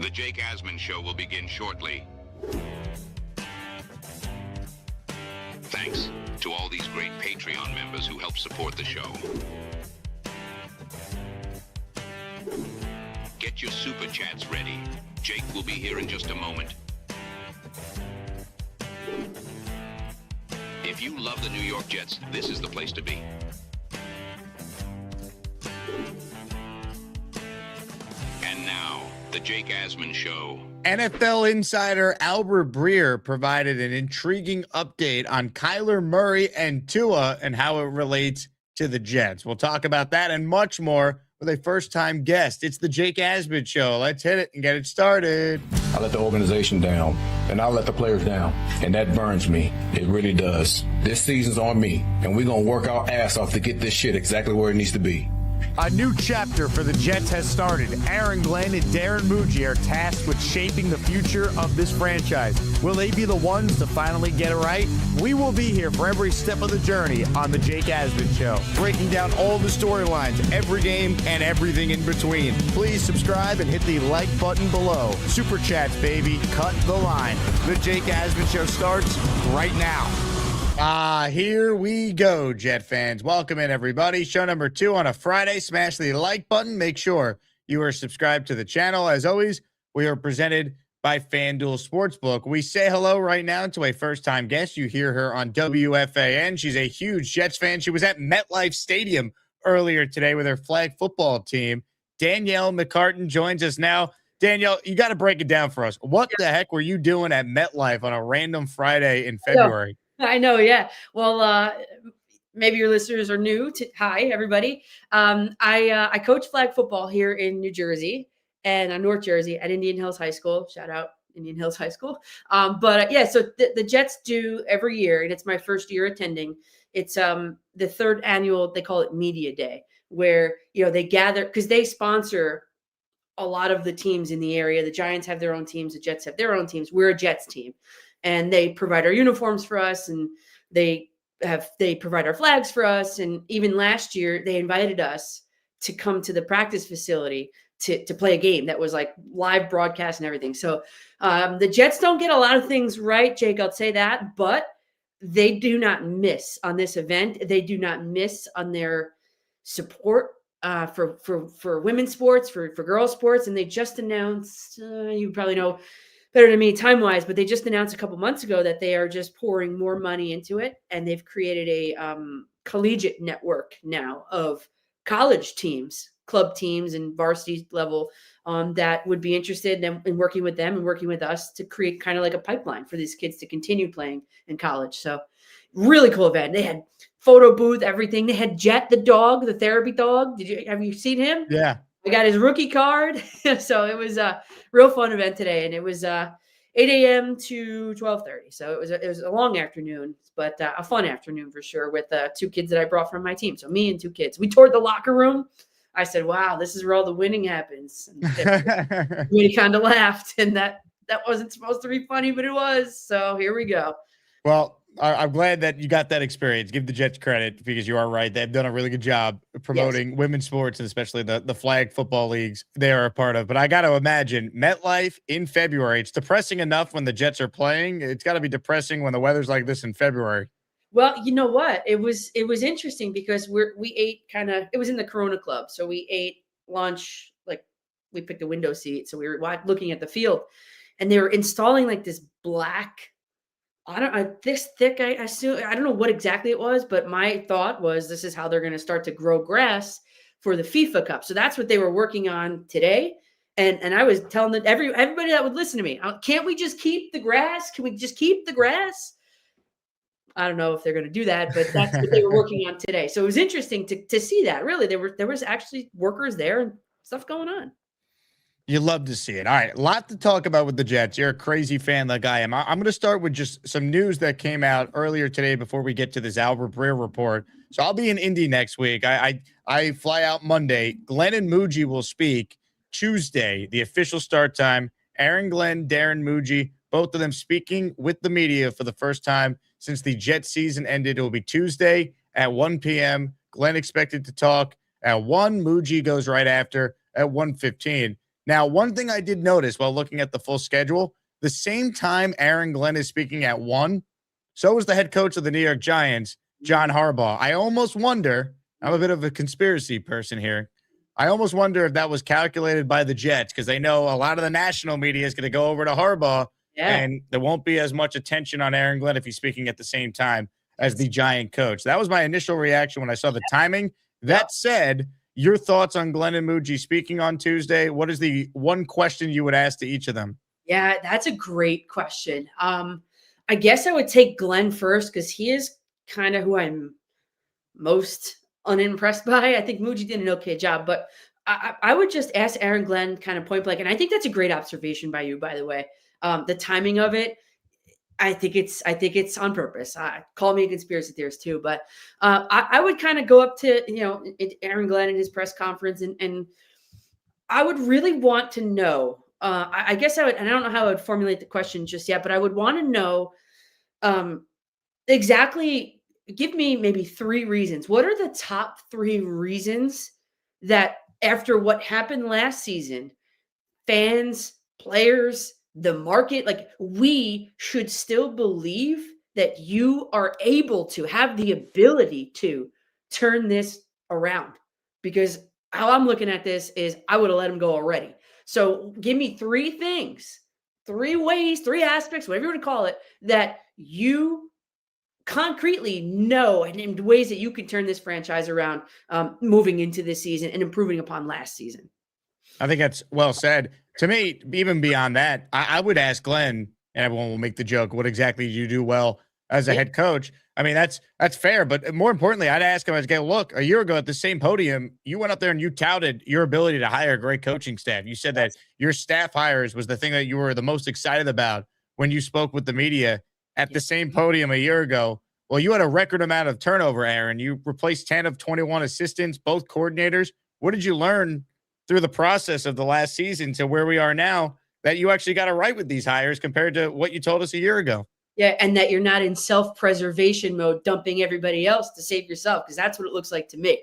The Jake Asman Show will begin shortly. Thanks to all these great Patreon members who help support the show. Get your super chats ready. Jake will be here in just a moment. If you love the New York Jets, this is the place to be. And now, the Jake Asman Show. NFL Insider Albert Breer provided an intriguing update on Kyler Murray and Tua and how it relates to the Jets. We'll talk about that and much more with a first-time guest. It's the Jake Asman Show. Let's hit it and get it started. I let the organization down, and I let the players down, and that burns me. It really does. This season's on me, and we're going to work our ass off to get this shit exactly where it needs to be. A new chapter for the Jets has started. Aaron Glenn and Darren Muji are tasked with shaping the future of this franchise. Will they be the ones to finally get it right? We will be here for every step of the journey on the Jake Asman Show, breaking down all the storylines, every game, and everything in between. Please subscribe and hit the like button below. Super chats, baby. Cut the line. The Jake Asman Show starts right now. Here we go, Jet fans. Welcome in, everybody. Show number 2 on a Friday. Smash the like button. Make sure you are subscribed to the channel. As always, we are presented by FanDuel Sportsbook. We say hello right now to a first-time guest. You hear her on WFAN. She's a huge Jets fan. She was at MetLife Stadium earlier today with her flag football team. Danielle McCartan joins us now. Danielle, you got to break it down for us. What the heck were you doing at MetLife on a random Friday in February? I know, yeah. Well, maybe your listeners are new. Hi, everybody. I coach flag football here in New Jersey and North Jersey at Indian Hills High School. Shout out Indian Hills High School. So the Jets do every year, and it's my first year attending. It's the third annual, they call it Media Day, where they gather because they sponsor a lot of the teams in the area. The Giants have their own teams, the Jets have their own teams. We're a Jets team. And they provide our uniforms for us, and they provide our flags for us. And even last year, they invited us to come to the practice facility to play a game that was like live broadcast and everything. So the Jets don't get a lot of things right, Jake, I'll say that, but they do not miss on this event. They do not miss on their support for women's sports, for girls sports. And they just announced, you probably know better than me time-wise, but they just announced a couple months ago that they are just pouring more money into it, and they've created a collegiate network now of college teams, club teams, and varsity level that would be interested in working with them and working with us to create kind of like a pipeline for these kids to continue playing in college. So really cool event. They had photo booth, everything. They had Jet, the dog, the therapy dog. Have you seen him? Yeah. I got his rookie card. So it was a real fun event today. And it was 8 a.m. to 12:30. So it was a long afternoon, but a fun afternoon for sure with 2 kids that I brought from my team. So me and 2 kids. We toured the locker room. I said, wow, this is where all the winning happens. And we kind of laughed. And that wasn't supposed to be funny, but it was. So here we go. Well, I'm glad that you got that experience. Give the Jets credit because you are right. They've done a really good job promoting women's sports and especially the flag football leagues they are a part of. But I got to imagine MetLife in February, it's depressing enough when the Jets are playing. It's got to be depressing when the weather's like this in February. Well, you know what? It was interesting because we ate it was in the Corona Club. So we ate lunch, like we picked a window seat. So we were looking at the field and they were installing like this black, this thick, I assume, I don't know what exactly it was, but my thought was this is how they're going to start to grow grass for the FIFA Cup. So that's what they were working on today. And I was telling that everybody that would listen to me, can't we just keep the grass? Can we just keep the grass? I don't know if they're going to do that, but that's what they were working on today. So it was interesting to see that. Really, there was actually workers there and stuff going on. You love to see it. All right, a lot to talk about with the Jets. You're a crazy fan like I am. I'm going to start with just some news that came out earlier today before we get to this Albert Breer report. So I'll be in Indy next week. I fly out Monday. Glenn and Muji will speak Tuesday, the official start time. Aaron Glenn, Darren Muji, both of them speaking with the media for the first time since the Jets season ended. It will be Tuesday at 1 p.m. Glenn expected to talk at 1. Muji goes right after at 1:15. Now, one thing I did notice while looking at the full schedule, the same time Aaron Glenn is speaking at 1, so is the head coach of the New York Giants, John Harbaugh. I almost wonder, I'm a bit of a conspiracy person here. I almost wonder if that was calculated by the Jets because they know a lot of the national media is going to go over to Harbaugh, and there won't be as much attention on Aaron Glenn if he's speaking at the same time as the Giant coach. That was my initial reaction when I saw the timing. That said, your thoughts on Glenn and Muji speaking on Tuesday? What is the one question you would ask to each of them? Yeah, that's a great question. I guess I would take Glenn first because he is kind of who I'm most unimpressed by. I think Muji did an okay job, but I would just ask Aaron Glenn kind of point blank. And I think that's a great observation by you, by the way. The timing of it, I think it's on purpose. Call me a conspiracy theorist too, but I would kind of go up to, Aaron Glenn in his press conference and I would really want to know, I guess I would, and I don't know how I would formulate the question just yet, but I would want to know exactly, give me maybe 3 reasons. What are the top 3 reasons that after what happened last season, fans, players, the market, like we should still believe that you are able to have the ability to turn this around? Because how I'm looking at this is I would have let him go already. So give me 3 things, 3 ways, 3 aspects, whatever you want to call it, that you concretely know and in ways that you can turn this franchise around moving into this season and improving upon last season. I think that's well said. To me, even beyond that, I would ask Glenn, and everyone will make the joke, what exactly did you do well as a head coach? I mean, that's fair. But more importantly, I'd ask him, look, a year ago at the same podium, you went up there and you touted your ability to hire a great coaching staff. You said that your staff hires was the thing that you were the most excited about when you spoke with the media at the same podium a year ago. Well, you had a record amount of turnover, Aaron. You replaced 10 of 21 assistants, both coordinators. What did you learn through the process of the last season to where we are now that you actually got it right with these hires compared to what you told us a year ago? Yeah, and that you're not in self-preservation mode, dumping everybody else to save yourself, because that's what it looks like to me.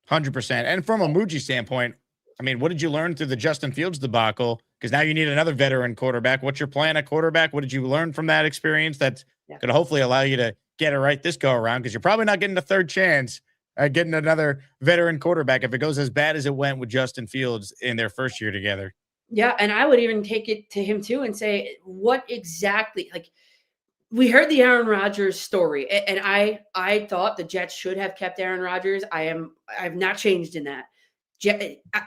100%. And from a Muji standpoint, I mean, what did you learn through the Justin Fields debacle? Because now you need another veteran quarterback. What's your plan at quarterback? What did you learn from that experience that's going to hopefully allow you to get it right this go around? Because you're probably not getting a third chance at getting another veteran quarterback if it goes as bad as it went with Justin Fields in their first year together. Yeah, and I would even take it to him too and say, what exactly, like, we heard the Aaron Rodgers story, and I thought the Jets should have kept Aaron Rodgers. I've not changed in that.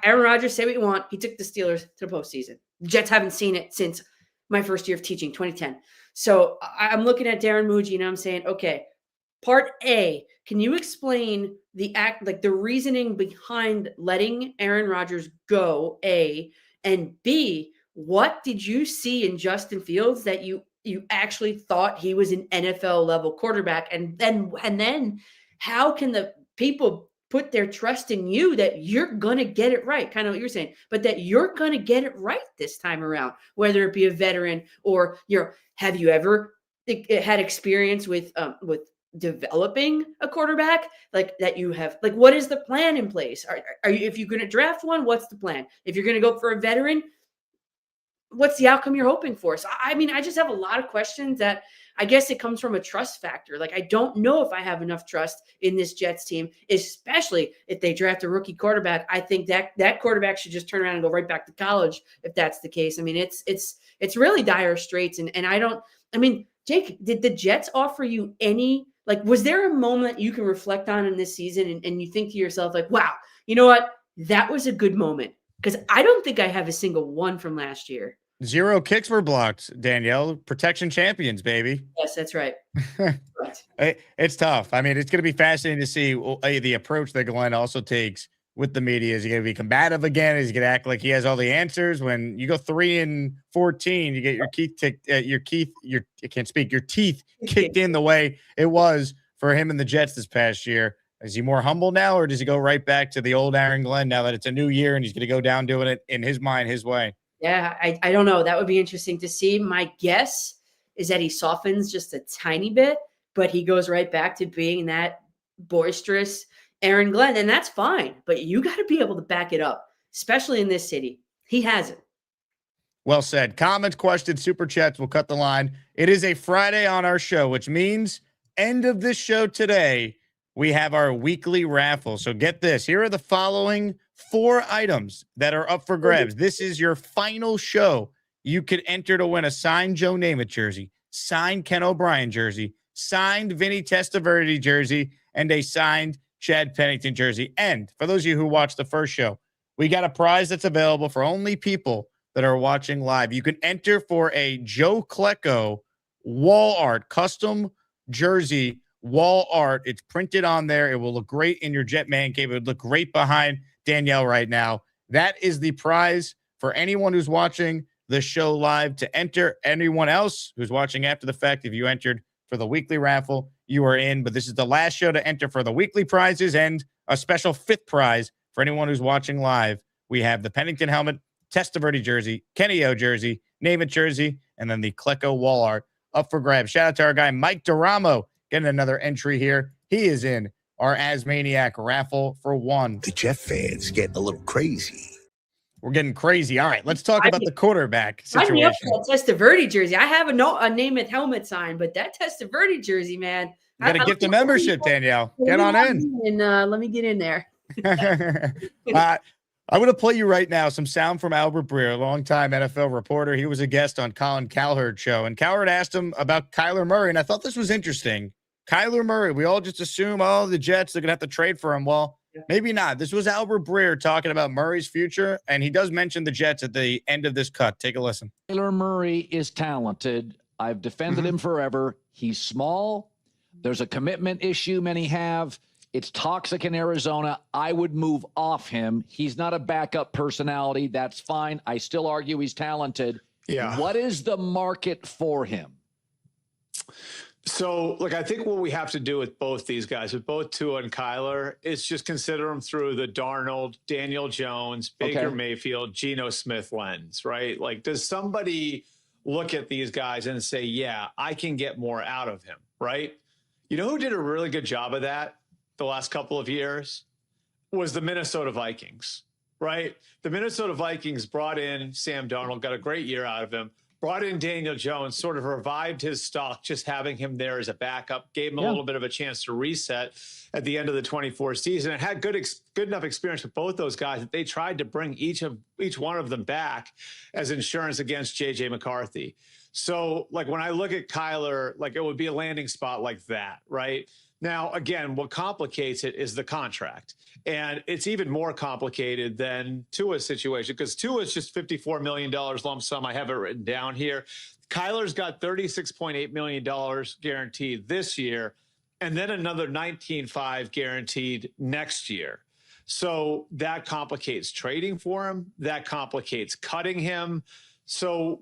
Aaron Rodgers, say what you want, he took the Steelers to the postseason. The Jets haven't seen it since my first year of teaching, 2010. So I'm looking at Darren Muji and I'm saying, okay, part A, can you explain the reasoning behind letting Aaron Rodgers go, A, and B, what did you see in Justin Fields that you actually thought he was an NFL level quarterback? And then how can the people put their trust in you that you're going to get it right? Kind of what you're saying, but that you're going to get it right this time around, whether it be a veteran or have you ever had experience with developing a quarterback like that? You have, like, what is the plan in place? Are you, if you're going to draft one, what's the plan? If you're going to go for a veteran, what's the outcome you're hoping for? So, I mean, I just have a lot of questions that I guess it comes from a trust factor. Like, I don't know if I have enough trust in this Jets team, especially if they draft a rookie quarterback. I think that quarterback should just turn around and go right back to college if that's the case. I mean, it's really dire straits. And Jake, did the Jets offer you any, like, was there a moment you can reflect on in this season and you think to yourself, like, wow, you know what? That was a good moment. Because I don't think I have a single one from last year. 0 kicks were blocked, Danielle. Protection champions, baby. Yes, that's right. It's tough. I mean, it's going to be fascinating to see the approach that Glenn also takes with the media. Is he going to be combative again? Is he going to act like he has all the answers? When you go 3-14, you get your teeth kicked in the way it was for him and the Jets this past year. Is he more humble now, or does he go right back to the old Aaron Glenn now that it's a new year and he's going to go down doing it in his mind, his way? Yeah, I don't know. That would be interesting to see. My guess is that he softens just a tiny bit, but he goes right back to being that boisterous Aaron Glenn, and that's fine. But you got to be able to back it up, especially in this city. He hasn't. Well said. Comments, questions, super chats. We'll cut the line. It is a Friday on our show, which means end of this show today, we have our weekly raffle. So get this. Here are the following 4 items that are up for grabs. This is your final show. You could enter to win a signed Joe Namath jersey, signed Ken O'Brien jersey, signed Vinny Testaverde jersey, and a signed Chad Pennington jersey. And for those of you who watched the first show, we got a prize that's available for only people that are watching live. You can enter for a Joe Klecko wall art, custom jersey wall art. It's printed on there. It will look great in your Jet Man cave. It would look great behind Danielle right now. That is the prize for anyone who's watching the show live. To enter, anyone else who's watching after the fact, if you entered for the weekly raffle, you are in. But this is the last show to enter for the weekly prizes and a special 5th prize for anyone who's watching live. We have the Pennington helmet, Testaverde jersey, Kenny O jersey, Namath jersey, and then the Klecko wall art up for grabs. Shout out to our guy, Mike Duramo, getting another entry here. He is in our Asmaniac raffle for 1. The Jet fans getting a little crazy. We're getting crazy. All right, let's talk about the quarterback situation. I'm up for that Testaverde jersey. I have a Namath helmet sign, but that Testaverde jersey, man. You got to get the membership, Danielle. Get on in. And let me get in there. I'm going to play you right now some sound from Albert Breer, a longtime NFL reporter. He was a guest on Colin Cowherd's show, and Cowherd asked him about Kyler Murray, and I thought this was interesting. Kyler Murray, we all just assume, the Jets, they're going to have to trade for him. Well, maybe not. This was Albert Breer talking about Murray's future, and he does mention the Jets at the end of this cut. Take a listen. Kyler Murray is talented. I've defended him forever. He's small. There's a commitment issue many have. It's toxic in Arizona. I would move off him. He's not a backup personality. That's fine. I still argue he's talented. Yeah. What is the market for him? So, look, I think what we have to do with both these guys, with both Tua and Kyler, is just consider them through the Darnold, Daniel Jones, Baker Mayfield, Geno Smith lens, right? Like, does somebody look at these guys and say, yeah, I can get more out of him, right? You know who did a really good job of that the last couple of years? Was the Minnesota Vikings, right? The Minnesota Vikings brought in Sam Darnold, got a great year out of him, brought in Daniel Jones, sort of revived his stock, just having him there as a backup, gave him a little bit of a chance to reset at the end of the 24 season, and had good enough experience with both those guys that they tried to bring each one of them back as insurance against J.J. McCarthy. So, like, when I look at Kyler, like, it would be a landing spot like that, right? Now, again, what complicates it is the contract. And it's even more complicated than Tua's situation, because Tua's just $54 million lump sum. I have it written down here. Kyler's got $36.8 million guaranteed this year, and then another $19.5 guaranteed next year. So that complicates trading for him. That complicates cutting him. So,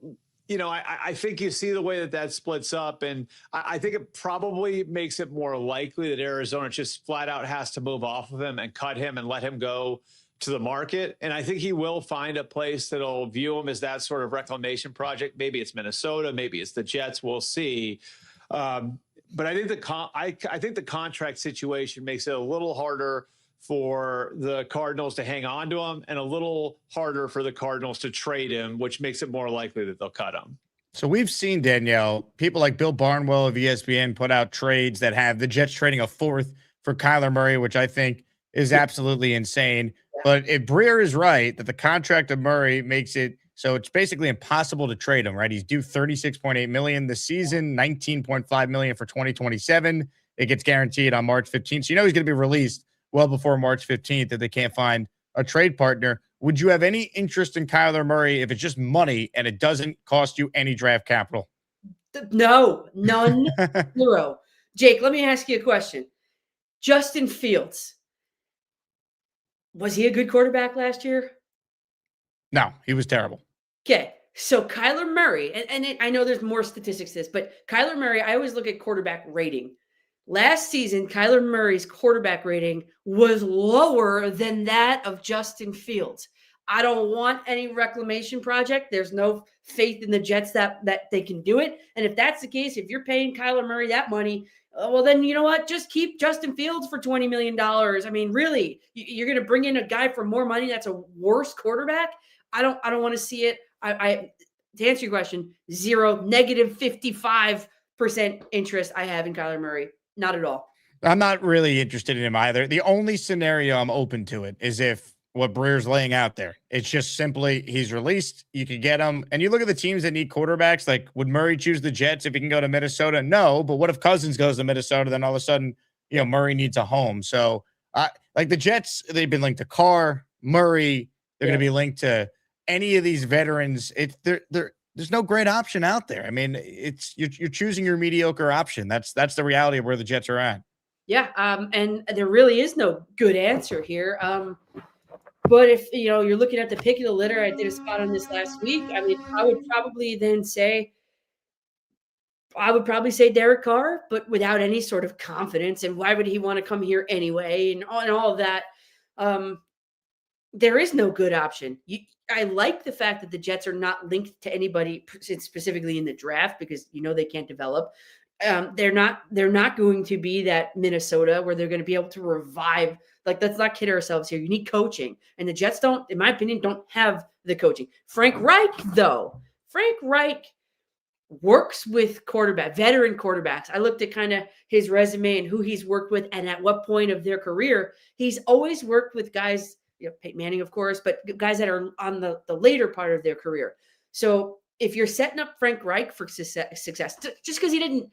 you know, I think you see the way that splits up, and I think it probably makes it more likely that Arizona just flat out has to move off of him and cut him and let him go to the market. And I think he will find a place that'll view him as that sort of reclamation project. Maybe it's Minnesota, maybe it's the Jets. We'll see. But I think I think the contract situation makes it a little harder for the Cardinals to hang on to him and a little harder for the Cardinals to trade him, which makes it more likely that they'll cut him. So we've seen, Danielle, people like Bill Barnwell of ESPN put out trades that have the Jets trading a 4th for Kyler Murray, which I think is absolutely insane. But if Breer is right that the contract of Murray makes it so it's basically impossible to trade him, right? He's due $36.8 million this season, $19.5 million for 2027. It gets guaranteed on March 15th. So you know he's going to be released well before March 15th if they can't find a trade partner. Would you have any interest in Kyler Murray if it's just money and it doesn't cost you any draft capital? No, none, zero. Jake, let me ask you a question. Justin Fields, was he a good quarterback last year? No, he was terrible. Okay, so Kyler Murray, and I know there's more statistics to this, but Kyler Murray, I always look at quarterback rating. Last season, Kyler Murray's quarterback rating was lower than that of Justin Fields. I don't want any reclamation project. There's no faith in the Jets that they can do it. And if that's the case, if you're paying Kyler Murray that money, well, then you know what? Just keep Justin Fields for $20 million. I mean, really, you're going to bring in a guy for more money that's a worse quarterback? I don't want to see it. I to answer your question, zero, negative 55% interest I have in Kyler Murray. Not at all. I'm not really interested in him either. The only scenario I'm open to it is if what Breer's laying out there. It's just simply he's released. You could get him. And you look at the teams that need quarterbacks. Like, would Murray choose the Jets if he can go to Minnesota? No. But what if Cousins goes to Minnesota? Then all of a sudden, Murray needs a home. So, like the Jets, they've been linked to Carr, Murray. They're going to be linked to any of these veterans. There's no great option out there. I mean, you're choosing your mediocre option. That's the reality of where the Jets are at. Yeah, and there really is no good answer here. But if you're looking at the pick of the litter, I did a spot on this last week. I mean, I would probably say Derek Carr, but without any sort of confidence. And why would he want to come here anyway? And all of that. There is no good option. I like the fact that the Jets are not linked to anybody specifically in the draft because they can't develop. They're not going to be that Minnesota where they're going to be able to revive. Like, let's not kid ourselves here. You need coaching, and the Jets don't, in my opinion, don't have the coaching. Frank Reich works with veteran quarterbacks. I looked at kind of his resume and who he's worked with, and at what point of their career. He's always worked with guys, Peyton Manning, of course, but guys that are on the later part of their career. So if you're setting up Frank Reich for success, just because he didn't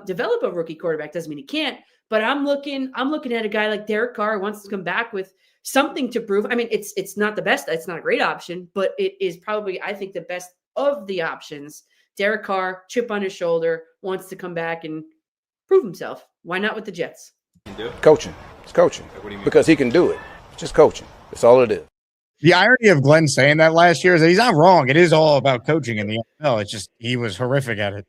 develop a rookie quarterback doesn't mean he can't. But I'm looking at a guy like Derek Carr who wants to come back with something to prove. I mean, it's not the best. It's not a great option, but it is probably, I think, the best of the options. Derek Carr, chip on his shoulder, wants to come back and prove himself. Why not with the Jets? Coaching. It's coaching. Because he can do it. It's just coaching. That's all it is. The irony of Glenn saying that last year is that he's not wrong. It is all about coaching in the NFL. It's just he was horrific at it.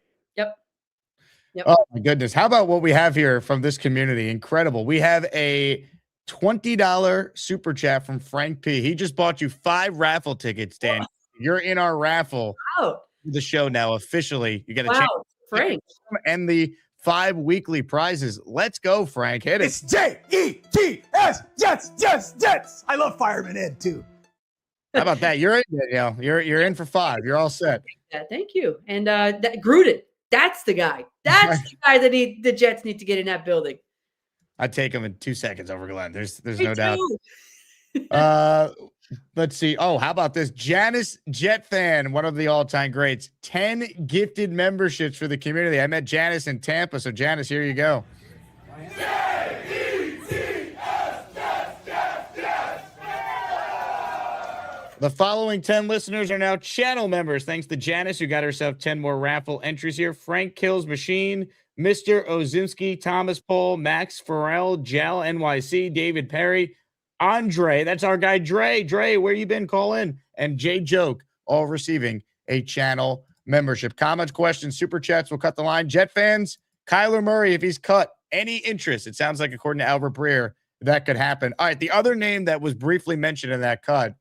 Yep. Oh, my goodness. How about what we have here from this community? Incredible. We have a $20 super chat from Frank P. He just bought you 5 raffle tickets, Dan. You're in our raffle. Wow. The show now officially. You get a chance. Frank. And the 5 weekly prizes. Let's go, Frank. Hit it. It's Jets, Jets. I love Fireman Ed too. How about that? You're in, Danielle. You're in for 5. You're all set. Yeah, thank you. And Gruden. That's the guy. That's the guy that the Jets need to get in that building. I'd take him in 2 seconds over Glenn. There's no doubt. Let's see. Oh, how about this? Janice Jet Fan, one of the all-time greats. 10 gifted memberships for the community. I met Janice in Tampa. So, Janice, here you go. The following 10 listeners are now channel members. Thanks to Janice, who got herself 10 more raffle entries here. Frank Kills Machine, Mr. Ozimski, Thomas Paul, Max Farrell, Gel NYC, David Perry, Andre, that's our guy Dre. Dre, where you been? Call in. And Jay Joke, all receiving a channel membership. Comments, questions, super chats will cut the line. Jet fans, Kyler Murray, if he's cut, any interest? It sounds like, according to Albert Breer, that could happen. All right, the other name that was briefly mentioned in that cut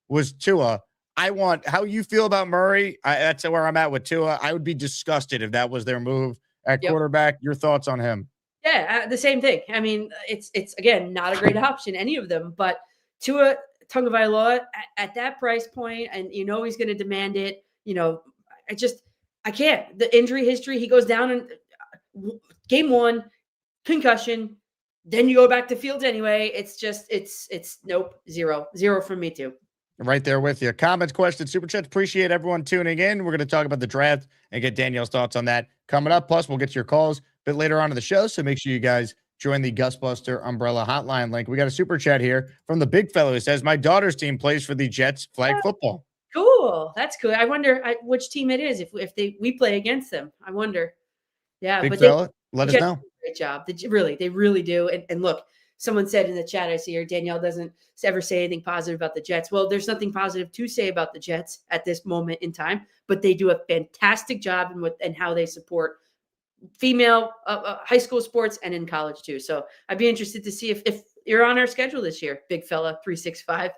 was Tua. I want how you feel about Murray. That's where I'm at with Tua. I would be disgusted if that was their move at quarterback. Your thoughts on him? Yeah, the same ththing. I mean, it's again not a great option, any of them. But Tua Tagovailoa at that price point, and he's going to demand it. I can't. The injury history, he goes down in game 1, concussion. Then you go back to Fields anyway. It's nope, zero from me too. Right there with you. Comments, questions, super chats. Appreciate everyone tuning in. We're going to talk about the draft and get Danielle's thoughts on that coming up. Plus, we'll get to your calls a bit later on in the show. So make sure you guys join the Gusbuster Umbrella Hotline link. We got a super chat here from the big fellow who says, my daughter's team plays for the Jets flag football. Cool. That's cool. I wonder which team it is if we play against them. I wonder. Yeah. Big fella, let us know. Great job. They really do. And look, someone said in the chat, I see here, Danielle doesn't ever say anything positive about the Jets. Well, there's nothing positive to say about the Jets at this moment in time, but they do a fantastic job in how they support female high school sports and in college too. So I'd be interested to see if you're on our schedule this year, big fella 365.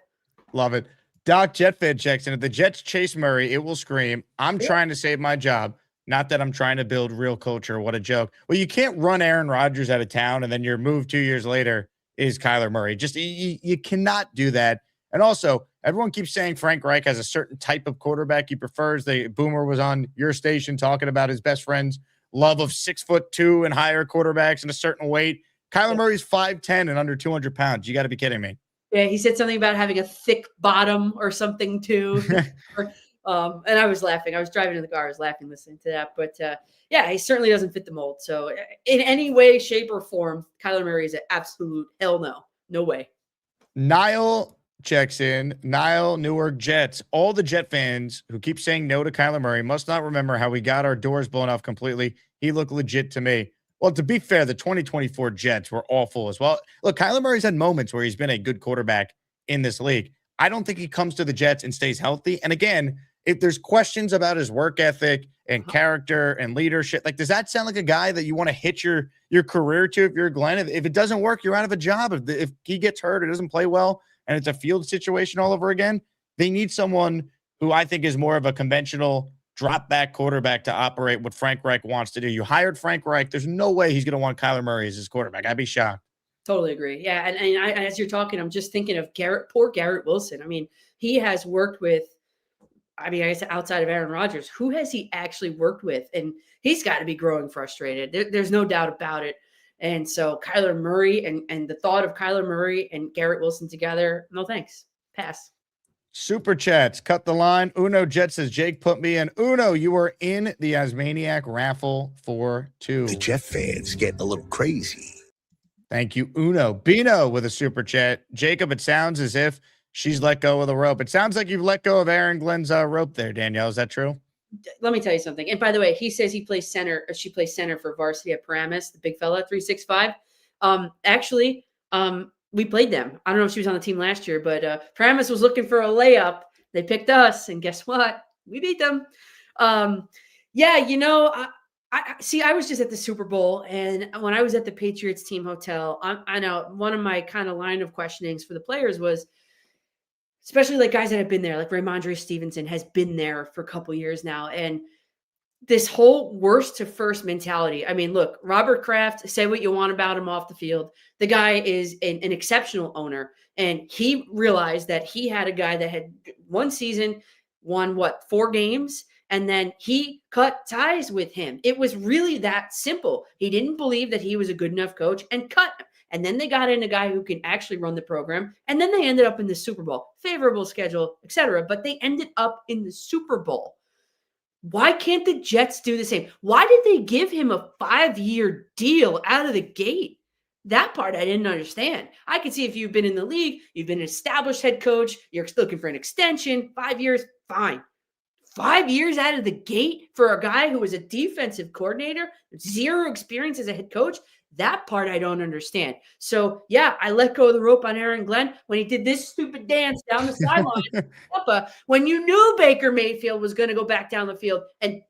Love it. Doc Jetfed checks in. If the Jets chase Murray, it will scream, I'm trying to save my job. Not that I'm trying to build real culture. What a joke. Well, you can't run Aaron Rodgers out of town and then your move 2 years later is Kyler Murray. Just you cannot do that. And also, Everyone keeps saying Frank Reich has a certain type of quarterback he prefers. Boomer was on your station talking about his best friend's love of 6'2" and higher quarterbacks and a certain weight. Kyler Murray's 5'10" and under 200 pounds. You got to be kidding me. Yeah, he said something about having a thick bottom or something too. And I was laughing. I was driving in the car. I was laughing listening to that. But yeah, he certainly doesn't fit the mold. So in any way, shape, or form, Kyler Murray is an absolute hell no. No way. Niall checks in. Niall, Newark Jets. All the Jet fans who keep saying no to Kyler Murray must not remember how we got our doors blown off completely. He looked legit to me. Well, to be fair, the 2024 Jets were awful as well. Look, Kyler Murray's had moments where he's been a good quarterback in this league. I don't think he comes to the Jets and stays healthy. And again, if there's questions about his work ethic and character and leadership, like, does that sound like a guy that you want to hitch your career to if you're Glenn? If it doesn't work, you're out of a job. If he gets hurt or doesn't play well and it's a field situation all over again, they need someone who I think is more of a conventional drop back quarterback to operate what Frank Reich wants to do. You hired Frank Reich. There's no way he's going to want Kyler Murray as his quarterback. I'd be shocked. Totally agree. Yeah. And as you're talking, I'm just thinking of poor Garrett Wilson. I mean, he has worked with, I guess outside of Aaron Rodgers, who has he actually worked with? And he's got to be growing frustrated. There's no doubt about it. And so Kyler Murray and the thought of Kyler Murray and Garrett Wilson together, no thanks. Pass. Super chats, cut the line. Uno Jet says, Jake put me in. Uno, you were in the Asmaniac raffle for 2. The Jet fans getting a little crazy. Thank you, Uno. Bino with a super chat. Jacob, it sounds as if she's let go of the rope. It sounds like you've let go of Aaron Glenn's rope there, Danielle. Is that true? Let me tell you something. And by the way, he says she plays center for varsity at Paramus, the big fella, 365. Actually, we played them. I don't know if she was on the team last year, but Paramus was looking for a layup. They picked us, and guess what? We beat them. Yeah, you know, I was just at the Super Bowl, and when I was at the Patriots team hotel, I know one of my kind of line of questionings for the players was, especially like guys that have been there, like Ramondre Stevenson has been there for a couple years now. And this whole worst to first mentality. I mean, look, Robert Kraft, say what you want about him off the field. The guy is an exceptional owner. And he realized that he had a guy that had one season, won 4 games, and then he cut ties with him. It was really that simple. He didn't believe that he was a good enough coach and cut him. And then they got in a guy who can actually run the program. And then they ended up in the Super Bowl, favorable schedule, etc. But they ended up in the Super Bowl. Why can't the Jets do the same? Why did they give him a 5-year deal out of the gate? That part I didn't understand. I could see if you've been in the league, you've been an established head coach, you're looking for an extension, 5 years, fine. 5 years out of the gate for a guy who was a defensive coordinator, 0 experience as a head coach. That part I don't understand. So, yeah, I let go of the rope on Aaron Glenn when he did this stupid dance down the sideline. When you knew Baker Mayfield was going to go back down the field. And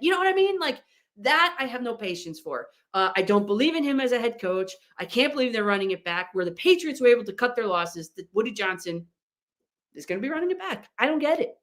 you know what I mean? Like, that I have no patience for. I don't believe in him as a head coach. I can't believe they're running it back. Where the Patriots were able to cut their losses, Woody Johnson is going to be running it back. I don't get it.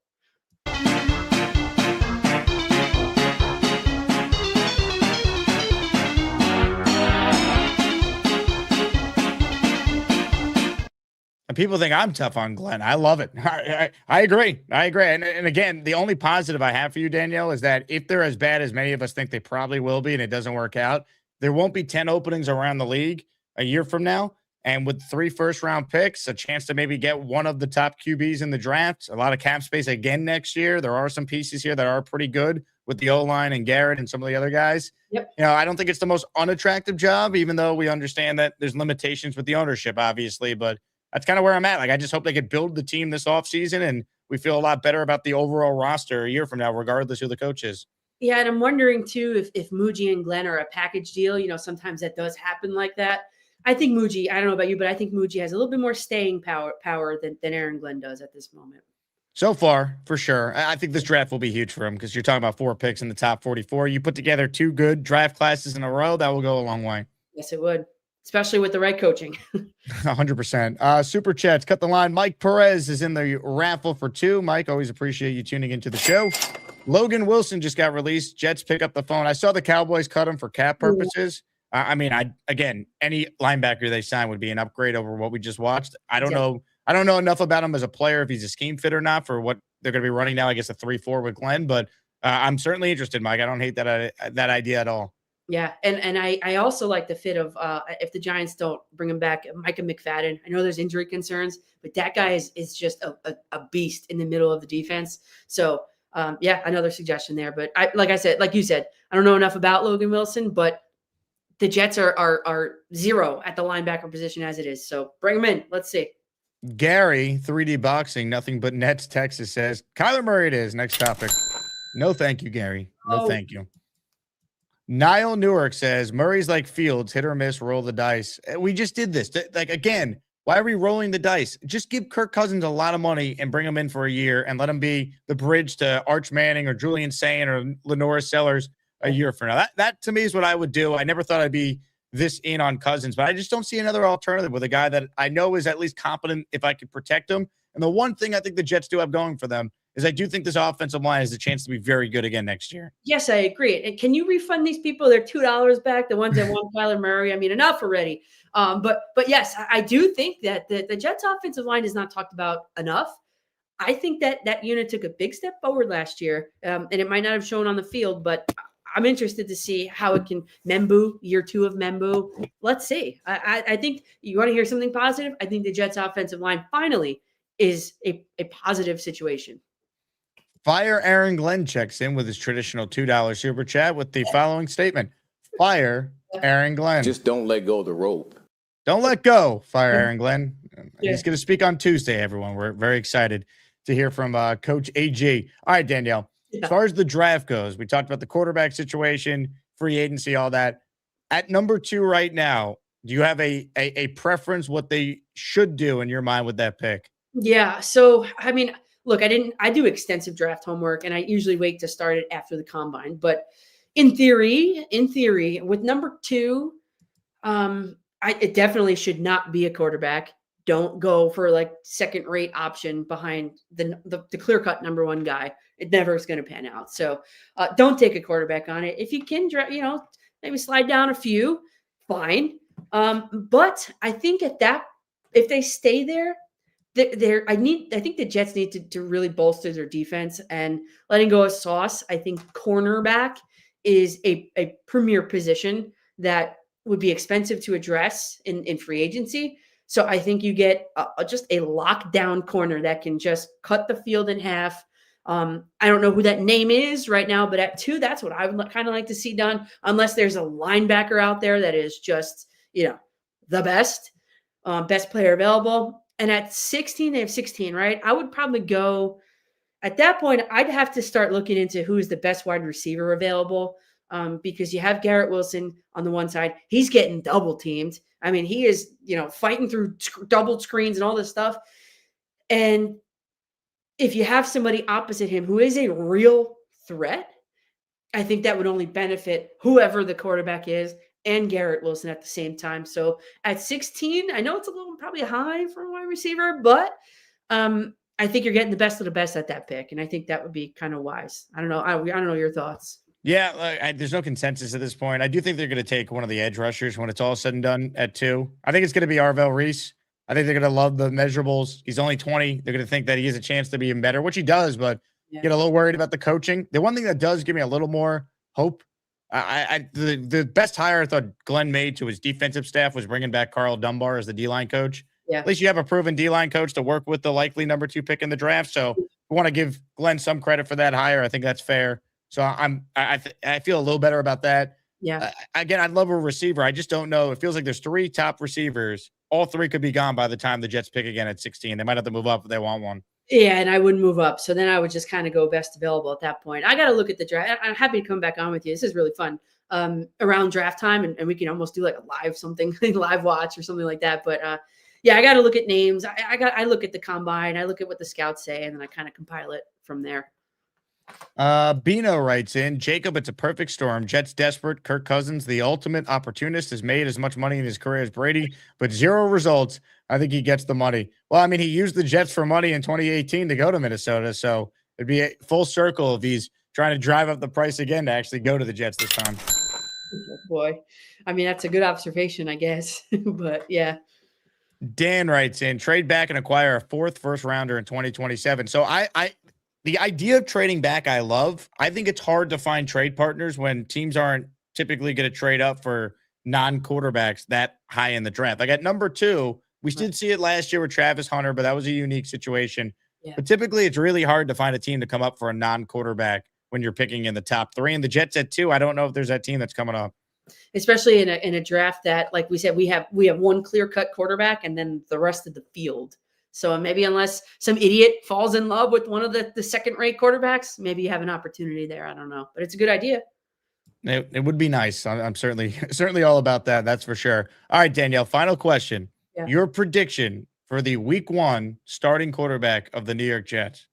And people think I'm tough on Glenn. I love it. I agree. And again, the only positive I have for you, Danielle, is that if they're as bad as many of us think they probably will be and it doesn't work out, there won't be 10 openings around the league a year from now. And with 3 first-round picks, a chance to maybe get one of the top QBs in the draft, a lot of cap space again next year. There are some pieces here that are pretty good with the O-line and Garrett and some of the other guys. Yep. You know, I don't think it's the most unattractive job, even though we understand that there's limitations with the ownership, obviously, but that's kind of where I'm at. Like, I just hope they could build the team this offseason and we feel a lot better about the overall roster a year from now, regardless who the coach is. Yeah, and I'm wondering, too, if Muji and Glenn are a package deal. You know, sometimes that does happen like that. I think Muji, I don't know about you, but I think Muji has a little bit more staying power than Aaron Glenn does at this moment. So far, for sure. I think this draft will be huge for him because you're talking about 4 picks in the top 44. You put together 2 good draft classes in a row, that will go a long way. Yes, it would. Especially with the right coaching. 100%. Super chats, cut the line. Mike Perez is in the raffle for 2. Mike, always appreciate you tuning into the show. Logan Wilson just got released. Jets pick up the phone. I saw the Cowboys cut him for cap purposes. Again, any linebacker they sign would be an upgrade over what we just watched. I don't know I don't know enough about him as a player, if he's a scheme fit or not, for what they're going to be running now. I guess a 3-4 with Glenn, but I'm certainly interested, Mike. I don't hate that idea at all. Yeah, and I also like the fit of if the Giants don't bring him back, Micah McFadden. I know there's injury concerns, but that guy is just a beast in the middle of the defense. So yeah, another suggestion there. But like you said, I don't know enough about Logan Wilson, but the Jets are zero at the linebacker position as it is. So bring him in. Let's see. Gary, 3D Boxing, nothing but Nets, Texas, says Kyler Murray it is. Next topic. No, thank you, Gary. No, thank you. Niall Newark says Murray's like Fields, hit or miss, roll the dice. We just did this. Like, again, why are we rolling the dice? Just give Kirk Cousins a lot of money and bring him in for a year and let him be the bridge to Arch Manning or Julian Sain or Lenora Sellers a year from now. That to me is what I would do. I never thought I'd be this in on Cousins, but I just don't see another alternative with a guy that I know is at least competent if I could protect him. And the one thing I think the Jets do have going for them is I do think this offensive line has a chance to be very good again next year. Yes, I agree. And can you refund these people their $2 back, the ones that want Kyler Murray? I mean, enough already. But yes, I do think that the Jets offensive line is not talked about enough. I think that unit took a big step forward last year, and it might not have shown on the field, but I'm interested to see how it can year 2 of Membu. Let's see. I think you want to hear something positive. I think the Jets offensive line finally is a positive situation. Fire Aaron Glenn checks in with his traditional $2 super chat with the following statement. Fire Aaron Glenn. Just don't let go of the rope. Don't let go. Fire Aaron Glenn. He's going to speak on Tuesday, everyone. We're very excited to hear from Coach AG. All right, Danielle. As far as the draft goes, we talked about the quarterback situation, free agency, all that. At number 2 right now, do you have a preference what they should do in your mind with that pick? Yeah. So, I mean, look, I do extensive draft homework, and I usually wait to start it after the combine. But in theory, with number 2, it definitely should not be a quarterback. Don't go for like second-rate option behind the clear-cut number 1 guy. It never is going to pan out. So don't take a quarterback on it. If you can, maybe slide down a few, fine. But I think if they stay there, I think the Jets need to really bolster their defense, and letting go of Sauce. I think cornerback is a premier position that would be expensive to address in free agency. So I think you get just a lockdown corner that can just cut the field in half. I don't know who that name is right now, but at 2, that's what I would kind of like to see done, unless there's a linebacker out there that is just, the best player available. And at 16, they have 16, right? I would probably go at that point. I'd have to start looking into who is the best wide receiver available, because you have Garrett Wilson on the one side. He's getting double teamed. I mean, he is, fighting through double screens and all this stuff. And if you have somebody opposite him who is a real threat, I think that would only benefit whoever the quarterback is and Garrett Wilson at the same time. So at 16, I know it's a little probably high for a wide receiver, but I think you're getting the best of the best at that pick, and I think that would be kind of wise. I don't know. I don't know your thoughts. Yeah, there's no consensus at this point. I do think they're going to take one of the edge rushers when it's all said and done at 2. I think it's going to be Arvell Reese. I think they're going to love the measurables. He's only 20. They're going to think that he has a chance to be even better, which he does, but get a little worried about the coaching. The one thing that does give me a little more hope, the best hire I thought Glenn made to his defensive staff was bringing back Carl Dunbar as the D-line coach. Yeah. At least you have a proven D-line coach to work with the likely number 2 pick in the draft. So we want to give Glenn some credit for that hire. I think that's fair. So I feel a little better about that. Yeah. Again, I'd love a receiver. I just don't know. It feels like there's 3 top receivers. All 3 could be gone by the time the Jets pick again at 16. They might have to move up if they want one. Yeah, and I wouldn't move up. So then I would just kind of go best available at that point. I got to look at the draft. I'm happy to come back on with you. This is really fun. Around draft time, and we can almost do like a live watch or something like that. But yeah, I got to look at names. I look at the combine. I look at what the scouts say, and then I kind of compile it from there. Bino writes in, Jacob, it's a perfect storm. Jets desperate. Kirk Cousins, the ultimate opportunist, has made as much money in his career as Brady, but 0 results. I think he gets the money. Well, I mean, he used the Jets for money in 2018 to go to Minnesota, so it'd be a full circle if he's trying to drive up the price again to actually go to the Jets this time. Oh boy. I mean, that's a good observation, I guess. But yeah. Dan writes in, trade back and acquire a 4th first rounder in 2027. So the idea of trading back, I love. I think it's hard to find trade partners when teams aren't typically going to trade up for non-quarterbacks that high in the draft. Like at number 2, we did see it last year with Travis Hunter, but that was a unique situation. Yeah. But typically it's really hard to find a team to come up for a non-quarterback when you're picking in the top 3. And the Jets at 2, I don't know if there's that team that's coming up. Especially in a draft that, like we said, we have one clear-cut quarterback and then the rest of the field. So maybe unless some idiot falls in love with one of the second-rate quarterbacks, maybe you have an opportunity there. I don't know, but it's a good idea. It would be nice. I'm certainly all about that. That's for sure. All right, Danielle, final question. Yeah. Your prediction for the week 1 starting quarterback of the New York Jets.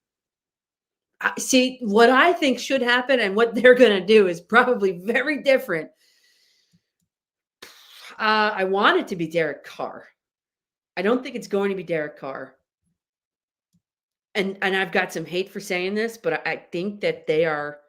See, what I think should happen and what they're going to do is probably very different. I want it to be Derek Carr. I don't think it's going to be Derek Carr. And I've got some hate for saying this, but I think that they are.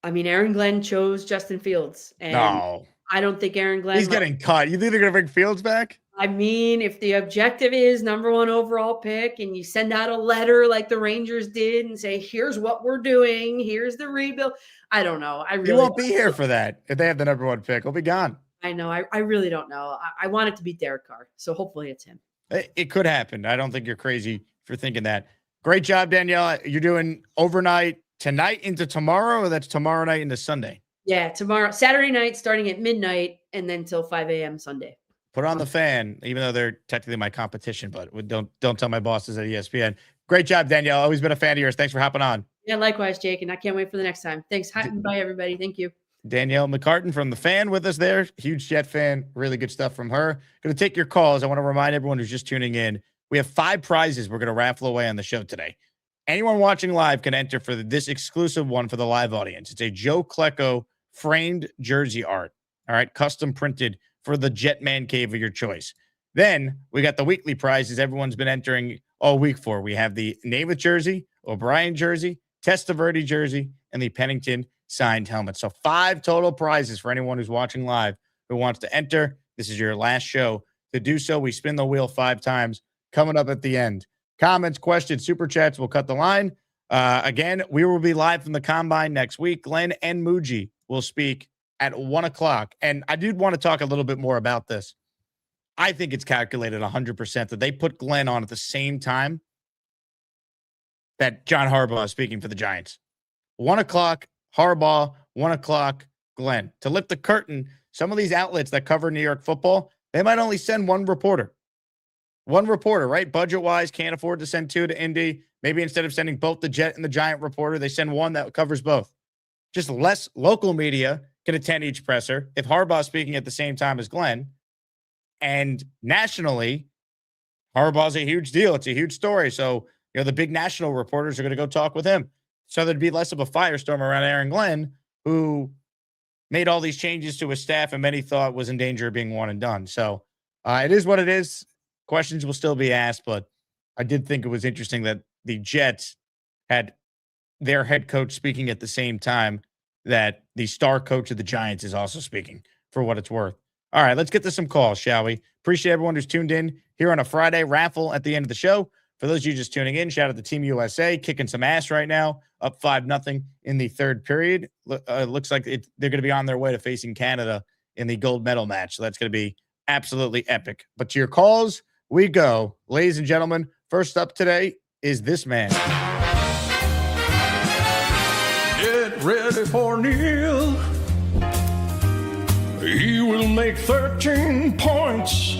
I mean, Aaron Glenn chose Justin Fields, and No. I don't think Aaron Glenn. He's getting cut. You think they're going to bring Fields back? I mean, if the objective is number 1 overall pick and you send out a letter like the Rangers did and say, here's what we're doing, here's the rebuild. I don't know. I really You won't be here for that. If they have the number 1 pick, he'll be gone. I know. I really don't know. I want it to be Derek Carr. So hopefully it's him. It could happen. I don't think you're crazy for thinking that. Great job, Danielle. You're doing overnight tonight into tomorrow, or that's tomorrow night into Sunday? Yeah, tomorrow, Saturday night, starting at midnight and then till 5 a.m. Sunday. Put on the fan, even though they're technically my competition, but don't tell my bosses at ESPN. Great job, Danielle. Always been a fan of yours. Thanks for hopping on. Yeah, likewise, Jake, and I can't wait for the next time. Thanks. Bye, everybody. Thank you. Danielle McCartan from The Fan with us there. Huge Jet fan. Really good stuff from her. Going to take your calls. I want to remind everyone who's just tuning in, we have 5 prizes we're going to raffle away on the show today. Anyone watching live can enter for this exclusive one for the live audience. It's a Joe Klecko framed jersey art. All right, custom printed for the Jet Man Cave of your choice. Then we got the weekly prizes everyone's been entering all week for. We have the Namath jersey, O'Brien jersey, Testaverde jersey, and the Pennington signed helmet. So 5 total prizes for anyone who's watching live who wants to enter. This is your last show to do so. We spin the wheel 5 times coming up at the end. Comments, questions, super chats, we'll cut the line. Again, we will be live from the Combine next week. Glenn and Muji will speak at 1 o'clock. And I did want to talk a little bit more about this. I think it's calculated 100% that they put Glenn on at the same time that John Harbaugh is speaking for the Giants. 1 o'clock, Harbaugh, 1 o'clock, Glenn. To lift the curtain, some of these outlets that cover New York football, they might only send 1 reporter. 1 reporter, right? Budget-wise, can't afford to send 2 to Indy. Maybe instead of sending both the Jet and the Giant reporter, they send 1 that covers both. Just less local media can attend each presser. If Harbaugh's speaking at the same time as Glenn, and nationally, Harbaugh's a huge deal. It's a huge story. So, the big national reporters are going to go talk with him. So there'd be less of a firestorm around Aaron Glenn, who made all these changes to his staff and many thought was in danger of being one and done. So it is what it is. Questions will still be asked, but I did think it was interesting that the Jets had their head coach speaking at the same time that the star coach of the Giants is also speaking, for what it's worth. All right, let's get to some calls, shall we? Appreciate everyone who's tuned in here on a Friday. Raffle at the end of the show. For those of you just tuning in, shout out to Team USA, kicking some ass right now, up 5-0 in the third period. Looks like they're going to be on their way to facing Canada in the gold medal match. So that's going to be absolutely epic. But to your calls, we go. Ladies and gentlemen, first up today is this man. Get ready for Neil. He will make 13 points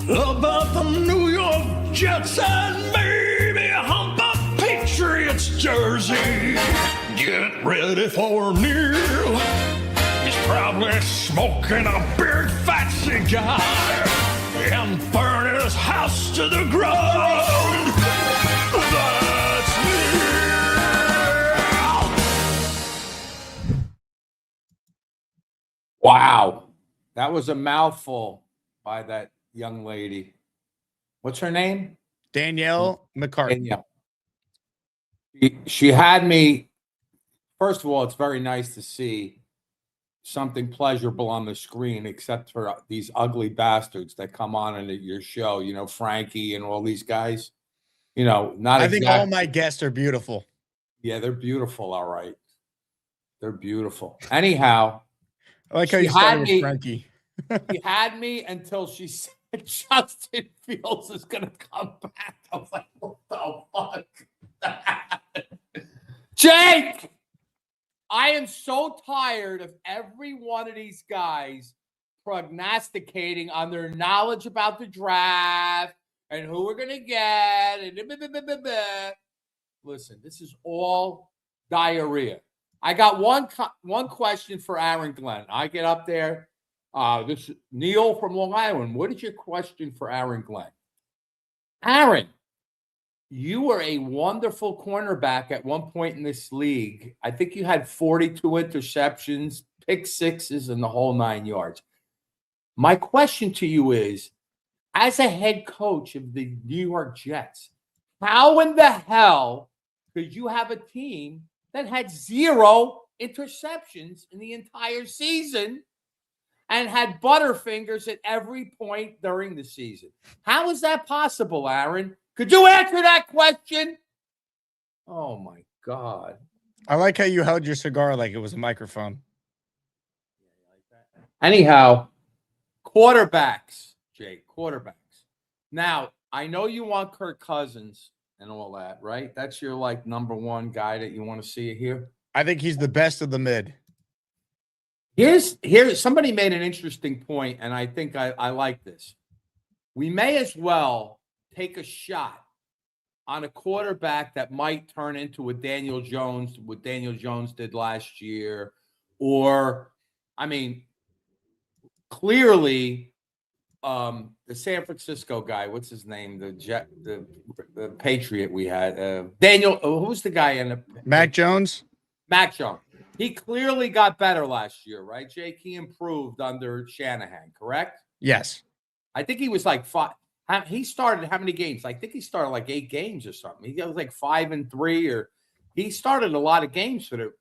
about the New York Jets and maybe hump a Patriots jersey. Get ready for Neil. He's probably smoking a big fat cigar and burning his house to the ground. That's Neil. Wow. That was a mouthful by that young lady. What's her name? Danielle McCartan. Danielle. She had me. First of all, it's very nice to see something pleasurable on the screen, except for these ugly bastards that come on into your show. You know, Frankie and all these guys. You know, not I exactly. think all my guests are beautiful. Yeah, they're beautiful. All right, they're beautiful. Anyhow, I like how you started with Frankie. She had me until she said Justin Fields is going to come back. I was like, what the fuck? Jake, I am so tired of every one of these guys prognosticating on their knowledge about the draft and who we're going to get. And listen, this is all diarrhea. I got one question for Aaron Glenn. I get up there. This is Neil from Long Island. What is your question for Aaron Glenn? Aaron, you were a wonderful cornerback at one point in this league. I think you had 42 interceptions, pick sixes, and the whole 9 yards. My question to you is, as a head coach of the New York Jets, how in the hell could you have a team that had 0 interceptions in the entire season and had Butterfingers at every point during the season? How is that possible, Aaron? Could you answer that question? Oh, my God. I like how you held your cigar like it was a microphone. Anyhow, quarterbacks, Jake, quarterbacks. Now, I know you want Kirk Cousins and all that, right? That's your, like, number one guy that you want to see here? I think he's the best of the mid. Here's somebody made an interesting point, and I think I like this. We may as well take a shot on a quarterback that might turn into what Daniel Jones did last year, or, I mean, clearly, the San Francisco guy, what's his name? The Patriot we had, Daniel. Who's the guy in the Mac Jones? Mac Jones. He clearly got better last year, right, Jake? He improved under Shanahan, correct? Yes. I think he was like 5. He started how many games? I think he started like 8 games or something. He was like 5-3, or he started a lot of games for the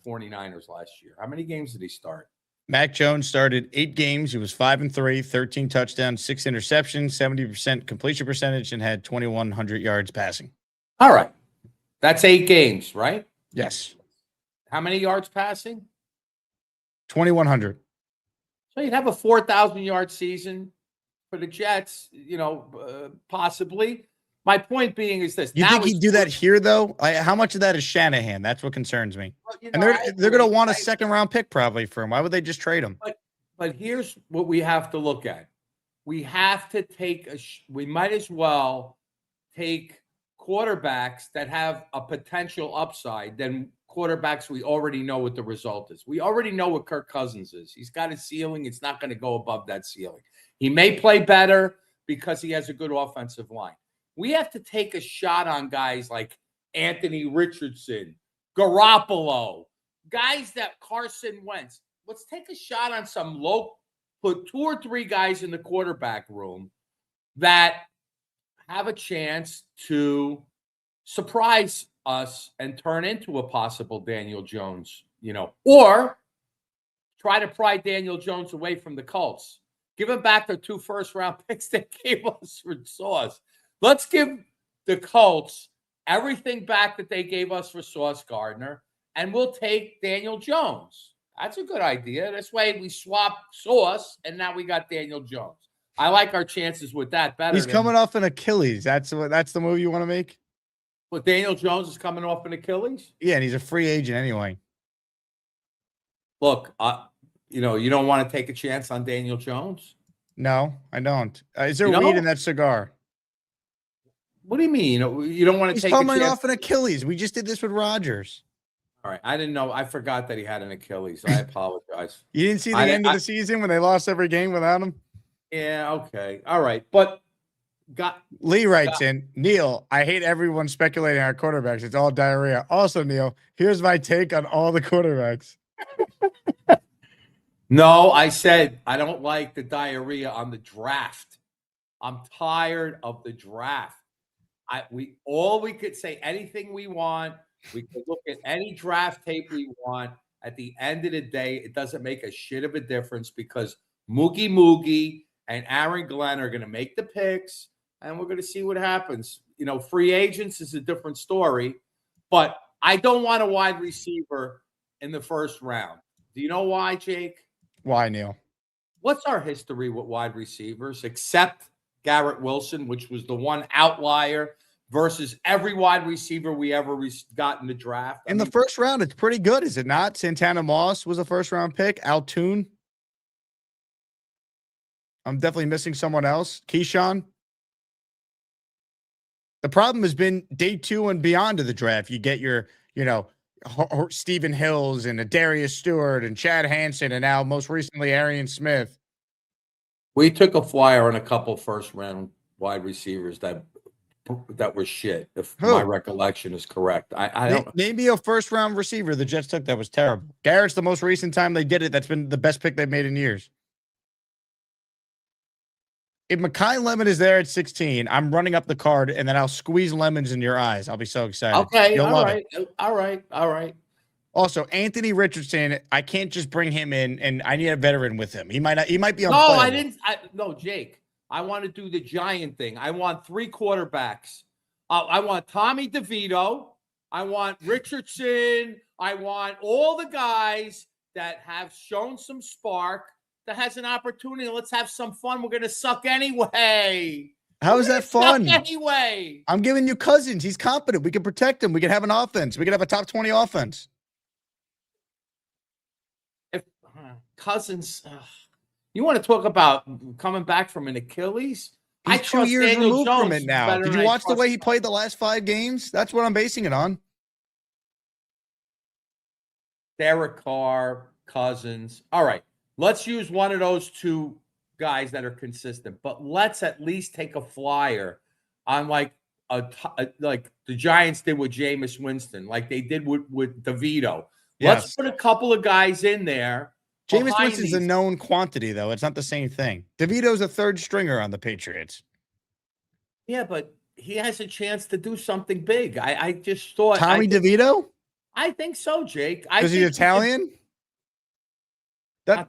49ers last year. How many games did he start? Mac Jones started 8 games. He was 5-3, 13 touchdowns, 6 interceptions, 70% completion percentage, and had 2,100 yards passing. All right. That's 8 games, right? Yes. How many yards passing? 2,100. So you'd have a 4,000-yard season for the Jets, possibly. My point being is this. You think he'd do that here, though? How much of that is Shanahan? That's what concerns me. Well, and they're going to want a second-round pick probably for him. Why would they just trade him? But here's what we have to look at. We have to we might as well take quarterbacks that have a potential upside than quarterbacks we already know what the result is. We already know what Kirk Cousins is. He's got a ceiling. It's not going to go above that ceiling. He may play better because he has a good offensive line. We have to take a shot on guys like Anthony Richardson, Garoppolo, guys that Carson Wentz. Let's take a shot on some put 2 or 3 guys in the quarterback room that have a chance to surprise us and turn into a possible Daniel Jones, or try to pry Daniel Jones away from the Colts. Give him back the 2 first-round picks they gave us for Sauce. Let's give the Colts everything back that they gave us for Sauce Gardner, and we'll take Daniel Jones. That's a good idea. This way we swap Sauce, and now we got Daniel Jones. I like our chances with that better. He's coming off an Achilles. That's the move you want to make? But Daniel Jones is coming off an Achilles? Yeah, and he's a free agent anyway. Look, you don't want to take a chance on Daniel Jones? No, I don't. Is there weed in that cigar? What do you mean? You don't want to take a chance? He's coming off an Achilles. We just did this with Rodgers. All right. I didn't know. I forgot that he had an Achilles. I apologize. You didn't see the end of the season when they lost every game without him? Yeah, okay. All right. But Lee writes in, Neil, I hate everyone speculating on quarterbacks. It's all diarrhea. Also, Neil, here's my take on all the quarterbacks. No, I said I don't like the diarrhea on the draft. I'm tired of the draft. We could say anything we want. We could look at any draft tape we want, At the end of the day, it doesn't make a shit of a difference because Moogie and Aaron Glenn are going to make the picks, and we're going to see what happens. Free agents is a different story, but I don't want a wide receiver in the first round. Do you know why, Jake? Why, Neil? What's our history with wide receivers, except Garrett Wilson, which was the one outlier, versus every wide receiver we ever got in the draft? In the first round, it's pretty good, is it not? Santana Moss was a first-round pick. Altoon. I'm definitely missing someone else. Keyshawn. The problem has been day 2 and beyond of the draft. You get your, Stephen Hills and Darius Stewart and Chad Hansen and now most recently Arian Smith. We took a flyer on a couple first-round wide receivers that were shit, if my recollection is correct. I don't. Maybe a first-round receiver the Jets took that was terrible. Garrett's the most recent time they did it. That's been the best pick they've made in years. If Mekhi Lemon is there at 16, I'm running up the card, and then I'll squeeze lemons in your eyes. I'll be so excited. Okay, You'll love it. All right. Also, Anthony Richardson, I can't just bring him in, and I need a veteran with him. He might be unplayable. No, I didn't. No, Jake. I want to do the giant thing. I want 3 quarterbacks. I want Tommy DeVito. I want Richardson. I want all the guys that have shown some spark, that has an opportunity. Let's have some fun. We're going to suck anyway. How is that fun? Anyway. I'm giving you Cousins. He's competent. We can protect him. We can have an offense. We can have a top 20 offense. If Cousins, you want to talk about coming back from an Achilles? He's 2 years removed from it now. Did you watch the way he played the last 5 games? That's what I'm basing it on. Derek Carr, Cousins. All right. Let's use one of those 2 guys that are consistent, but let's at least take a flyer on like the Giants did with Jameis Winston, like they did with DeVito. Yes. Let's put a couple of guys in there. Jameis Winston's a known quantity, though. It's not the same thing. DeVito's a 3rd stringer on the Patriots. Yeah, but he has a chance to do something big. I just thought Tommy DeVito? I think so, Jake. Is he Italian? Listen,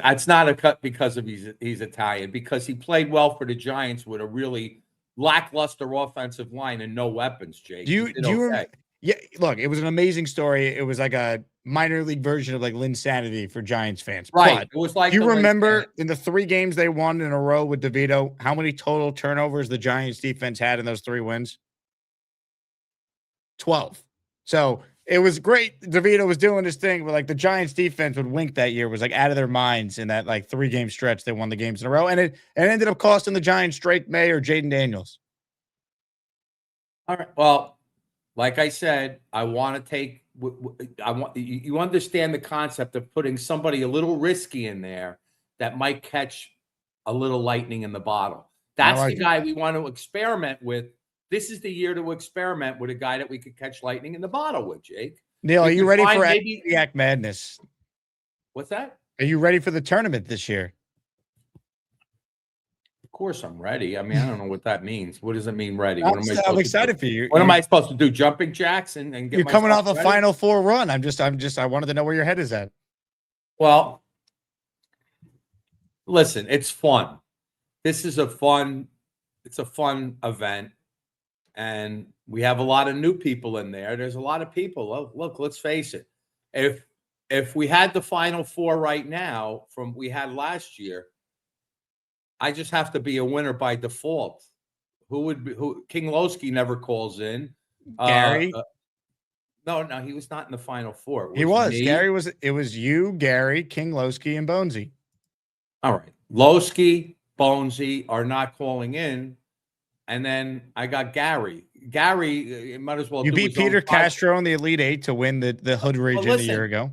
it's not a cut because of he's Italian, because he played well for the Giants with a really lackluster offensive line and no weapons, Jake. Yeah, look, it was an amazing story. It was like a minor league version of like Linsanity for Giants fans. Right. But it was like, you remember in the 3 games they won in a row with DeVito, how many total turnovers the Giants defense had in those 3 wins? 12. So it was great. DeVito was doing his thing, but like the Giants defense would wink that year, was like out of their minds in that like 3-game stretch. They won the games in a row, and it ended up costing the Giants Drake May or Jaden Daniels. All right. Well, like I said, I want to take. You understand the concept of putting somebody a little risky in there that might catch a little lightning in the bottle. That's the guy we want to experiment with. This is the year to experiment with a guy that we could catch lightning in the bottle with, Jake. Neil, are you ready for Yak Madness? What's that? Are you ready for the tournament this year? Of course I'm ready. I mean, I don't know what that means. What does it mean, ready? I'm excited for you. What am I supposed to do? Jumping jacks and get You're coming off a ready? Final Four run. I wanted to know where your head is at. Well, listen, it's fun. This is a fun event. And we have a lot of new people in there. There's a lot of people. Look, let's face it. If we had the Final Four right now from we had last year, I just have to be a winner by default. Who King Lowski never calls in. Gary? No, he was not in the Final Four. He was. It was you, Gary, King Lowski, and Bonesy. All right. Lowski, Bonesy are not calling in. And then I got Gary. Gary, might as well. You beat Peter Castro in the Elite Eight to win the Hood region a year ago.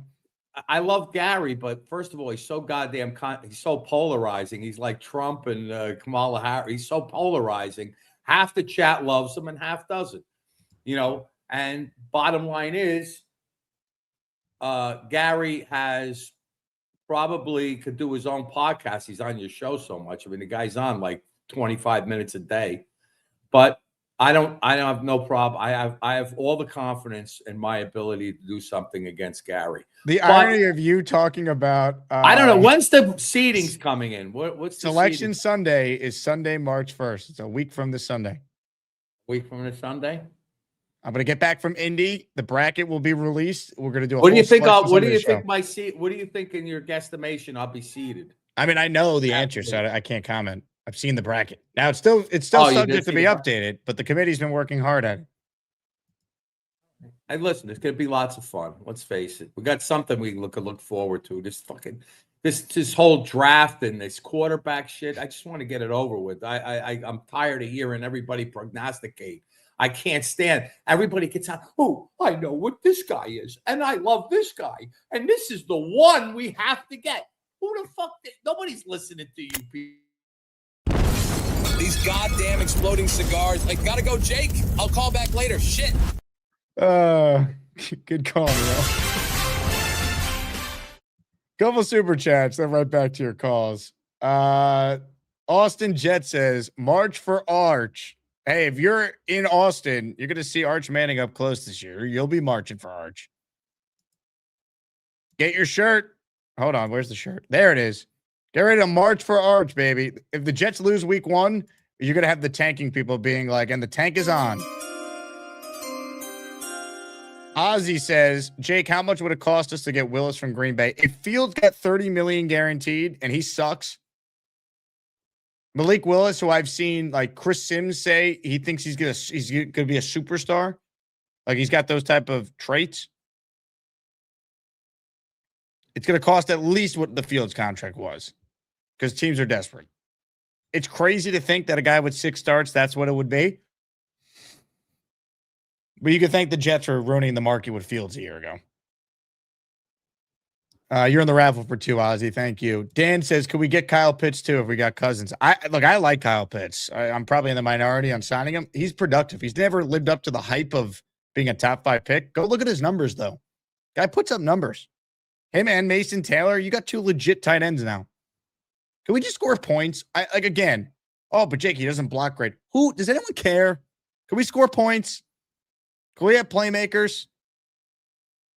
I love Gary, but first of all, he's so goddamn. He's so polarizing. He's like Trump and Kamala Harris. He's so polarizing. Half the chat loves him and half doesn't. And bottom line is, Gary has probably could do his own podcast. He's on your show so much. I mean, the guy's on like 25 minutes a day. But I don't have no problem. I have all the confidence in my ability to do something against Gary. The irony of you talking about I don't know when's the seedings coming in. What's the Selection seeding? Sunday is Sunday, March 1st. It's a week from this Sunday. Week from this Sunday. I'm gonna get back from Indy. The bracket will be released. We're gonna do a What do you think? What do you think my seat? What do you think in your guesstimation I'll be seated? I mean, I know the answer, so I can't comment. I've seen the bracket. Now it's still subject to be updated, but the committee's been working hard at it. And listen, it's gonna be lots of fun. Let's face it. We got something we could look forward to. This whole draft and this quarterback shit. I just want to get it over with. I'm tired of hearing everybody prognosticate. I can't stand. Everybody gets out. Oh, I know what this guy is, and I love this guy, and this is the one we have to get. Who the fuck? Nobody's listening to you people. These goddamn exploding cigars. Like, gotta go, Jake. I'll call back later. Shit. Good call, bro. Couple super chats, then right back to your calls. Austin Jet says, March for Arch. Hey, if you're in Austin, you're going to see Arch Manning up close this year. You'll be marching for Arch. Get your shirt. Hold on, where's the shirt? There it is. Get ready to march for Arch, baby. If the Jets lose week 1, you're going to have the tanking people being like, and the tank is on. Ozzy says, Jake, how much would it cost us to get Willis from Green Bay? If Fields got $30 million guaranteed and he sucks, Malik Willis, who I've seen like Chris Sims say, he thinks he's gonna be a superstar. Like he's got those type of traits. It's gonna cost at least what the Fields contract was, because teams are desperate. It's crazy to think that a guy with 6 starts, that's what it would be. But you can thank the Jets for ruining the market with Fields a year ago. You're in the raffle for 2, Ozzy. Thank you. Dan says, could we get Kyle Pitts too if we got Cousins? I like Kyle Pitts. I'm probably in the minority on signing him. He's productive. He's never lived up to the hype of being a top 5 pick. Go look at his numbers, though. Guy puts up numbers. Hey, man, Mason Taylor, you got 2 legit tight ends now. Can we just score points? Again. Oh, but Jake, he doesn't block great. Does anyone care? Can we score points? Can we have playmakers?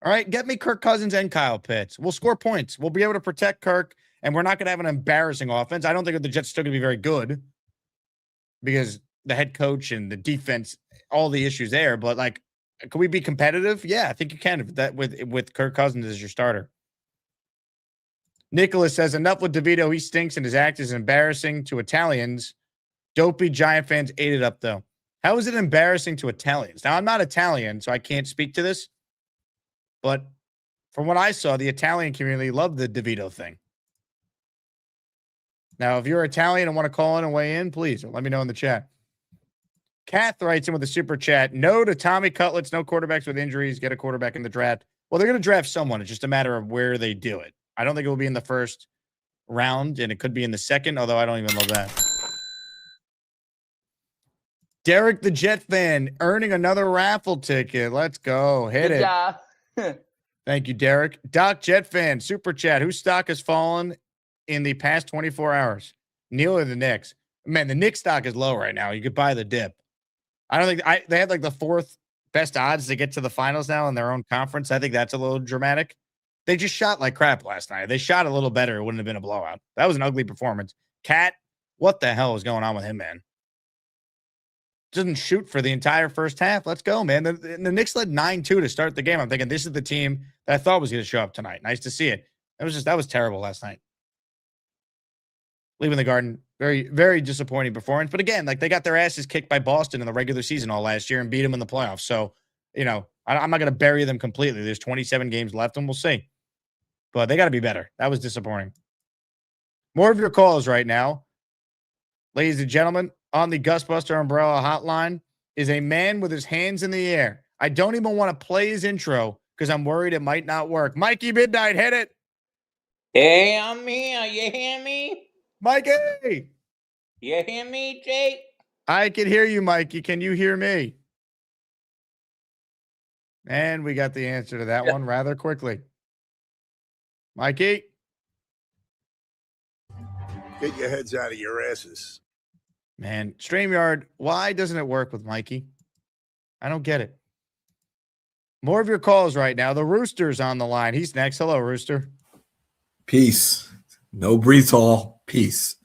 All right, get me Kirk Cousins and Kyle Pitts. We'll score points. We'll be able to protect Kirk, and we're not going to have an embarrassing offense. I don't think the Jets are still going to be very good because the head coach and the defense, all the issues there. But, like, can we be competitive? Yeah, I think you can with Kirk Cousins as your starter. Nicholas says, enough with DeVito. He stinks, and his act is embarrassing to Italians. Dopey Giant fans ate it up, though. How is it embarrassing to Italians? Now, I'm not Italian, so I can't speak to this. But from what I saw, the Italian community loved the DeVito thing. Now, if you're Italian and want to call in and weigh in, please let me know in the chat. Kath writes in with a super chat. No to Tommy Cutlets, no quarterbacks with injuries. Get a quarterback in the draft. Well, they're going to draft someone. It's just a matter of where they do it. I don't think it will be in the first round, and it could be in the second, although I don't even love that. Derek, the Jet fan, earning another raffle ticket. Let's go. Hit it. Job. Thank you, Derek. Doc Jet fan, super chat. Whose stock has fallen in the past 24 hours? Neil or the Knicks? Man, the Knicks stock is low right now. You could buy the dip. I don't think they had like the 4th best odds to get to the finals now in their own conference. I think that's a little dramatic. They just shot like crap last night. They shot a little better. It wouldn't have been a blowout. That was an ugly performance. Cat, what the hell is going on with him, man? Doesn't shoot for the entire first half. Let's go, man. The Knicks led 9-2 to start the game. I'm thinking this is the team that I thought was going to show up tonight. Nice to see it. That was terrible last night. Leaving the Garden, very, very disappointing performance. But again, like they got their asses kicked by Boston in the regular season all last year and beat them in the playoffs. So, I'm not going to bury them completely. There's 27 games left, and we'll see. But they got to be better. That was disappointing. More of your calls right now. Ladies and gentlemen, on the Gusbuster Umbrella hotline is a man with his hands in the air. I don't even want to play his intro because I'm worried it might not work. Mikey Midnight, hit it. Hey, I'm here. You hear me? Mikey. You hear me, Jake? I can hear you, Mikey. Can you hear me? And we got the answer to that one rather quickly. Mikey. Get your heads out of your asses. Man, StreamYard, why doesn't it work with Mikey? I don't get it. More of your calls right now. The Rooster's on the line. He's next. Hello, Rooster. Peace. No Brees Hall. Peace.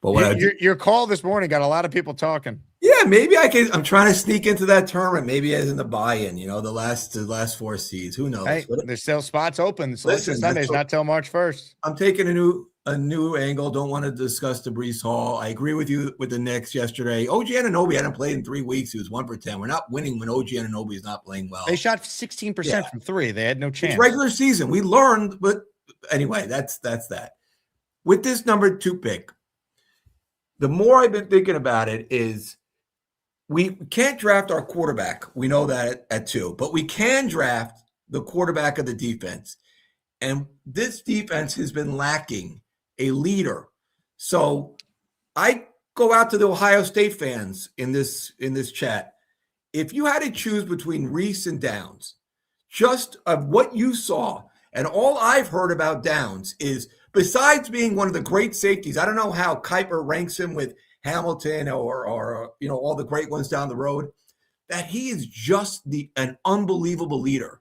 But what your call this morning got a lot of people talking. Yeah, maybe I'm trying to sneak into that tournament. Maybe as in the buy-in, the last 4 seeds. Who knows? Hey, there's still spots open. Selection Sunday's not till March 1st. I'm taking a new angle. Don't want to discuss the Brees Hall. I agree with you with the Knicks yesterday. OG Anunoby hadn't played in 3 weeks. He was 1 for 10. We're not winning when OG Anunoby is not playing well. They shot 16% from 3. They had no chance. It's regular season. We learned, but anyway, that's that. With this number 2 pick, the more I've been thinking about it is we can't draft our quarterback. We know that at 2, but we can draft the quarterback of the defense. And this defense has been lacking a leader. So I go out to the Ohio State fans in this chat. If you had to choose between Reese and Downs, just of what you saw, and all I've heard about Downs is, besides being one of the great safeties, I don't know how Kuiper ranks him with Hamilton or all the great ones down the road, that he is just an unbelievable leader.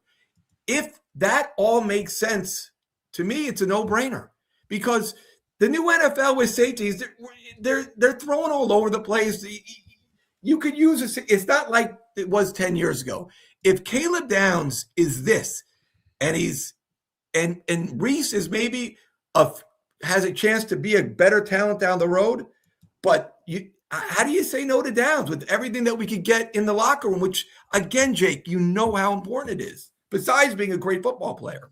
If that all makes sense, to me, it's a no-brainer, because the new NFL with safeties, they're throwing all over the place. You could use it's not like it was 10 years ago. If Caleb Downs is this, and and Reese is maybe has a chance to be a better talent down the road, but how do you say no to Downs with everything that we could get in the locker room, which, again, Jake, how important it is, besides being a great football player.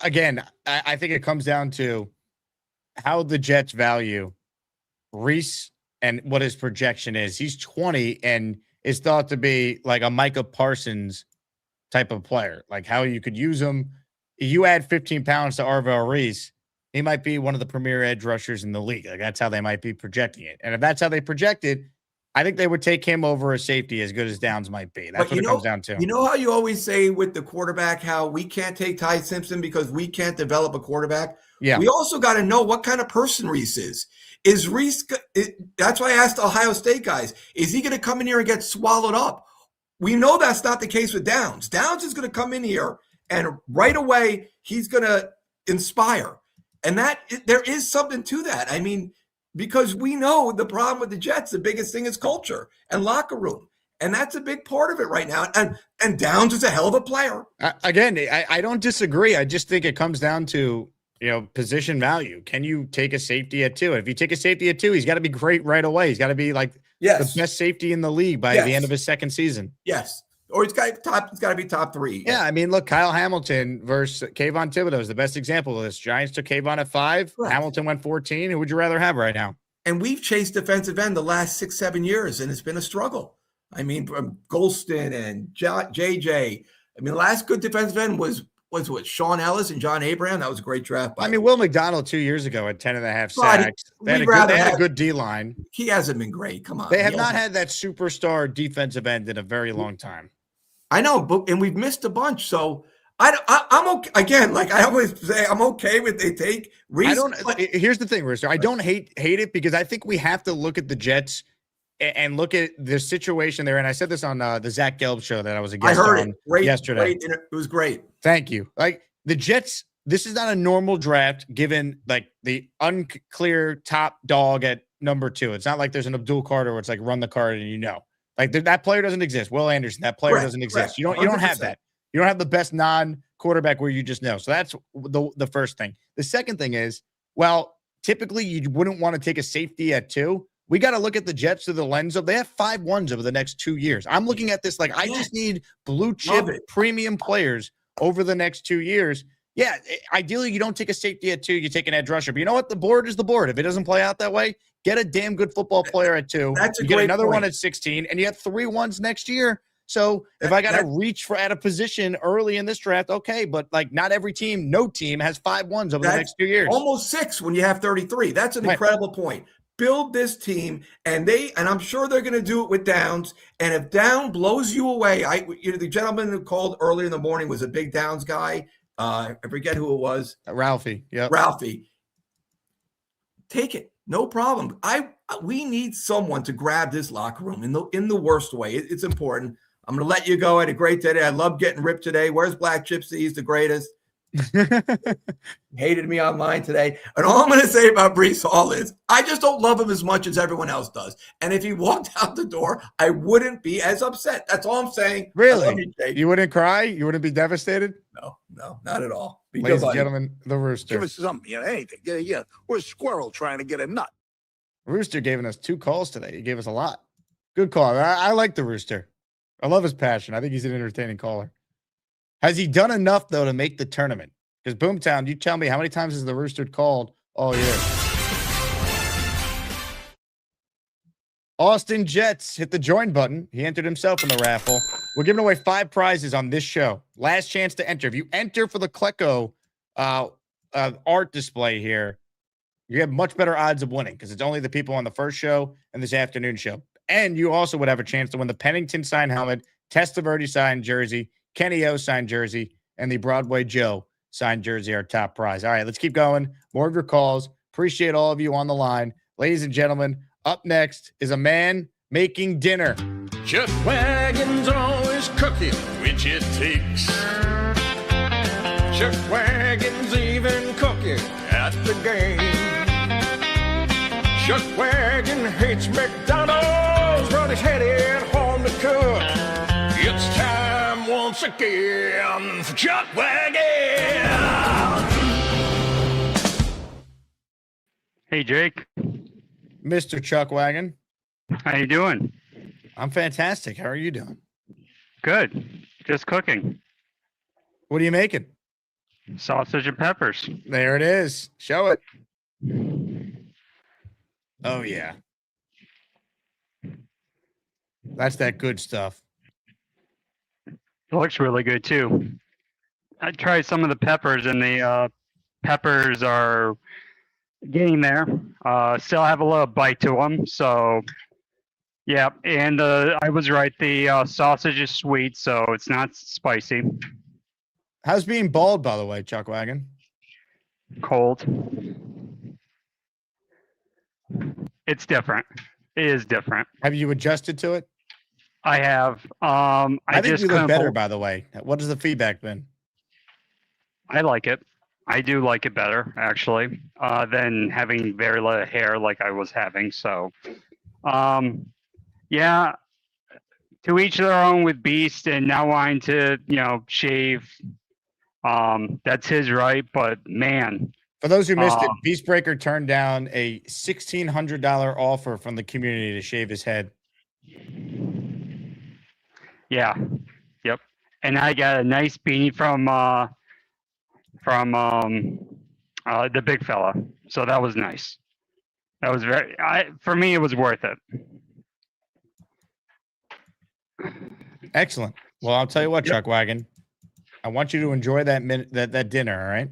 Again, I think it comes down to how the Jets value Reese and what his projection is. He's 20 and is thought to be like a Micah Parsons type of player, like how you could use him. You add 15 pounds to Arvell Reese, he might be one of the premier edge rushers in the league. Like, that's how they might be projecting it. And if that's how they project it, I think they would take him over a safety as good as Downs might be. That's what it comes down to. You know how you always say with the quarterback, how we can't take Ty Simpson because we can't develop a quarterback? Yeah. We also got to know what kind of person Reese is. Is Reese – that's why I asked the Ohio State guys, is he going to come in here and get swallowed up? We know that's not the case with Downs. Downs is going to come in here and right away he's going to inspire. And there is something to that. I mean, because we know the problem with the Jets, the biggest thing is culture and locker room. And that's a big part of it right now. And Downs is a hell of a player. Again, I don't disagree. I just think it comes down to, position value. Can you take a safety at 2? If you take a safety at 2, he's got to be great right away. He's got to be like the best safety in the league by the end of his second season. Yes. Or he's got to be top 3. Yeah, I mean, look, Kyle Hamilton versus Kayvon Thibodeau is the best example of this. Giants took Kayvon at 5. Right. Hamilton went 14. Who would you rather have right now? And we've chased defensive end the last 6-7 years, and it's been a struggle. I mean, from Golston and JJ. I mean, the last good defensive end was what, Sean Ellis and John Abraham. That was a great draft. Will McDonald 2 years ago had 10.5 sacks. They had a good D-line. He hasn't been great. Come on. They have not had that superstar defensive end in a very long time. I know, and we've missed a bunch. So I'm okay. Again, like I always say, I'm okay with they take Reese. Here's the thing, Rooster. I don't hate it because I think we have to look at the Jets and look at the situation they're in. I said this on the Zach Gelb show that I was a guest on yesterday. It was great. Thank you. Like the Jets, this is not a normal draft given like the unclear top dog at number 2. It's not like there's an Abdul Carter where it's like run the card and like that player doesn't exist. Will Anderson, that player doesn't exist. You don't have that. You don't have the best non-quarterback where you just know. So that's the first thing. The second thing is, well, typically you wouldn't want to take a safety at 2. We got to look at the Jets through the lens of they have 5 ones over the next 2 years. I'm looking at this like I just need blue chip premium players over the next 2 years. Yeah, ideally you don't take a safety at 2, you take an edge rusher. But you know what? The board is the board. If it doesn't play out that way, get a damn good football player at 2. You get another one at 16, and you have 3 ones next year. So if I got to reach at a position early in this draft, okay, but like not every team, no team has 5 ones over the next 2 years. Almost 6 when you have 33. That's an incredible point. Build this team, and I'm sure they're going to do it with Downs. And if Downs blows you away, the gentleman who called earlier in the morning was a big Downs guy. I forget who it was. Ralphie. Yeah. Ralphie. take it. No problem. We need someone to grab this locker room in the worst way. It's important. I'm going to let you go. I had a great day today. I love getting ripped today. Where's Black Gypsy? He's the greatest. Hated me online today. And all I'm going to say about Brees Hall is I just don't love him as much as everyone else does. And if he walked out the door, I wouldn't be as upset. That's all I'm saying. Really? You wouldn't cry? You wouldn't be devastated? No, not at all. Ladies and gentlemen, the Rooster. Give us something, anything. Yeah. We're a squirrel trying to get a nut. Rooster giving us 2 calls today. He gave us a lot. Good call. I like the Rooster. I love his passion. I think he's an entertaining caller. Has he done enough, though, to make the tournament? Because Boomtown, you tell me, how many times has the Rooster called all year? Austin Jets hit the join button. He entered himself in the raffle. We're giving away 5 prizes on this show. Last chance to enter. If you enter for the Klecko art display here, you have much better odds of winning because it's only the people on the first show and this afternoon show. And you also would have a chance to win the Pennington signed helmet, Testaverde signed jersey, Kenny O signed jersey, and the Broadway Joe signed jersey, our top prize. All right, let's keep going. More of your calls. Appreciate all of you on the line. Ladies and gentlemen, up next is a man making dinner. Chuck Wagon's always cooking, which it takes. Chuck Wagon's even cooking at the game. Chuck Wagon hates McDonald's, but he's headed home to cook. It's time once again for Chuck Wagon. Hey, Jake. Mr. Chuck Wagon. How you doing? I'm fantastic. How are you doing? Good. Just cooking. What are you making? Sausage and peppers. There it is. Show it. Oh, yeah. That's that good stuff. It looks really good, too. I tried some of the peppers, and the peppers are getting there. Still have a little bite to them, so yeah. And I was right. The sausage is sweet, so it's not spicy. How's being bald, by the way, Chuck Wagon? Cold. It's different. It is different. Have you adjusted to it? I have. I think just you look better, hold... by the way. What has the feedback been? I like it. I do like it better, actually, than having very little hair like I was having. So, yeah, to each their own with Beast and now wanting to, shave. That's his right. But, man. For those who missed it, Beastbreaker turned down a $1,600 offer from the community to shave his head. Yeah. Yep. And I got a nice beanie from the big fella. So that was nice. That was for me, it was worth it. Excellent. Well, I'll tell you what, Chuck Wagon, I want you to enjoy that dinner. All right.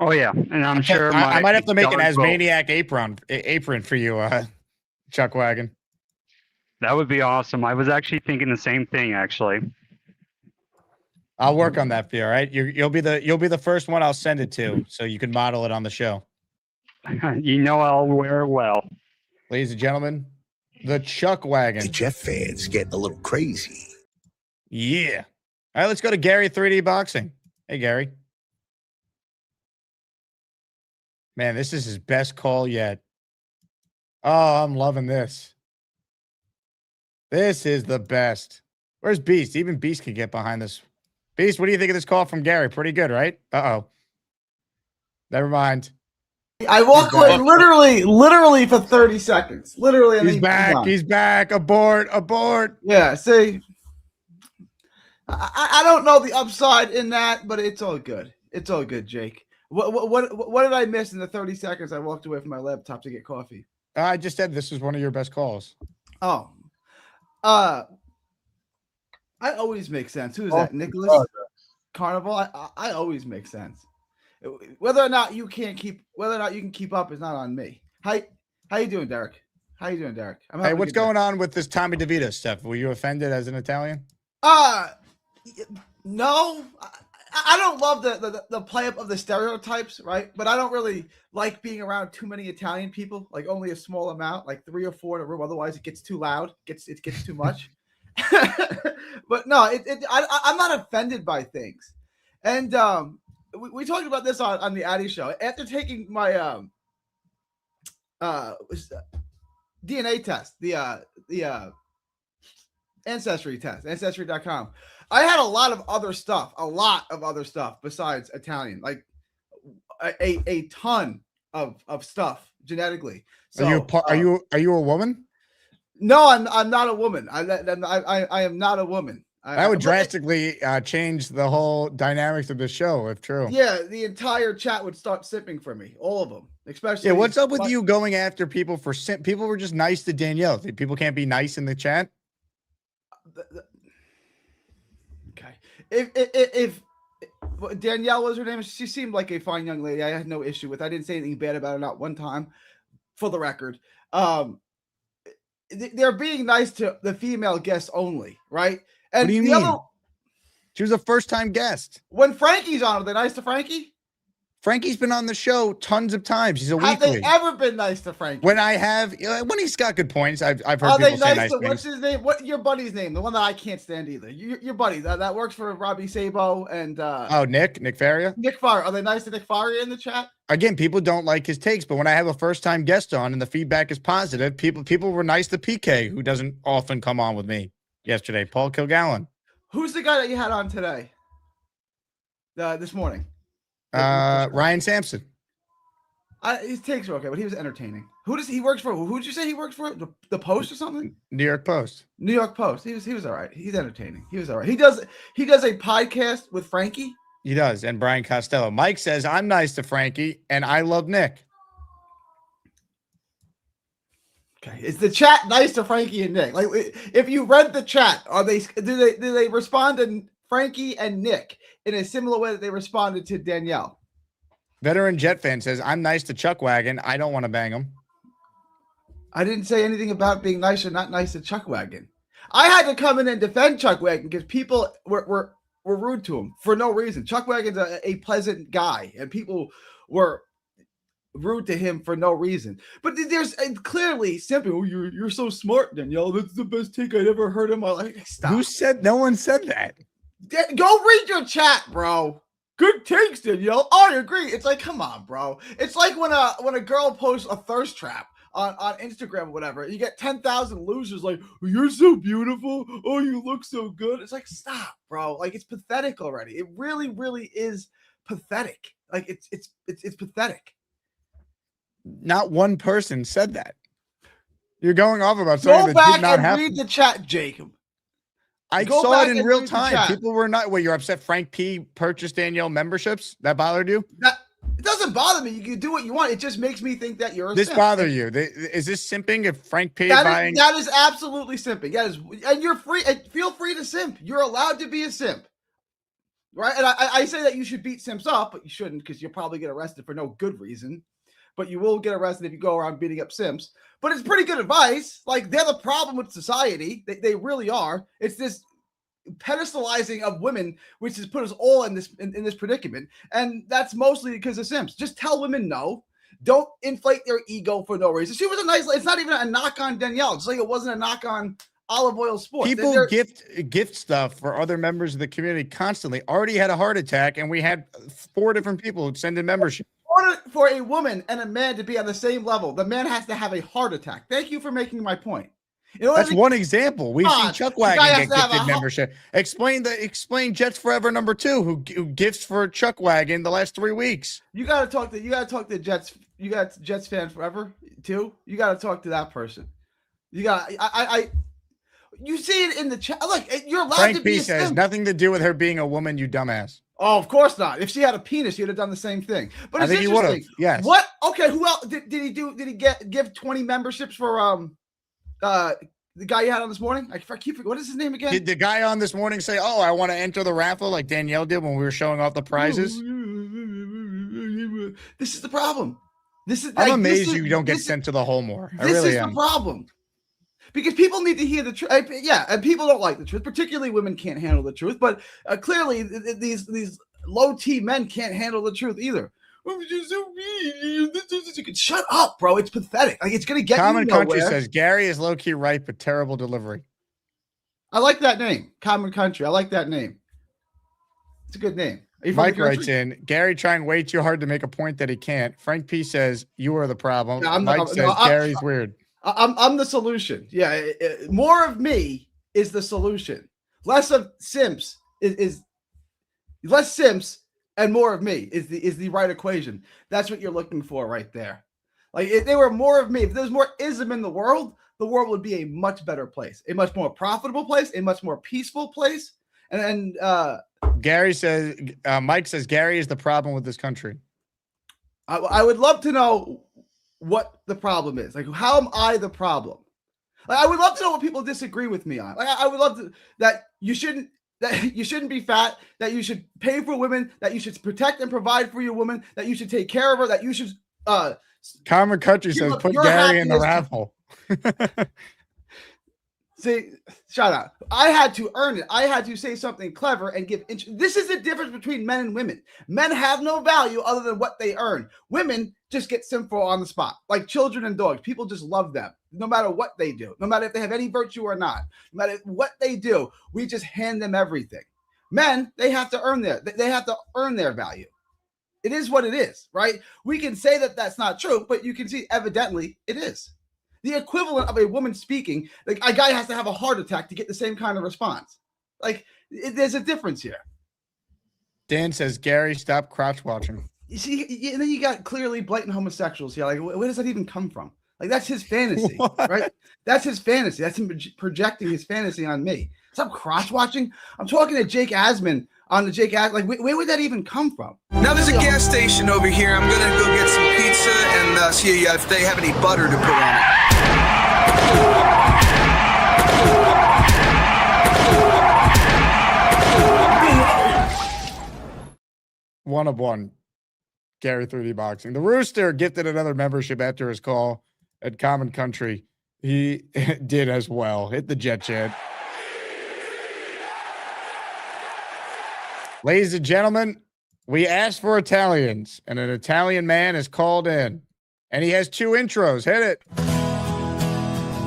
Oh yeah. And I'm sure I might have to make an Asmaniac apron for you, Chuck Wagon. That would be awesome. I was actually thinking the same thing, actually. I'll work on that for you. All right. You'll be the first one I'll send it to, so you can model it on the show. I'll wear it well. Ladies and gentlemen, the Chuck Wagon. The Jet fans getting a little crazy. Yeah. All right, let's go to Gary 3D Boxing. Hey, Gary. Man, this is his best call yet. Oh, I'm loving this. This is the best. Where's Beast? Even Beast can get behind this. Beast, what do you think of this call from Gary? Pretty good, right? Uh-oh. Never mind. I walk away literally for 30 seconds. Literally. He's back. He's back. Abort. Yeah, see. I don't know the upside in that, but it's all good. It's all good, Jake. What did I miss in the 30 seconds I walked away from my laptop to get coffee? I just said this was one of your best calls. Oh. I always make sense. Who is that? Nicholas Carnival? I always make sense. Whether or not you can keep up is not on me. How you doing, Derek? Hey, what's going on with this Tommy DeVito stuff? Were you offended as an Italian? No. I don't love the play up of the stereotypes, right? But I don't really like being around too many Italian people, like only a small amount, like 3 or 4 in a room. Otherwise, it gets too loud. It gets too much. But no, I'm not offended by things. And we talked about this on the Addy show. After taking my DNA test, the ancestry test, ancestry.com. I had a lot of other stuff besides Italian, like a ton of stuff genetically. So, are you a woman? No, I'm not a woman. I am not a woman. That would drastically change the whole dynamics of the show, if true. Yeah, the entire chat would start sipping for me, all of them, especially. Yeah, what's up with you going after people for simp? People were just nice to Danielle. People can't be nice in the chat. Okay, if Danielle was her name, she seemed like a fine young lady. I had no issue with. I didn't say anything bad about her, not one time, for the record. They're being nice to the female guests only, right? And what do you mean? She was a first-time guest. When Frankie's on, are they nice to Frankie? Frankie's been on the show tons of times. He's a Have weekly. they ever been nice to Frankie? When he's got good points, I've heard are people they say nice nice to, what's his name? What your buddy's name? The one that I can't stand either. Your buddy that works for Robbie Sabo and Nick Faria. Nick Faria. Are they nice to Nick Faria in the chat? Again, people don't like his takes, but when I have a first-time guest on and the feedback is positive, people were nice to PK, who doesn't often come on with me yesterday. Paul Kilgallen. Who's the guy that you had on today? This morning. Ryan Sampson. His takes are okay, but he was entertaining. Who does he works for? Who did you say he works for? The Post or something? New York Post. New York Post. He was all right. He's entertaining. He was all right. He does a podcast with Frankie. He does, and Brian Costello. Mike says, I'm nice to Frankie, and I love Nick. Okay, is the chat nice to Frankie and Nick? Like, if you read the chat, do they respond to Frankie and Nick in a similar way that they responded to Danielle? Veteran Jet fan says, I'm nice to Chuck Wagon. I don't want to bang him. I didn't say anything about being nice or not nice to Chuck Wagon. I had to come in and defend Chuck Wagon because people were rude to him for no reason. Chuck Wagon's a pleasant guy, and people were rude to him for no reason. But there's clearly simply, oh, you're so smart, Danielle. That's the best take I'd ever heard in my life. Stop. Who said? No one said that. Go read your chat, bro. Good takes, Danielle. I agree. It's like, come on, bro. It's like when a girl posts a thirst trap on Instagram or whatever, you get 10,000 losers like, oh, you're so beautiful. Oh, you look so good. It's like, stop, bro. Like, it's pathetic already. It really, really is pathetic. Like, it's pathetic. Not one person said that. You're going off about something that did not happen. Go back and read the chat, Jacob. I saw it in real time. People were not. Wait, you're upset Frank P purchased Danielle memberships? That bothered you? It doesn't bother me. You can do what you want. It just makes me think that you're a This simp. bother you? Is this simping if Frank P that is absolutely simping. That is, and you're free. And feel free to simp. You're allowed to be a simp. Right? And I say that you should beat simps up, but you shouldn't because you'll probably get arrested for no good reason. But you will get arrested if you go around beating up simps. But it's pretty good advice. Like, they're the problem with society. They really are. It's this pedestalizing of women, which has put us all in this predicament. And that's mostly because of simps. Just tell women no. Don't inflate their ego for no reason. She was a nice, it's not even a knock on Danielle. Just like it wasn't a knock on Olive Oil Sports. People gift stuff for other members of the community constantly. Already had a heart attack, and we had 4 different people send in membership. In order for a woman and a man to be on the same level, the man has to have a heart attack. Thank you for making my point. That's one example. We've seen Chuck Wagon get gifted membership. Explain Jets Forever #2 who gifts for Chuck Wagon the last 3 weeks. You gotta talk to Jets. You got Jets fan forever too. You gotta talk to that person. You got you see it in the chat. Look, you're allowed Frank to be P a says simp. nothing to do with her being a woman, you dumbass. Oh, of course not. If she had a penis, she'd have done the same thing. But I it's think he would have. interesting. Yes. What? Okay. Who else did he do? Did he give 20 memberships for the guy you had on this morning? What is his name again? Did the guy on this morning say, "Oh, I want to enter the raffle" like Danielle did when we were showing off the prizes? This is the problem. I'm amazed you don't get sent to the hole more. I really am. This is the problem. Because people need to hear the truth. Yeah, and people don't like the truth. Particularly women can't handle the truth. But clearly, these low T men can't handle the truth either. Shut up, bro. It's pathetic. Like, it's going to get Common you nowhere. Country says Gary is low key right, but terrible delivery. I like that name, Common Country. I like that name. It's a good name. Mike writes in, Gary trying way too hard to make a point that he can't. Frank P says, you are the problem. Yeah, Mike says, Gary's weird. I'm the solution. Yeah, more of me is the solution. Less of Simps is less Simps and more of me is the right equation. That's what you're looking for right there. Like, if there were more of me, if there's more ism in the world would be a much better place, a much more profitable place, a much more peaceful place. And Gary says, Mike says, Gary is the problem with this country. I would love to know what the problem is. Like, how am I the problem? Like, I would love to know what people disagree with me on. Like, I would love to that you shouldn't be fat, that you should pay for women, that you should protect and provide for your woman, that you should take care of her, that you should Common Country says put Gary in the raffle. See, shout out. I had to earn it. I had to say something clever and give. This is the difference between men and women. Men have no value other than what they earn. Women just get simple on the spot, like children and dogs. People just love them, no matter what they do, no matter if they have any virtue or not, no matter what they do. We just hand them everything. Men, they have to earn their value. It is what it is, right? We can say that that's not true, but you can see evidently it is. The equivalent of a woman speaking, like, a guy has to have a heart attack to get the same kind of response. Like, there's a difference here. Dan says, Gary, stop crotch watching. You see, and then you got clearly blatant homosexuals here. Like, where does that even come from? Like, that's his fantasy, right? That's his fantasy. That's him projecting his fantasy on me. Stop crotch watching. I'm talking to Jake Asman on the Jake Asman. Like, where would that even come from? Now there's a gas station over here. I'm gonna go get some pizza and see if they have any butter to put on it. One of one. Gary 3D Boxing. The Rooster gifted another membership after his call at Common Country. He did as well. Hit the jet chat. Ladies and gentlemen, we asked for Italians, and an Italian man is called in, and he has two intros. Hit it.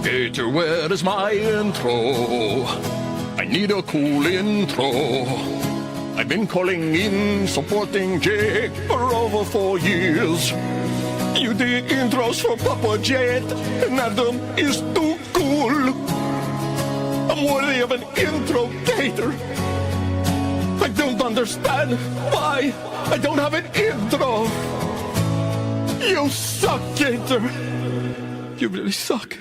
Peter, where is my intro? I need a cool intro. I've been calling in, supporting Jake for over 4 years. You did intros for Papa Jet, and Adam is too cool. I'm worthy of an intro, Gator. I don't understand why I don't have an intro. You suck, Gator. You really suck.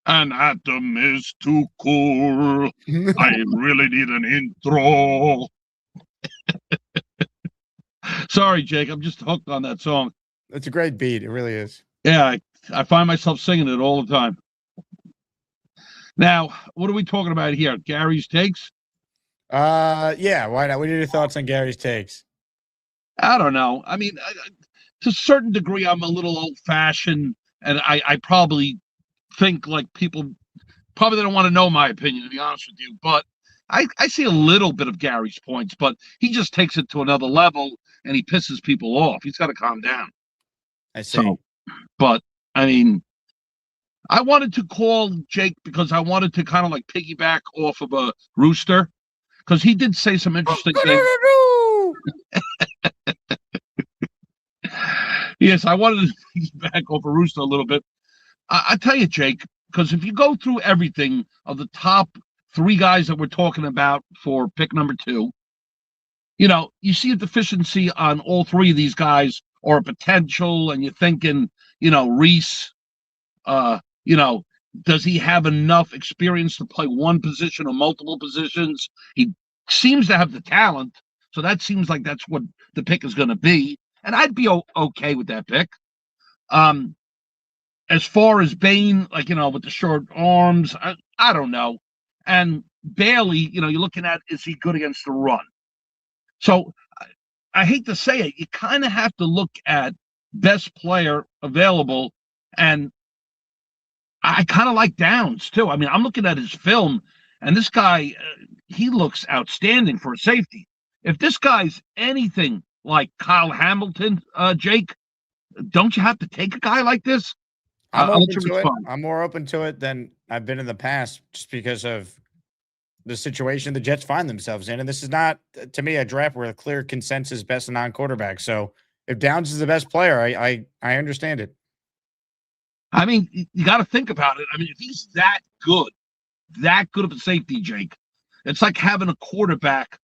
And Adam is too cool. I really need an intro. Sorry, Jake. I'm just hooked on that song. It's a great beat. It really is. Yeah, I find myself singing it all the time. Now, what are we talking about here? Gary's takes? Yeah, why not? What are your thoughts on Gary's takes? I don't know. I mean, to a certain degree, I'm a little old-fashioned, and I probably think like people probably don't want to know my opinion, to be honest with you. But I see a little bit of Gary's points, but he just takes it to another level, and he pisses people off. He's got to calm down. I see. So, but, I mean, I wanted to call Jake because I wanted to kind of like piggyback off of a Rooster, because he did say some interesting things. Yes, I wanted to piggyback off a Rooster a little bit. I tell you, Jake, because if you go through everything of the top 3 guys that we're talking about for pick number 2, you know, you see a deficiency on all 3 of these guys, or a potential, and you're thinking, you know, Reese, you know, does he have enough experience to play one position or multiple positions? He seems to have the talent, so that seems like that's what the pick is going to be, and I'd be okay with that pick. As far as Bane, like, you know, with the short arms, I don't know. And Bailey, you know, you're looking at, is he good against the run? So I hate to say it, you kind of have to look at best player available, and I kind of like Downs too. I mean, I'm looking at his film, and this guy, he looks outstanding for a safety. If this guy's anything like Kyle Hamilton, Jake, don't you have to take a guy like this? I'm open to it. I'm more open to it than I've been in the past, just because of the situation the Jets find themselves in. And this is not, to me, a draft where a clear consensus best non-quarterback. So if Downs is the best player, I understand it. I mean, you got to think about it. I mean, if he's that good of a safety, Jake, it's like having a quarterback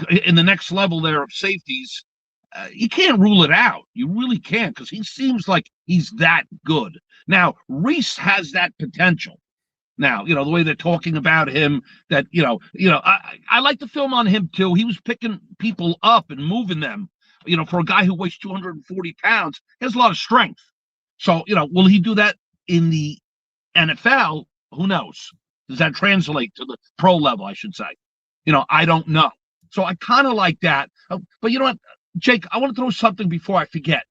in the next level there of safeties. You can't rule it out. You really can't, because he seems like he's that good. Now, Reese has that potential. Now, the way they're talking about him, that, I like the film on him too. He was picking people up and moving them, for a guy who weighs 240 pounds, he has a lot of strength. So, will he do that in the NFL? Who knows? Does that translate to the pro level, I should say? I don't know. So I kind of like that. But you know what, Jake, I want to throw something before I forget.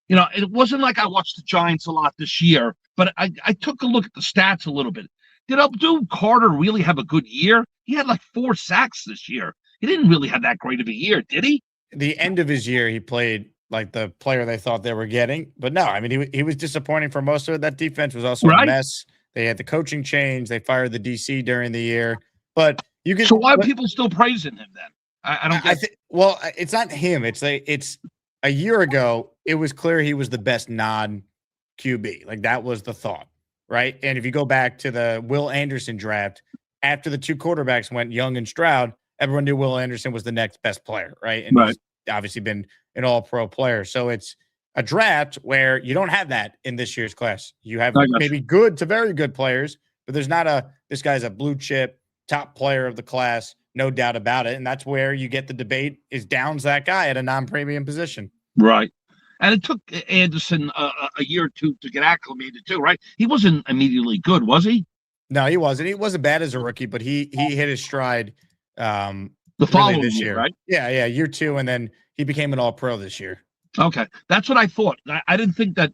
It wasn't like I watched the Giants a lot this year, but I took a look at the stats a little bit. Did Abdul Carter really have a good year? He had like 4 sacks this year. He didn't really have that great of a year, did he? The end of his year, he played like the player they thought they were getting. But no, I mean, he was disappointing for most of it. That defense was also a mess. They had the coaching change. They fired the DC during the year. But you can. So why are people still praising him then? I don't get it. Well, it's not him. It's a year ago, it was clear he was the best non-QB. Like, that was the thought, right? And if you go back to the Will Anderson draft, after the 2 quarterbacks went, Young and Stroud, everyone knew Will Anderson was the next best player, right? And he's obviously been an all-pro player. So it's a draft where you don't have that in this year's class. You have maybe good to very good players, but there's not this guy's a blue chip top player of the class, no doubt about it. And that's where you get the debate, is Downs that guy at a non-premium position? Right. And it took Anderson a year or two to get acclimated too, right? He wasn't immediately good, was he? No, he wasn't. He wasn't bad as a rookie, but he hit his stride the following this year, right? Yeah, year 2, and then he became an all-pro this year. Okay, that's what I thought. I didn't think that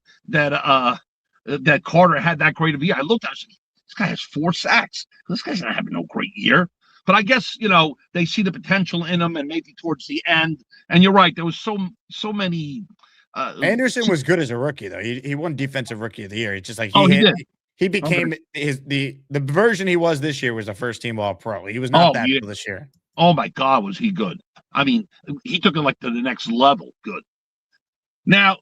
Carter had that great of a year. I looked, I was like, this guy has 4 sacks. This guy's not having no great year. But I guess, they see the potential in him, and maybe towards the end. And you're right, there was so many. Anderson was good as a rookie, though. He won Defensive Rookie of the Year. It's just like he became the version he was this year was a first-team All-Pro. He was not that good this year. Oh my God, was he good? I mean, he took it like to the next level. Good. Now,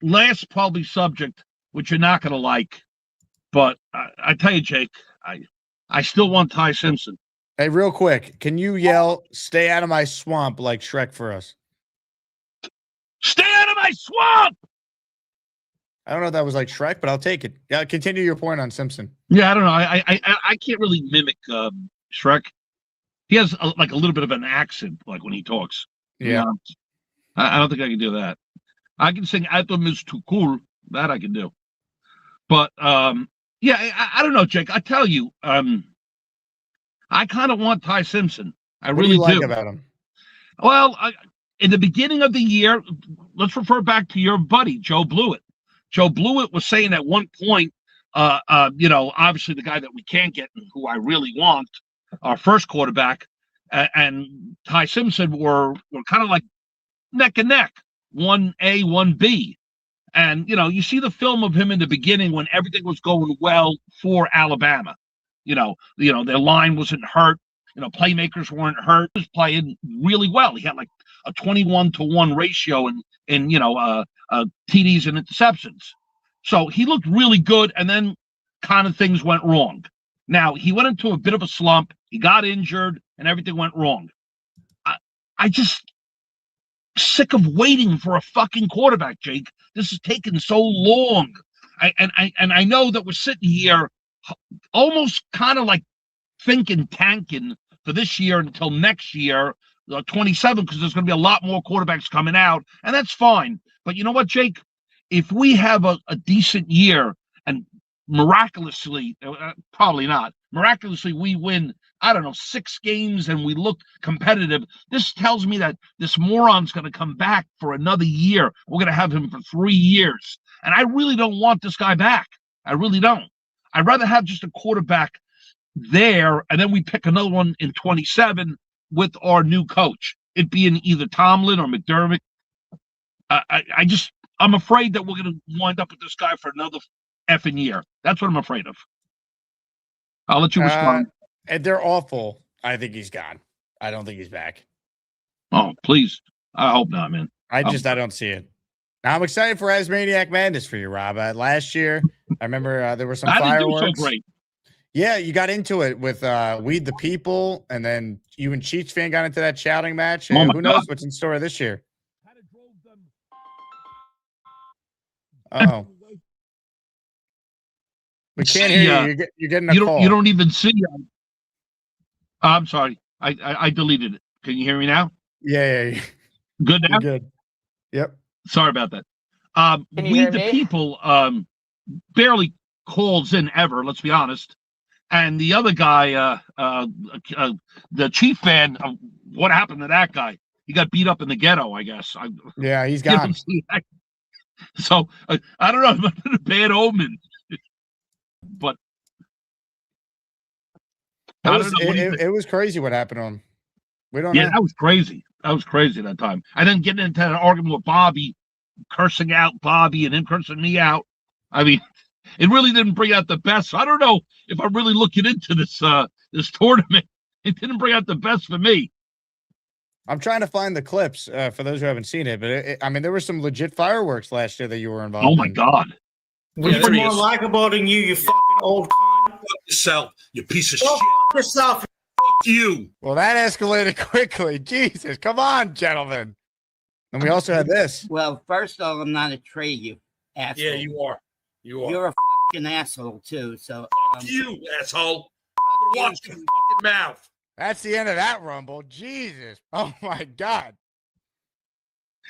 last probably subject, which you're not going to like, but I tell you, Jake, I still want Ty Simpson. Hey, real quick, can you yell, "Stay out of my swamp," like Shrek for us? Stay out of my swamp! I don't know if that was like Shrek, but I'll take it. Yeah, continue your point on Simpson. Yeah, I don't know. I can't really mimic Shrek. He has a little bit of an accent, like when he talks. Yeah. I don't think I can do that. I can sing "Atom is too cool." That I can do. But yeah, I don't know, Jake. I tell you, I kind of want Ty Simpson. I really do. What do you like about him? Well, in the beginning of the year, let's refer back to your buddy Joe Blewett. Joe Blewett was saying at one point, obviously the guy that we can't get and who I really want, our first quarterback, and Ty Simpson were kind of like neck and neck, 1A, 1B. And, you see the film of him in the beginning when everything was going well for Alabama. Their line wasn't hurt. Playmakers weren't hurt. He was playing really well. He had like a 21-to-1 ratio in TDs and interceptions. So he looked really good, and then kind of things went wrong. Now, he went into a bit of a slump. He got injured, and everything went wrong. I just sick of waiting for a fucking quarterback, Jake. This is taking so long. I know that we're sitting here almost kind of like tanking for this year until next year, 27, because there's going to be a lot more quarterbacks coming out, and that's fine. But you know what, Jake? If we have a decent year and miraculously, probably not, miraculously we win, 6 games and we look competitive, this tells me that this moron's going to come back for another year. We're going to have him for 3 years. And I really don't want this guy back. I really don't. I'd rather have just a quarterback there, and then we pick another one in 27 with our new coach. It being either Tomlin or McDermott. I'm afraid that we're going to wind up with this guy for another effing year. That's what I'm afraid of. I'll let you respond. And they're awful. I think he's gone. I don't think he's back. Oh, please. I hope not, man. I don't see it. Now, I'm excited for Asmaniac Madness for you, Rob. Last year, I remember there were some fireworks. Didn't do so great. Yeah, you got into it with Weed the People, and then you and Cheech Fan got into that shouting match. Oh, who knows what's in store this year? Oh, we can't hear you. You're getting a call. You don't even see. I'm sorry. I deleted it. Can you hear me now? Yeah. Good now. You're good. Yep. Sorry about that. Weed the People barely calls in ever. Let's be honest. And the other guy, the Chief Fan, what happened to that guy? He got beat up in the ghetto, I guess. Yeah, he's gone. So I don't know. It might have been a bad omen, but it was crazy what happened to him. We don't. Yeah, that was crazy. That was crazy that time. And then getting into an argument with Bobby, cursing out Bobby and him cursing me out. I mean, it really didn't bring out the best. So I don't know if I'm really looking into this this tournament. It didn't bring out the best for me. I'm trying to find the clips for those who haven't seen it, but I mean, there were some legit fireworks last year that you were involved in. Oh my God. We're more likable than you fucking old cunt. Fuck yourself, you piece of Go shit. fuck yourself. Fuck you. Well, that escalated quickly. Jesus, come on, gentlemen. And we also had this. Well, first of all, I'm not a trade you asshole. Yeah, you are. You are. You're a fucking asshole too. So Fuck you, asshole. Watch your fucking mouth. That's the end of that rumble. Jesus. Oh my God.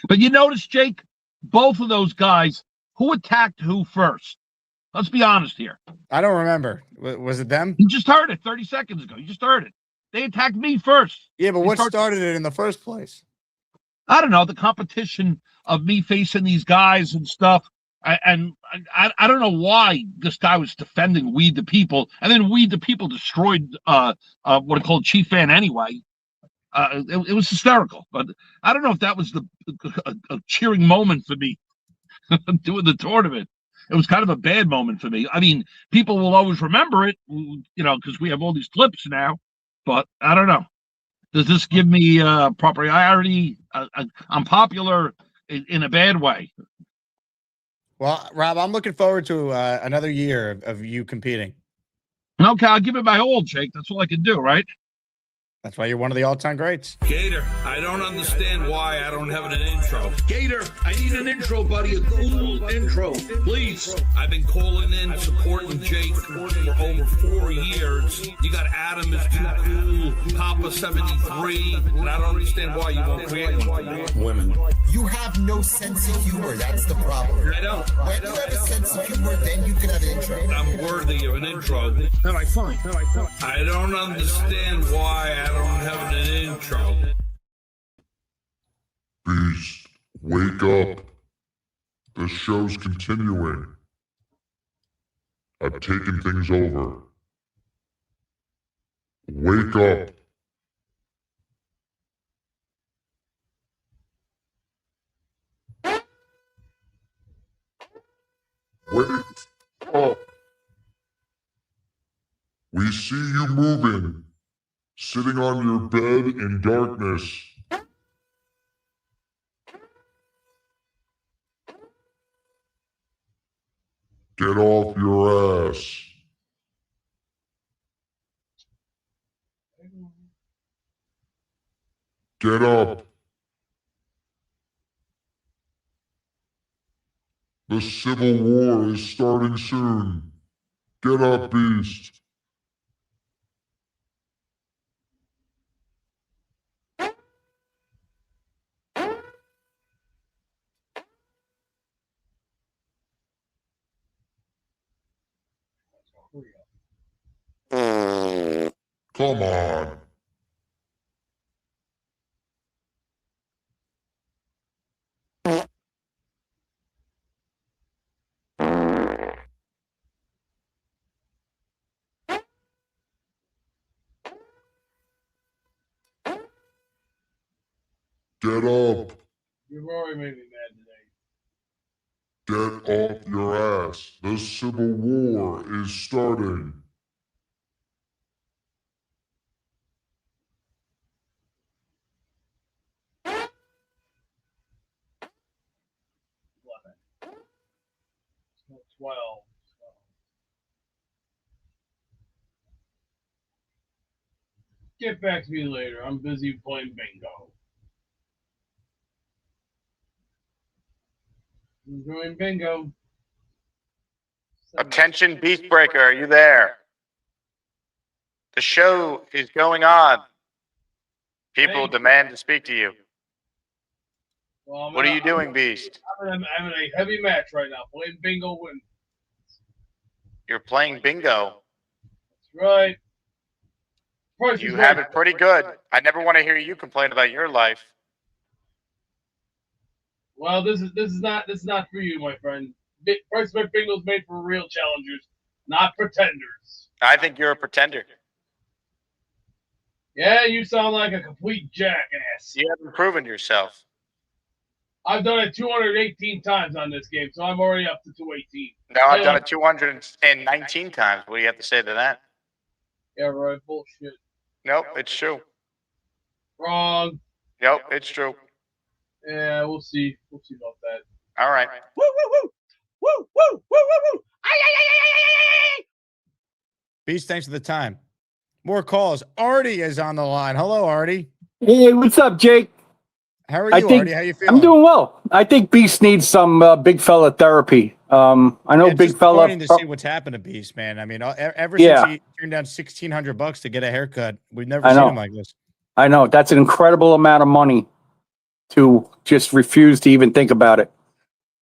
But you notice, Jake, both of those guys, who attacked who first? Let's be honest here. I don't remember. Was it them? You just heard it 30 seconds ago. You just heard it. They attacked me first. Yeah, but what started it in the first place? I don't know, the competition of me facing these guys and stuff. I don't know why this guy was defending Weed the People, and then Weed the People destroyed what I call Chief Fan anyway. It was hysterical, but I don't know if that was a cheering moment for me doing the tournament. It was kind of a bad moment for me. I mean, people will always remember it, because we have all these clips now. But I don't know. Does this give me propriety? I'm popular in a bad way. Well, Rob, I'm looking forward to another year of you competing. Okay, I'll give it my all, Jake. That's all I can do, right? That's why you're one of the all-time greats. Gator, I don't understand why I don't have an intro. Gator, I need an intro, buddy. A cool intro, please. I've been calling in, supporting Jake for over 4 years. You got Adam is too cool, Papa 73, and I don't understand why you won't create one. Women. You have no sense of humor. That's the problem. I don't. When you have a sense of humor, then you can have an intro. I'm worthy of an intro. All right, fine. I don't understand why I don't have an intro. Beast, wake up. The show's continuing. I've taken things over. Wake up. Wake up. We see you moving, sitting on your bed in darkness. Get off your ass. Get up. The Civil War is starting soon. Get up, Beast. Come on. Get up. You've already made me mad today. Get off your ass. The Civil War is starting. No, 12. Get back to me later. I'm busy playing bingo. Enjoying bingo. Attention, Beast Breaker, are you there? The show is going on. People demand to speak to you. Well, What are you doing, Beast? I'm in a heavy match right now. Playing bingo win. You're playing bingo. That's right. Price You is have right. it pretty good. I never want to hear you complain about your life. Well, this is not for you, my friend. Price Bet Bingo is made for real challengers, not pretenders. I think you're a pretender. Yeah, you sound like a complete jackass. You haven't proven yourself. I've done it 218 times on this game, so I'm already up to 218. No, I've done it 219 times. What do you have to say to that? Yeah, right. Bullshit. Nope, it's true. Wrong. Nope, it's true. Yeah, we'll see. We'll see about that. All right. Woo, woo, woo. Woo, woo, woo, woo, woo. Beast, thanks for the time. More calls. Artie is on the line. Hello, Artie. Hey, what's up, Jake? How are you, Artie? How you feeling? I'm doing well. I think Beast needs some big fella therapy. I know It's big just fella. disappointing to see what's happened to Beast, man. I mean, ever since he turned down $1,600 to get a haircut, we've never seen him like this. I know. That's an incredible amount of money to just refuse to even think about it.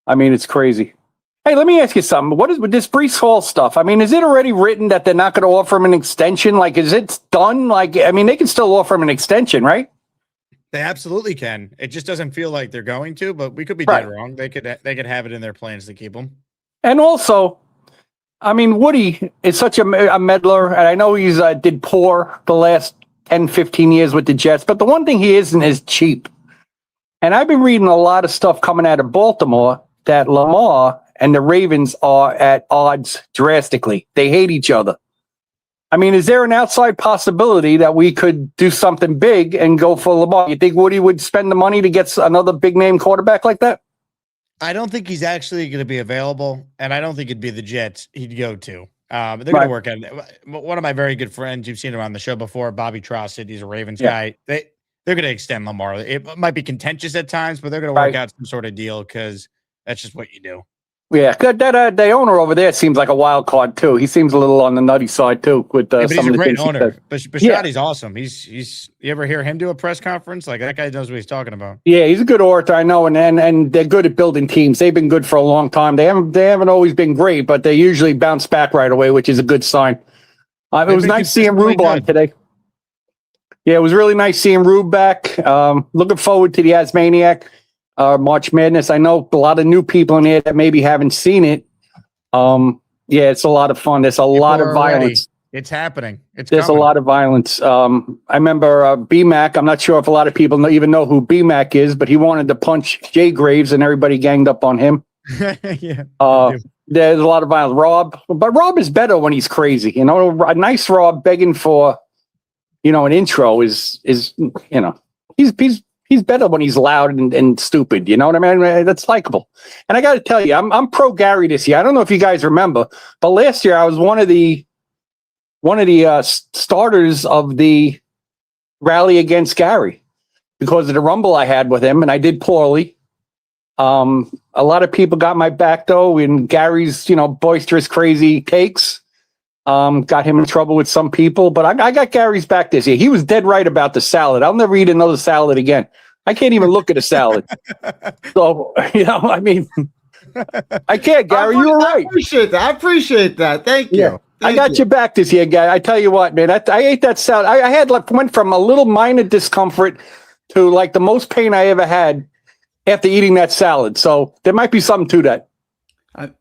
I mean, it's crazy. Hey, let me ask you something. What is with this Brees Hall stuff? I mean, is it already written that they're not going to offer him an extension? Like, is it done? Like, I mean, they can still offer him an extension, right? They absolutely can. It just doesn't feel like they're going to, but we could be dead wrong. They could have it in their plans to keep him. And also, I mean, Woody is such a meddler, and I know he's did poor the last 10, 15 years with the Jets, but the one thing he isn't is cheap. And I've been reading a lot of stuff coming out of Baltimore that Lamar and the Ravens are at odds drastically. They hate each other. I mean, is there an outside possibility that we could do something big and go for Lamar? You think Woody would spend the money to get another big-name quarterback like that? I don't think he's actually going to be available, and I don't think it'd be the Jets he'd go to. They're going to work on it. One of my very good friends, you've seen him on the show before, Bobby Trossett, he's a Ravens guy. They're going to extend Lamar. It might be contentious at times, but they're going to work out some sort of deal because that's just what you do. Yeah, the owner over there seems like a wild card too. He seems a little on the nutty side too. With but some he's of a the great things he owner. says. Bashadi's awesome. He's you ever hear him do a press conference? Like that guy knows what he's talking about. Yeah, he's a good orator, I know, and they're good at building teams. They've been good for a long time. They haven't always been great, but they usually bounce back right away, which is a good sign. It was nice seeing Rube on today. Yeah, it was really nice seeing Rube back. Looking forward to the Asmaniac March Madness. I know a lot of new people in here that maybe haven't seen it. Yeah, it's a lot of fun. There's a lot of violence. It's happening. There's coming. a lot of violence. I remember B-Mac. I'm not sure if a lot of people even know who B-Mac is, but he wanted to punch Jay Graves and everybody ganged up on him. Yeah. There's a lot of violence. Rob is better when he's crazy. You know, a nice Rob begging for, an intro is he's better when he's loud and stupid. You know what I mean? That's likable. And I got to tell you, I'm pro Gary this year. I don't know if you guys remember, but last year I was one of the starters of the rally against Gary because of the rumble I had with him, and I did poorly. A lot of people got my back though, and Gary's boisterous, crazy takes got him in trouble with some people. But I got Gary's back this year. He was dead right about the salad. I'll never eat another salad again. I can't even look at a salad. So I mean, I can't, Gary. You were right. I appreciate that. Thank you. Yeah. I got your back this year, guy. I tell you what, man. I ate that salad. I had went from a little minor discomfort to like the most pain I ever had after eating that salad. So there might be something to that. I'm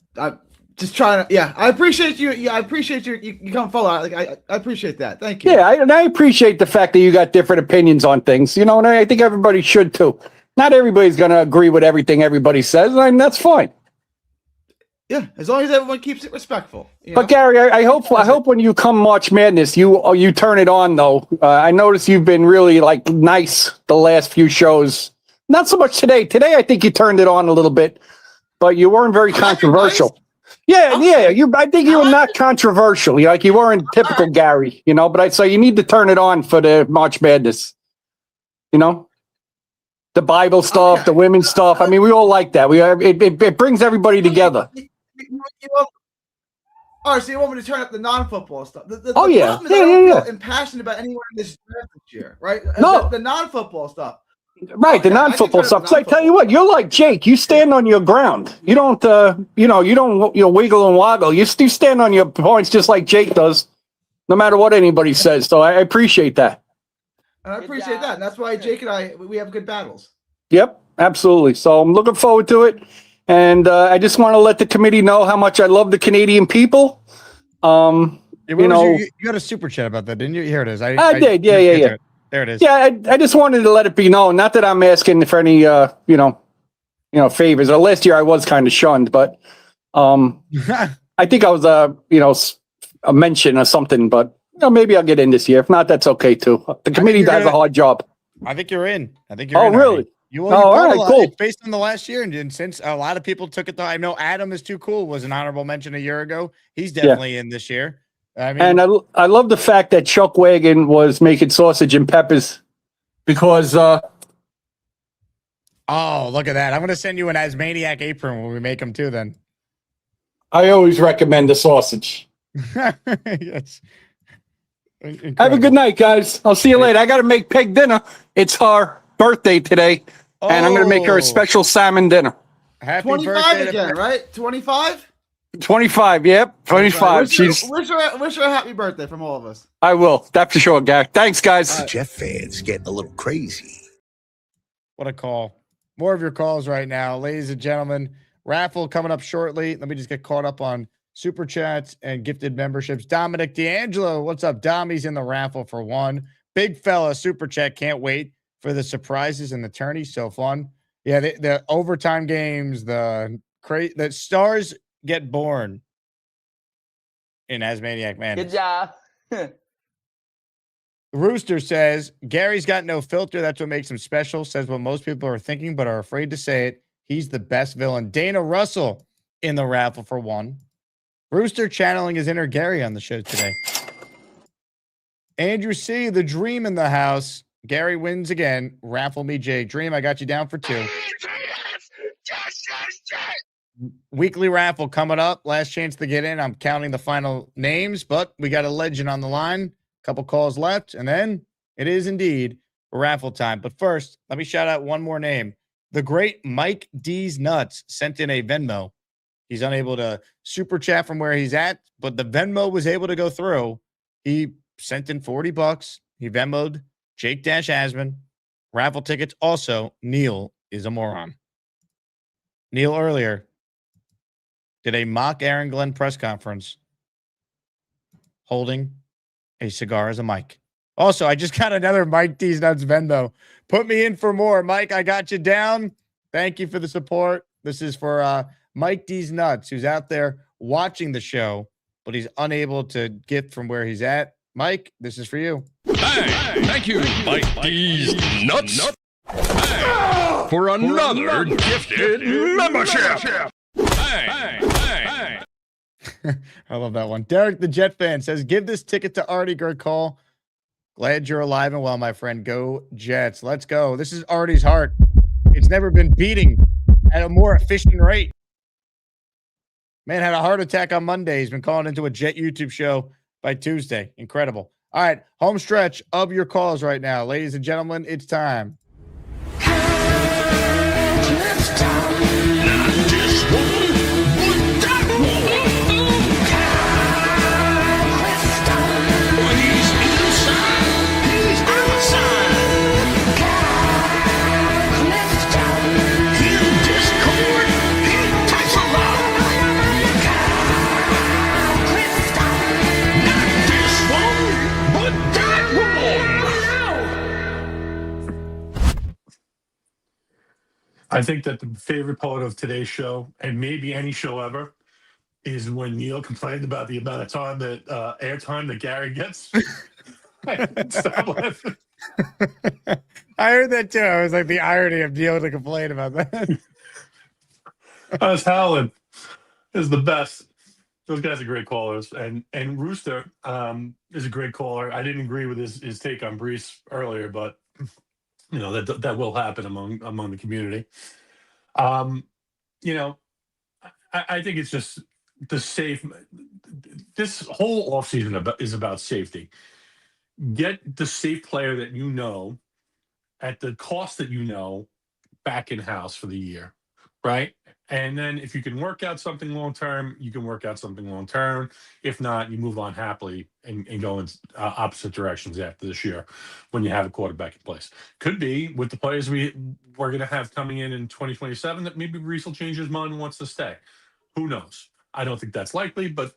just trying to. Yeah, I appreciate you. Yeah, I appreciate you come forward. I appreciate that. Thank you. Yeah, and I appreciate the fact that you got different opinions on things. And I think everybody should too. Not everybody's going to agree with everything everybody says, and that's fine. Yeah, as long as everyone keeps it respectful. But Gary, I hope when you come March Madness, you turn it on though. I noticed you've been really nice the last few shows. Not so much today. Today, I think you turned it on a little bit, but you weren't very controversial. Yeah. I think you were not controversial. You weren't typical Gary. But I'd say you need to turn it on for the March Madness. The Bible stuff, the women's stuff. I mean, we all like that. It brings everybody together. All right, so you want me to turn up the non-football stuff? The oh, yeah. problem is I don't feel impassioned about anyone in this draft this year, right? No. The non-football stuff. Right, the non-football stuff. So I tell you what, you're like Jake. You stand on your ground. You don't, you don't wiggle and woggle. You stand on your points just like Jake does, no matter what anybody says. So I appreciate that. And I appreciate that. And that's why Jake and we have good battles. Yep, absolutely. So I'm looking forward to it. And I just want to let the committee know how much I love the Canadian people. You got a super chat about that, didn't you? Here it is. I did. Yeah. There it is. Yeah, I just wanted to let it be known. Not that I'm asking for any, favors. Last year I was kind of shunned, but I think I was a mention or something. But maybe I'll get in this year. If not, that's okay too. The committee does a hard job. I think you're in. Really? Really? All right, cool. Based on the last year, and since a lot of people took it, though, I know Adam is too cool was an honorable mention a year ago. He's definitely in this year. And I love the fact that Chuck Wagon was making sausage and peppers because. Oh, look at that! I'm going to send you an Asmaniac apron when we make them too. Then I always recommend the sausage. Yes. Incredible. Have a good night, guys. I'll see you later. I got to make pig dinner. It's her birthday today. And I'm going to make her a special salmon dinner. Happy 25 birthday again, right? 25? 25, yep. 25. Wish her a happy birthday from all of us. I will. That's for sure, Gary. Thanks, guys. Jeff fans getting a little crazy. What a call. More of your calls right now. Ladies and gentlemen, raffle coming up shortly. Let me just get caught up on super chats and gifted memberships. Dominic D'Angelo, what's up? Dom, he's in the raffle for one. Big fella, super chat. Can't wait for the surprises and the tourney. So fun. Yeah, the overtime games, the stars get born in Asmaniac Madness. Good job. Rooster says, Gary's got no filter. That's what makes him special. Says what most people are thinking, but are afraid to say it. He's the best villain. Dana Russell in the raffle for one. Rooster channeling his inner Gary on the show today. Andrew C., the dream in the house. Gary wins again. Raffle me, Jay. Dream, I got you down for two. Weekly raffle coming up. Last chance to get in. I'm counting the final names, but we got a legend on the line. Couple calls left, and then it is indeed raffle time. But first, let me shout out one more name. The great Mike D's Nuts sent in a Venmo. He's unable to super chat from where he's at, but the Venmo was able to go through. He sent in $40. He Venmo'd Jake Asman. Raffle tickets. Also, Neil is a moron. Neil earlier did a mock Aaron Glenn press conference holding a cigar as a mic. Also, I just got another Mike D's Nuts Venmo. Put me in for more. Mike, I got you down. Thank you for the support. This is for Mike D's Nuts, who's out there watching the show, but he's unable to get from where he's at. Mike, this is for you. Hey, thank you, Mike D's Nuts. Hey, for another gifted membership. Hey. I love that one. Derek, the Jet fan, says, give this ticket to Artie Gercall. Glad you're alive and well, my friend. Go Jets. Let's go. This is Artie's heart. It's never been beating at a more efficient rate. Man had a heart attack on Monday. He's been calling into a Jet YouTube show by Tuesday. Incredible. All right, home stretch of your calls right now. Ladies and gentlemen, it's time. I think that the favorite part of today's show, and maybe any show ever, is when Neil complained about the amount of time that airtime that Gary gets. I couldn't stop laughing. I heard that too. I was like, the irony of Neil to complain about that. I was howling. It was the best. Those guys are great callers, and Rooster is a great caller. I didn't agree with his take on Brees earlier, but you know that will happen among the community. You know, I think it's just the safe. This whole offseason is about safety. Get the safe player that you know at the cost that you know back in house for the year, right? And then if you can work out something long term, you can work out something long term. If not, you move on happily and go in opposite directions after this year when you have a quarterback in place. Could be with the players we're going to have coming in 2027 that maybe Brees will change his mind and wants to stay. Who knows? I don't think that's likely, but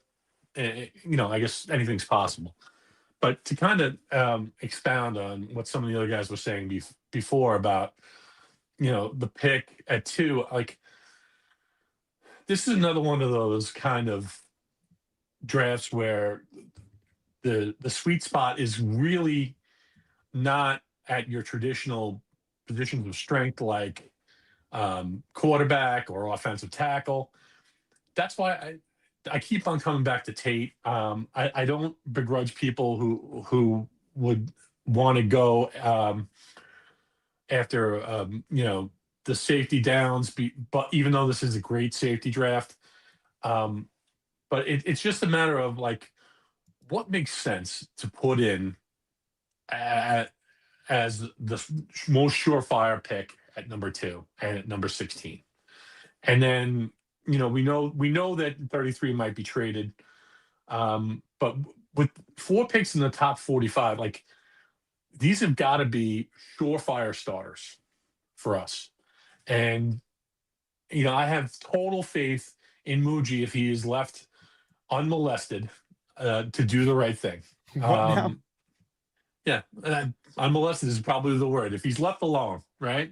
you know, I guess anything's possible. But to kind of expound on what some of the other guys were saying before about, you know, the pick at 2, like, this is another one of those kind of drafts where the sweet spot is really not at your traditional positions of strength like quarterback or offensive tackle. That's why I keep on coming back to Tate. I don't begrudge people who would want to go after you know, the safety downs, but even though this is a great safety draft, but it's just a matter of like what makes sense to put in as the most surefire pick at number 2 and at number 16, and then you know we know that 33 might be traded, but with 4 picks in the top 45, like these have got to be surefire starters for us. And, you know, I have total faith in Muji if he is left unmolested to do the right thing. What now? Yeah, unmolested is probably the word. If he's left alone, right?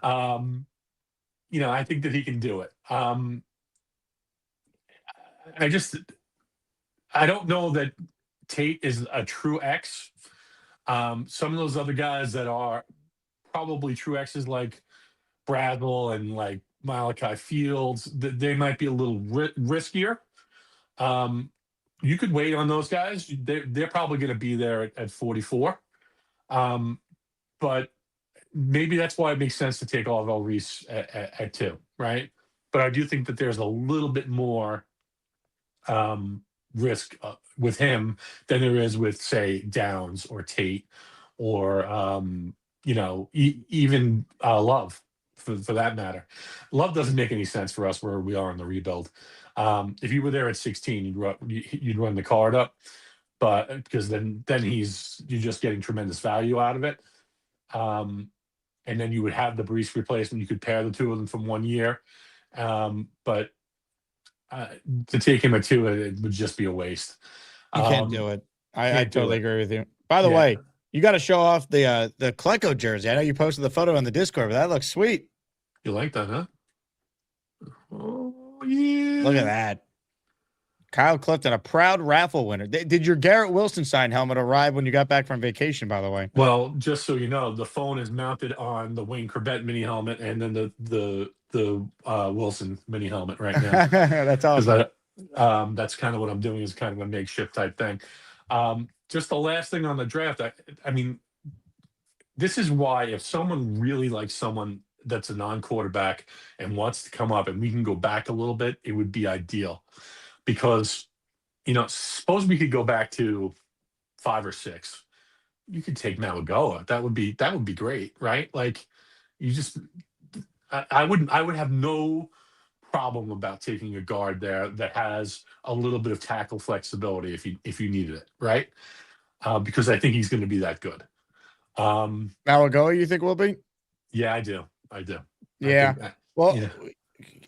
You know, I think that he can do it. I don't know that Tate is a true X. Some of those other guys that are probably true X's like Bradwell and like Malachi Fields, they might be a little riskier. You could wait on those guys. They're probably going to be there at 44. But maybe that's why it makes sense to take Orville Reese at 2, right? But I do think that there's a little bit more risk with him than there is with, say, Downs or Tate or, you know, even Love. For that matter, Love doesn't make any sense for us where we are in the rebuild. If you were there at 16, you'd run the card up, but because then you're just getting tremendous value out of it, and then you would have the Brees replacement. You could pair the two of them from 1 year, but to take him at 2, it would just be a waste. You can't do it. I totally agree with you. By the way, you got to show off the Klecko jersey. I know you posted the photo on the Discord, but that looks sweet. You like that, huh? Oh, yeah. Look at that. Kyle Clifton, a proud raffle winner. Did your Garrett Wilson signed helmet arrive when you got back from vacation, by the way? Well, just so you know, the phone is mounted on the Wayne Corbett mini helmet and then the Wilson mini helmet right now. That's awesome. That's kind of what I'm doing, is kind of a makeshift type thing. Just the last thing on the draft, I mean, this is why if someone really likes someone that's a non-quarterback and wants to come up and we can go back a little bit, it would be ideal. Because, you know, suppose we could go back to 5 or 6. You could take Malagoa. That would be great, right? Like, you just, I would have no problem about taking a guard there that has a little bit of tackle flexibility if you needed it, right? Because I think he's going to be that good. Malagoa, you think will be? Yeah, I do. Yeah.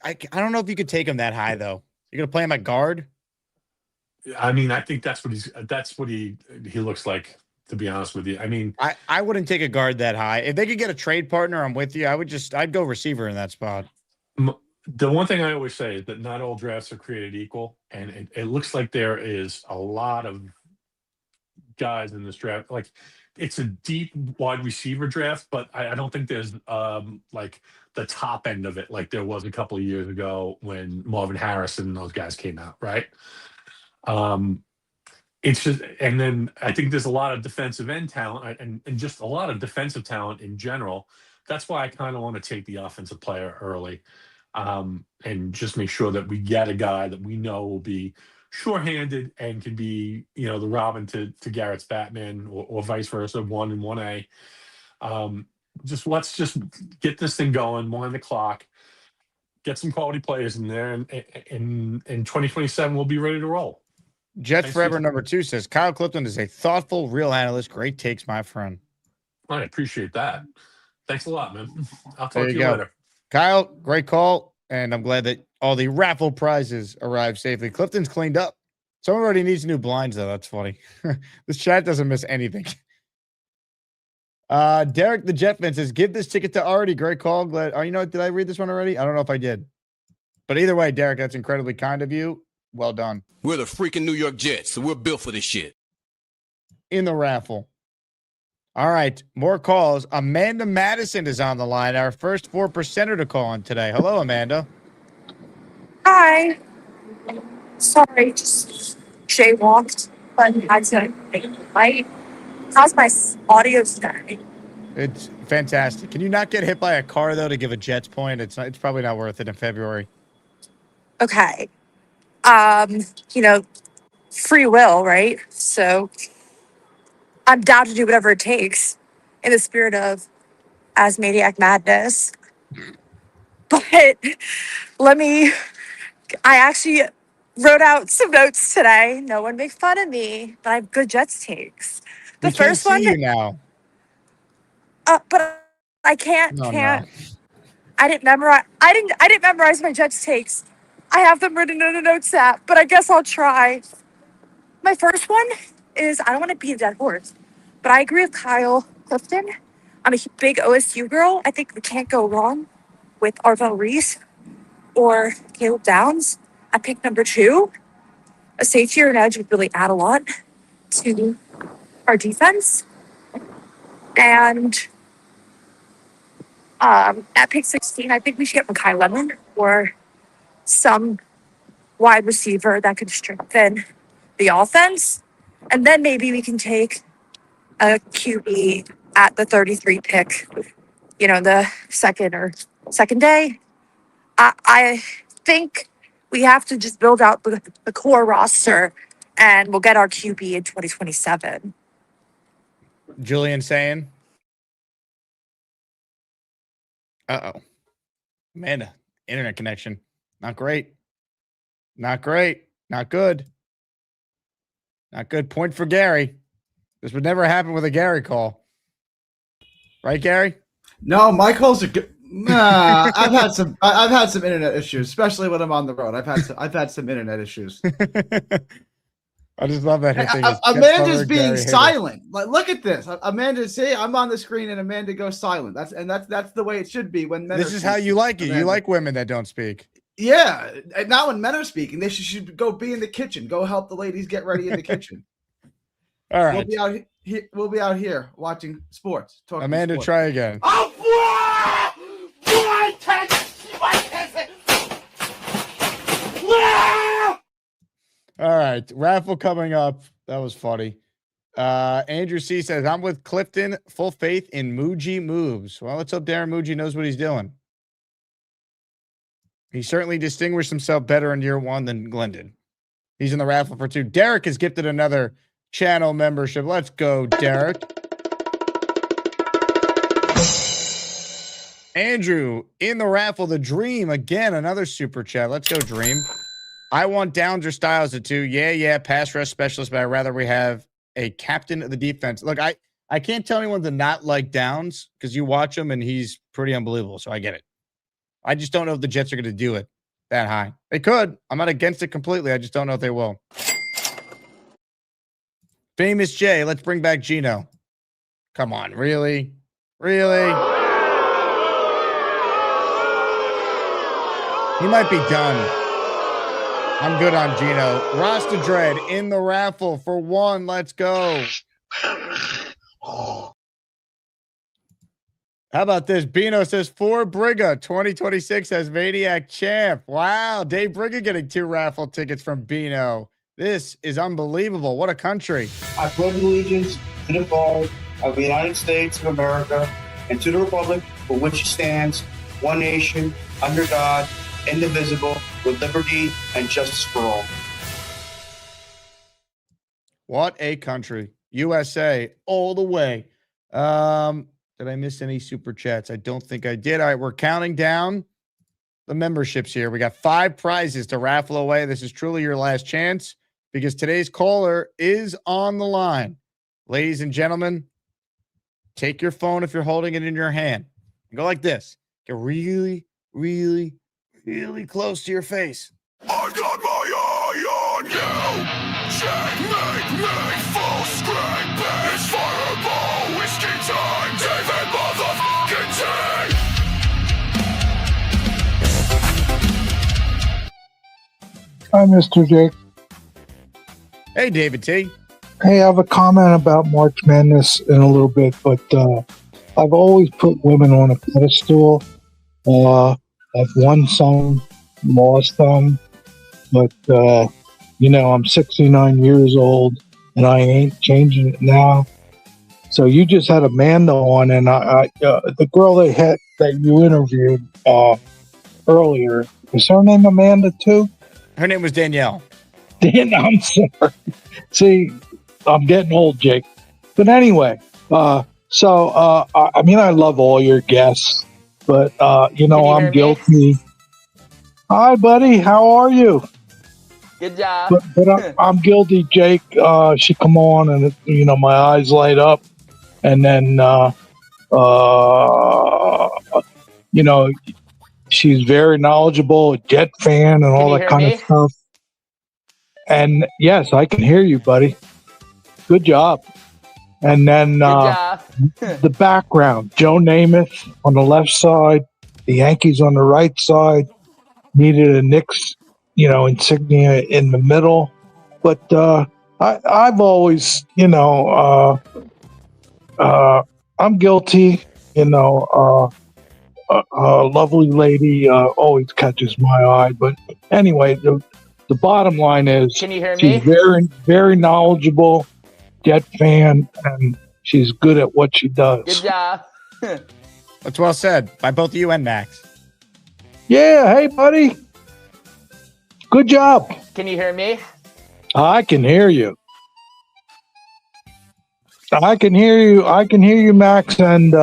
I don't know if you could take him that high though. You're gonna play him at guard? I mean, I think that's what he looks like to be honest with you. I mean, I wouldn't take a guard that high. If they could get a trade partner, I'm with you. I'd go receiver in that spot. The one thing I always say is that not all drafts are created equal, and it looks like there is a lot of guys in this draft. Like, it's a deep wide receiver draft, but I don't think there's like the top end of it like there was a couple of years ago when Marvin Harrison and those guys came out, right? It's just, and then I think there's a lot of defensive end talent and just a lot of defensive talent in general. That's why I kind of want to take the offensive player early, and just make sure that we get a guy that we know will be sure-handed and can be, the Robin to Garrett's Batman, or vice versa, 1 and 1A. Let's just get this thing going, wind the clock, get some quality players in there, and in 2027 we'll be ready to roll. Jets Forever number 2 says Kyle Clifton is a thoughtful, real analyst. Great takes, my friend. I appreciate that. Thanks a lot, man. I'll talk to you later. Kyle, great call, and I'm glad that all the raffle prizes arrived safely. Clifton's cleaned up. Someone already needs new blinds, though. That's funny. This chat doesn't miss anything. Derek the Jet fan says, give this ticket to Artie. Great call. Glad. Oh, did I read this one already? I don't know if I did. But either way, Derek, that's incredibly kind of you. Well done. We're the freaking New York Jets, so we're built for this shit. In the raffle. All right, more calls. Amanda Madison is on the line, our first 4%er to call in today. Hello, Amanda. Hi. Sorry, just jaywalked, but had to make a light. How's my audio today? It's fantastic. Can you not get hit by a car, though, to give a Jets point? It's probably not worth it in February. Okay. Free will, right? So I'm down to do whatever it takes in the spirit of Asmaniac madness. But I actually wrote out some notes today. No one make fun of me, but I have good Jets takes. The first one. You now. But I can't. No. I didn't memorize my Jets takes. I have them written in a notes app, but I guess I'll try. My first one is, I don't want to beat a dead horse, but I agree with Kyle Clifton. I'm a big OSU girl. I think we can't go wrong with Arvell Reese or Caleb Downs at pick number 2. A safety or an edge would really add a lot to our defense. And at pick 16, I think we should get Mekhi Lemon or some wide receiver that could strengthen the offense. And then maybe we can take a QB at the 33 pick, the second day. I think we have to just build out the core roster, and we'll get our QB in 2027. Julian saying. Uh-oh. Amanda, internet connection. Not great. Not great. Not good. Not good. Point for Gary. This would never happen with a Gary call. Right, Gary? No, my calls are good. Nah, I've had some internet issues, especially when I'm on the road. I've had some internet issues. I just love that. Amanda's being silent. Like, look at this. Amanda's I'm on the screen and Amanda goes silent. That's the way it should be when men. This is how you like it. You like women that don't speak. Yeah, and now when men are speaking, they should go be in the kitchen. Go help the ladies get ready in the kitchen. All right, we'll be out here watching sports. Amanda, try again. All right, raffle coming up. That was funny. Andrew C says, I'm with Clifton, full faith in Muji moves. Well, let's hope Darren Muji knows what he's doing. He certainly distinguished himself better in year 1 than Glenn did. He's in the raffle for 2. Derek has gifted another channel membership. Let's go, Derek. Andrew, in the raffle, the Dream. Again, another super chat. Let's go, Dream. I want Downs or Styles at 2. Yeah, pass rush specialist, but I'd rather we have a captain of the defense. Look, I can't tell anyone to not like Downs because you watch him and he's pretty unbelievable, so I get it. I just don't know if the Jets are going to do it that high. They could. I'm not against it completely. I just don't know if they will. Famous Jay, let's bring back Gino. Come on, really? Really? He might be done. I'm good on Gino. Rasta Dread in the raffle for 1. Let's go. How about this? Bino says 4 Briga 2026 as Maniac champ. Wow. Dave Briga getting 2 raffle tickets from Bino. This is unbelievable. What a country. I pledge allegiance to the flag of the United States of America and to the republic for which it stands, one nation, under God, indivisible, with liberty and justice for all. What a country. USA all the way. Did I miss any super chats? I don't think I did. All right, we're counting down the memberships here. We got 5 prizes to raffle away. This is truly your last chance because today's caller is on the line. Ladies and gentlemen, take your phone if you're holding it in your hand. Go like this. Get really, really, really close to your face. I've got my eye on you. Checkmate me, full screen. It's fireball, whiskey time. David motherfucking T. Hi, Mr. Jake. Hey, David T. Hey, I have a comment about March Madness in a little bit, but I've always put women on a pedestal. I've won some, lost some, but, I'm 69 years old, and I ain't changing it now. So you just had Amanda on, and the girl that you interviewed earlier, is her name Amanda too? Her name was Danielle. I'm sorry. See, I'm getting old, Jake. But anyway, I love all your guests, but, I'm guilty. Hi, buddy. How are you? Good job. But I'm guilty, Jake. She come on and, my eyes light up. And then, she's very knowledgeable, a Jet fan and all that kind of stuff. And yes, I can hear you, buddy. Good job. And then the background, Joe Namath on the left side, the Yankees on the right side, needed a Knicks, insignia in the middle. But I've always, I'm guilty, a lovely lady always catches my eye. But anyway, the bottom line is Can you hear me? she's very, very knowledgeable, Jet fan, and she's good at what she does. Good job. That's well said by both you and Max. Yeah, hey, buddy. Good job. Can you hear me? I can hear you. I can hear you, Max, and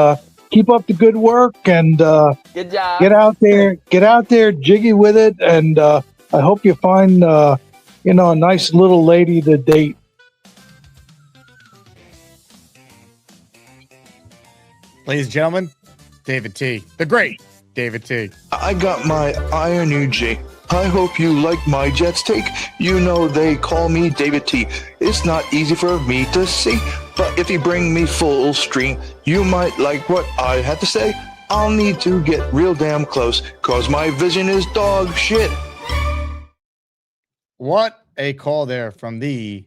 keep up the good work, and Good job. get out there, jiggy with it, and I hope you find, a nice little lady to date. Ladies and gentlemen, David T. The great David T. I got my Iron UG. I hope you like my Jets take. They call me David T. It's not easy for me to see, but if you bring me full stream, you might like what I have to say. I'll need to get real damn close, cause my vision is dog shit. What a call there from the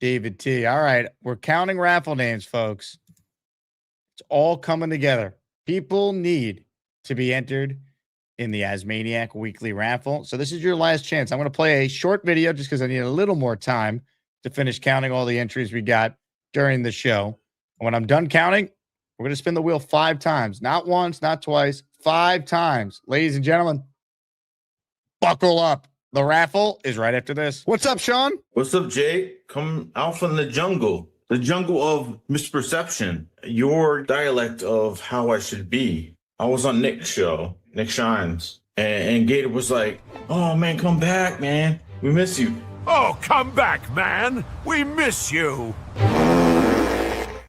David T. All right, we're counting raffle names, folks. It's all coming together. People need to be entered in the Asmaniac weekly raffle. So this is your last chance. I'm going to play a short video just because I need a little more time to finish counting all the entries we got during the show. And when I'm done counting, we're going to spin the wheel 5 times. Not once, not twice, 5 times. Ladies and gentlemen, buckle up. The raffle is right after this. What's up, Sean? What's up, Jay? Come out from the jungle of misperception, your dialect of how I should be. I was on Nick's show, Nick Shines, and Gator was like, "Oh man, come back, man. We miss you." Oh, come back, man. We miss you.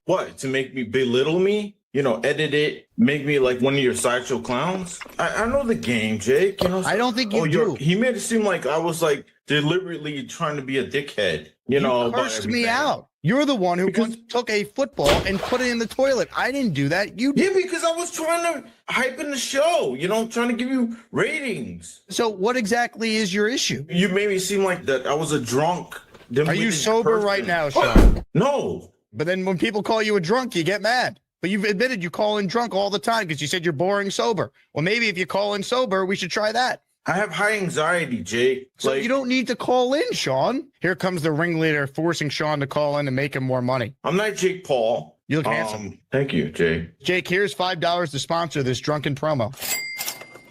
What, to make me belittle me? Edit it, make me like one of your sideshow clowns? I know the game, Jake. I don't think you do. He made it seem like I was like deliberately trying to be a dickhead. You cursed me out. You're the one who once took a football and put it in the toilet. I didn't do that. You did. Yeah, because I was trying to hype in the show. You know, trying to give you ratings. So what exactly is your issue? You made me seem like that I was a drunk. Are you sober right now, Sean? No. But then when people call you a drunk, you get mad. But you've admitted you call in drunk all the time because you said you're boring sober. Well, maybe if you call in sober, we should try that. I have high anxiety, Jake. So you don't need to call in, Sean. Here comes the ringleader forcing Sean to call in and make him more money. I'm not Jake Paul. You look handsome. Thank you, Jake. Jake, here's $5 to sponsor this drunken promo.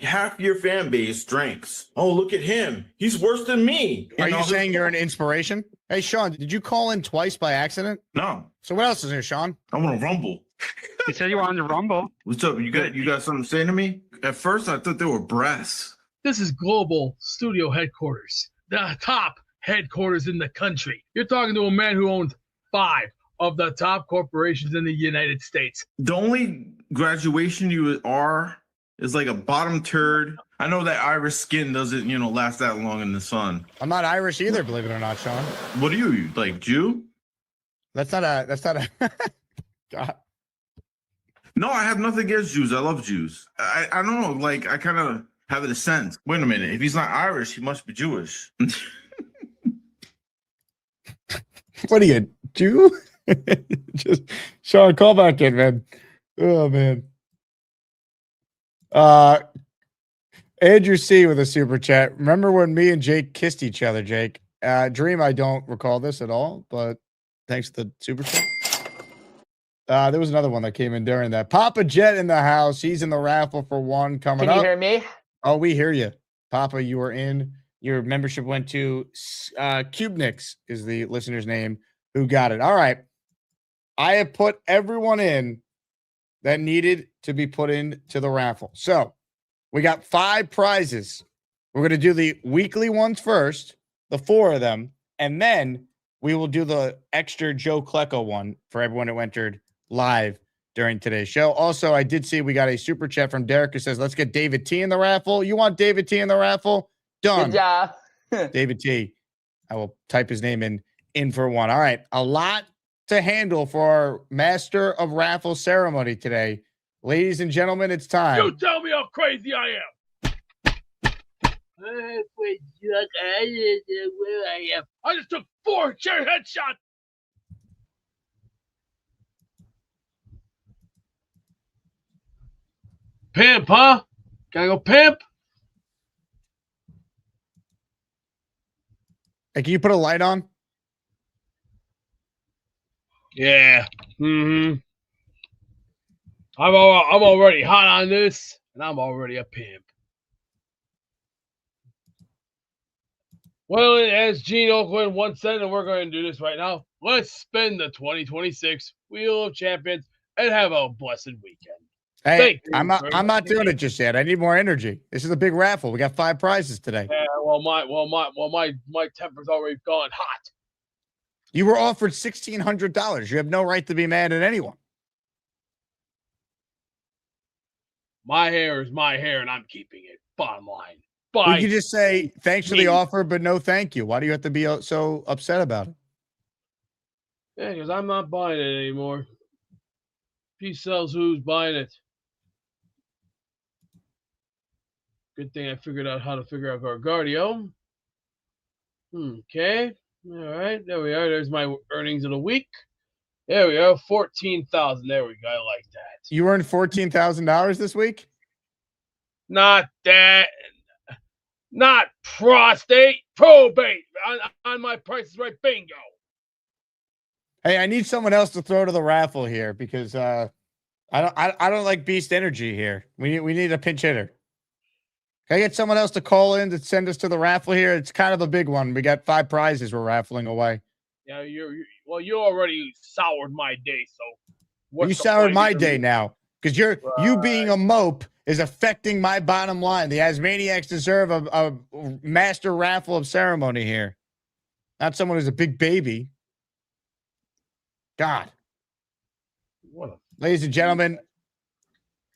Half your fan base drinks. Oh, look at him. He's worse than me. Are you saying you're an inspiration? Hey, Sean, did you call in twice by accident? No. So what else is there, Sean? I want to rumble. You said you wanted to rumble. What's up? You got something to say to me? At first, I thought they were breasts. This is global studio headquarters, the top headquarters in the country. You're talking to a man who owns 5 of the top corporations in the United States. The only graduation you are is like a bottom turd. I know that Irish skin doesn't, last that long in the sun. I'm not Irish either, believe it or not, Sean. What are you, like Jew? That's not a God. No, I have nothing against Jews. I love Jews. I don't know, like I kind of have a sense. Wait a minute. If he's not Irish, he must be Jewish. What are you, Jew? Just Sean, call back in, man. Oh man. Andrew C with a super chat. Remember when me and Jake kissed each other, Jake? Dream, I don't recall this at all, but thanks to the super chat. There was another one that came in during that. Papa Jet in the house. He's in the raffle for one coming up. Can you hear me? Oh, we hear you. Papa, you are in. Your membership went to Cubnix is the listener's name who got it. All right. I have put everyone in that needed to be put into the raffle. So we got 5 prizes. We're going to do the weekly ones first, the 4 of them, and then we will do the extra Joe Klecko one for everyone who entered live during today's show. Also, I did see we got a super chat from Derek who says, let's get David T in the raffle. You want David T in the raffle? Done. Good job. David T. I will type his name in for one. All right. A lot to handle for our master of raffle ceremony today. Ladies and gentlemen, it's time. You tell me how crazy I am. I just took 4 chair headshots. Pimp, huh? Can I go pimp? Hey, can you put a light on? Yeah. I'm already hot on this, and I'm already a pimp. Well, as Gene Oakland once said, and we're going to do this right now, let's spin the 2026 Wheel of Champions and have a blessed weekend. Hey, I'm not doing it just yet. I need more energy. This is a big raffle. We got 5 prizes today. Yeah, my temper's already gone hot. You were offered $1,600. You have no right to be mad at anyone. My hair is my hair, and I'm keeping it. Bottom line. You can just say thanks for the offer, but no thank you. Why do you have to be so upset about it? Yeah, because I'm not buying it anymore. If he sells, who's buying it? Good thing I figured out how to figure out Gargario. Okay. All right. There we are. There's my earnings of the week. There we are. 14,000. There we go. I like that. You earned $14,000 this week? Not that. Not prostate. Probate. On my Price is Right bingo. Hey, I need someone else to throw to the raffle here because I don't like beast energy here. We need a pinch hitter. Can I get someone else to call in to send us to the raffle here? It's kind of a big one. We got 5 prizes we're raffling away. Yeah, you already soured my day, so You soured my day now because you being a mope is affecting my bottom line. The Asmaniacs deserve a master raffle of ceremony here, not someone who's a big baby. God. Ladies and gentlemen,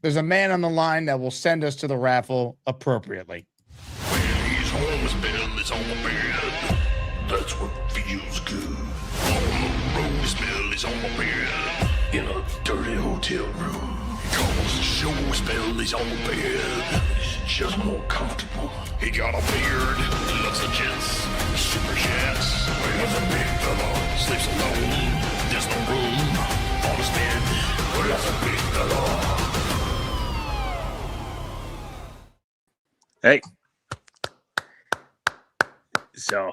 there's a man on the line that will send us to the raffle appropriately. He's always been this on the bed. That's what feels good. On the road is is on the bed in a dirty hotel room. Cause the show spell is on the bed. It's just more comfortable. He got a beard, loves the jets, super jets. Well, the big fella sleeps alone. There's no room on his bed. Well, that's a big fella. Hey. So,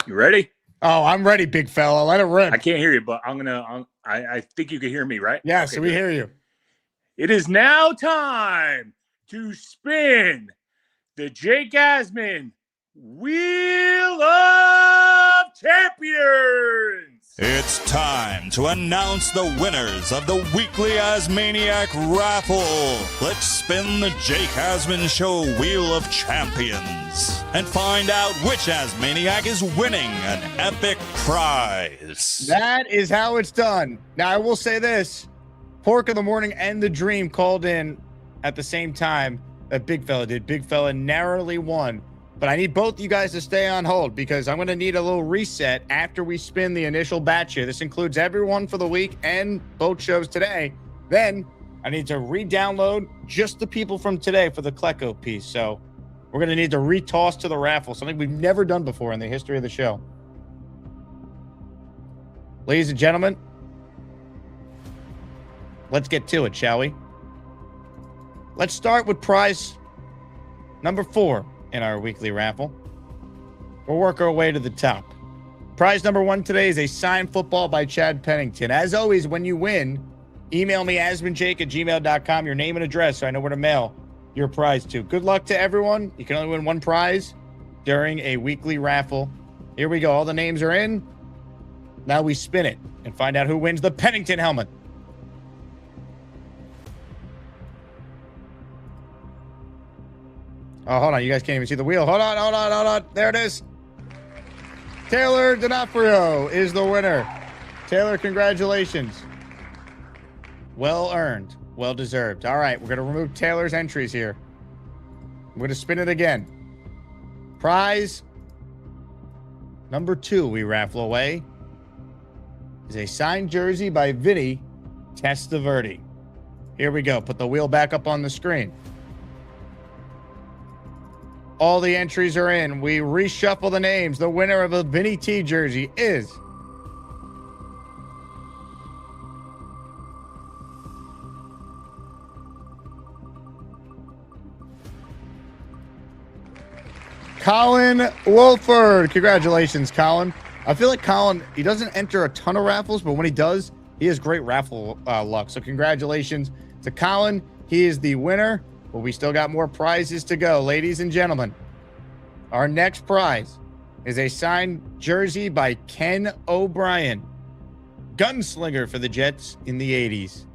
you ready? Oh, I'm ready, big fella. Let it rip. I can't hear you, but I think you can hear me, right? Yeah, Okay, so we good. hear you. It is now time to spin the Jake Asman Wheel of Champions. It's time to announce the winners of the weekly Asmaniac Raffle. Let's spin the Jake Asman Show Wheel of Champions and find out which Asmaniac is winning an epic prize. That is how it's done. Now, I will say this. Pork of the Morning and The Dream called in at the same time that Big Fella did. Big Fella narrowly won. But I need both you guys to stay on hold because I'm going to need a little reset after we spin the initial batch here. This includes everyone for the week and both shows today. Then I need to re-download just the people from today for the Klecko piece. So we're going to need to retoss to the raffle, something we've never done before in the history of the show. Ladies and gentlemen, let's get to it, shall we? Let's start with prize number 4 in our weekly raffle. We'll work our way to the top. Prize number 1 today is a signed football by Chad Pennington. As always, when you win, email me asmanjake@gmail.com, your name and address so I know where to mail your prize to. Good luck to everyone. You can only win one prize during a weekly raffle. Here we go. All the names are in. Now we spin it and find out who wins the Pennington helmet. Oh, hold on. You guys can't even see the wheel. Hold on. There it is. Taylor D'Onofrio is the winner. Taylor, congratulations. Well earned. Well deserved. All right. We're going to remove Taylor's entries here. We're going to spin it again. Prize number 2 we raffle away is a signed jersey by Vinny Testaverde. Here we go. Put the wheel back up on the screen. All the entries are in. We reshuffle the names. The winner of a Vinny T jersey is Colin Wolford. Congratulations, Colin. I feel like Colin, he doesn't enter a ton of raffles, but when he does, he has great raffle luck. So congratulations to Colin. He is the winner. But we still got more prizes to go, ladies and gentlemen. Our next prize is a signed jersey by Ken O'Brien, gunslinger for the Jets in the 80s.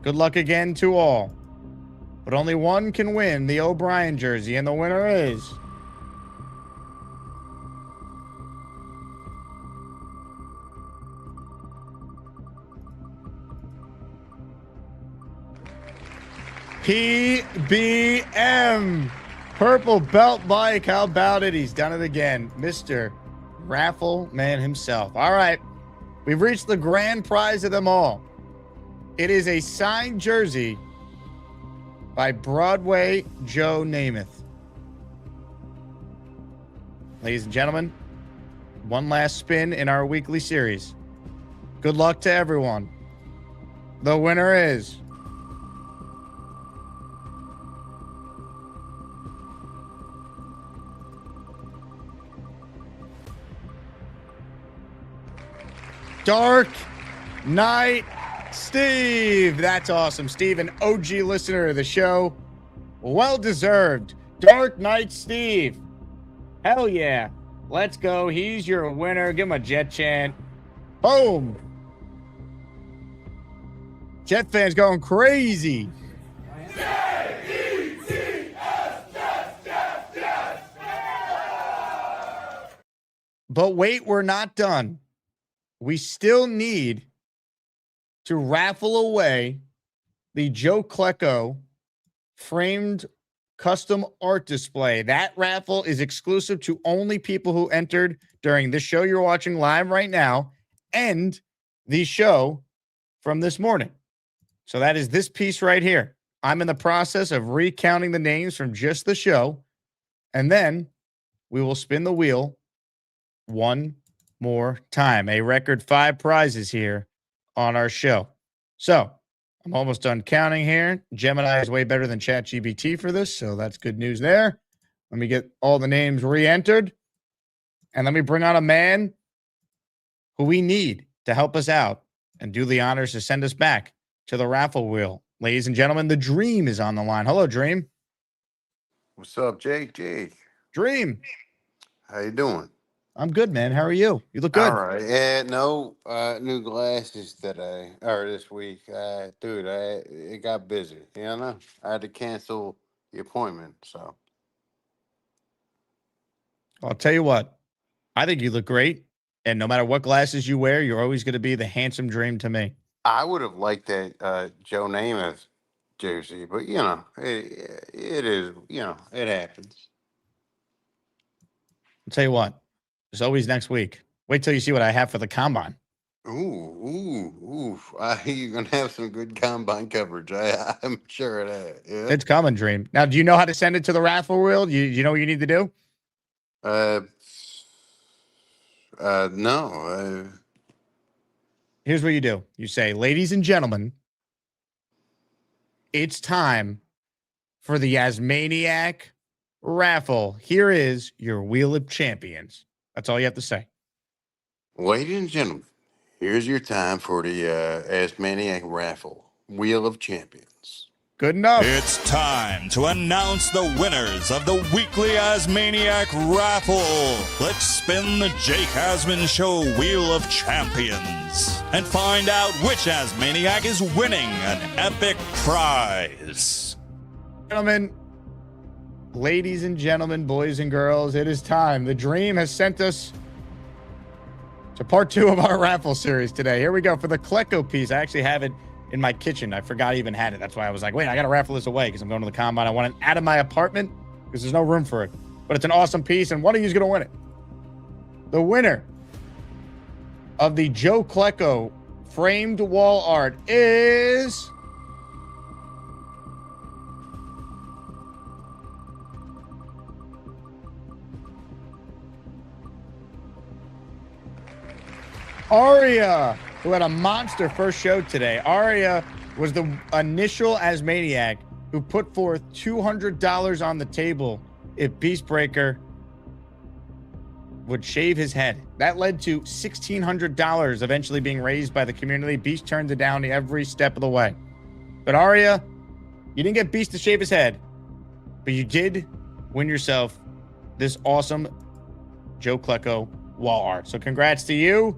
Good luck again to all. But only one can win the O'Brien jersey, and the winner is PBM. Purple Belt Mike. How about it? He's done it again. Mr. Raffle Man himself. All right. We've reached the grand prize of them all. It is a signed jersey by Broadway Joe Namath. Ladies and gentlemen, one last spin in our weekly series. Good luck to everyone. The winner is Dark Knight Steve. That's awesome. Steve, an OG listener of the show. Well deserved. Dark Knight Steve. Hell yeah. Let's go. He's your winner. Give him a Jet chant. Boom. Jet fans going crazy. But wait, we're not done. We still need to raffle away the Joe Klecko framed custom art display. That raffle is exclusive to only people who entered during this show you're watching live right now and the show from this morning. So that is this piece right here. I'm in the process of recounting the names from just the show, and then we will spin the wheel one more time. A record 5 prizes here on our show. So I'm almost done counting here. Gemini is way better than ChatGPT for this, so that's good news there. Let me get all the names re-entered, and let me bring on a man who we need to help us out and do the honors to send us back to the raffle wheel. Ladies and gentlemen, the Dream is on the line. Hello, Dream. What's up, Jake? Dream. How you doing? I'm good, man. How are you? You look good. All right. No new glasses today or this week. Dude, it got busy. You know, I had to cancel the appointment. So I'll tell you what. I think you look great. And no matter what glasses you wear, you're always going to be the handsome Dream to me. I would have liked that Joe Namath jersey, but you know, it is. You know, it happens. I'll tell you what. There's always next week. Wait till you see what I have for the combine. Ooh. You're going to have some good combine coverage. I'm sure of that. Yeah. It's coming, Dream. Now, do you know how to send it to the raffle wheel? You know what you need to do? No. Here's what you do. You say, ladies and gentlemen, it's time for the Asmaniac raffle. Here is your Wheel of Champions. That's all you have to say. Ladies and gentlemen, here's your time for the Asmaniac raffle. Wheel of Champions. Good enough. It's time to announce the winners of the weekly Asmaniac raffle. Let's spin the Jake Asman Show Wheel of Champions and find out which Asmaniac is winning an epic prize. Gentlemen, ladies and gentlemen, boys and girls, it is time. The Dream has sent us to part 2 of our raffle series today. Here we go for the Klecko piece. I actually have it in my kitchen. I forgot I even had it. That's why I was like, wait, I got to raffle this away because I'm going to the combine. I want it out of my apartment because there's no room for it. But it's an awesome piece, and one of you is going to win it. The winner of the Joe Klecko framed wall art is Aria, who had a monster first show today. Aria was the initial Asmaniac who put forth $200 on the table if Beastbreaker would shave his head. That led to $1,600 eventually being raised by the community. Beast turned it down every step of the way. But Aria, you didn't get Beast to shave his head, but you did win yourself this awesome Joe Klecko wall art. So congrats to you.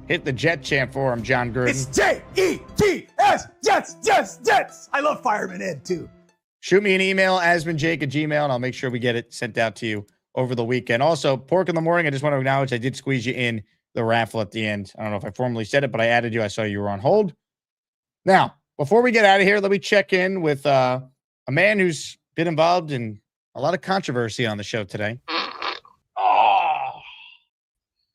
Hit the Jet chant for him, John Gruden. It's J-E-T-S, Jets. I love Fireman Ed, too. Shoot me an email, asmanjake@gmail, and I'll make sure we get it sent out to you over the weekend. Also, Pork in the Morning, I just want to acknowledge I did squeeze you in the raffle at the end. I don't know if I formally said it, but I added you. I saw you were on hold. Now, before we get out of here, let me check in with a man who's been involved in a lot of controversy on the show today.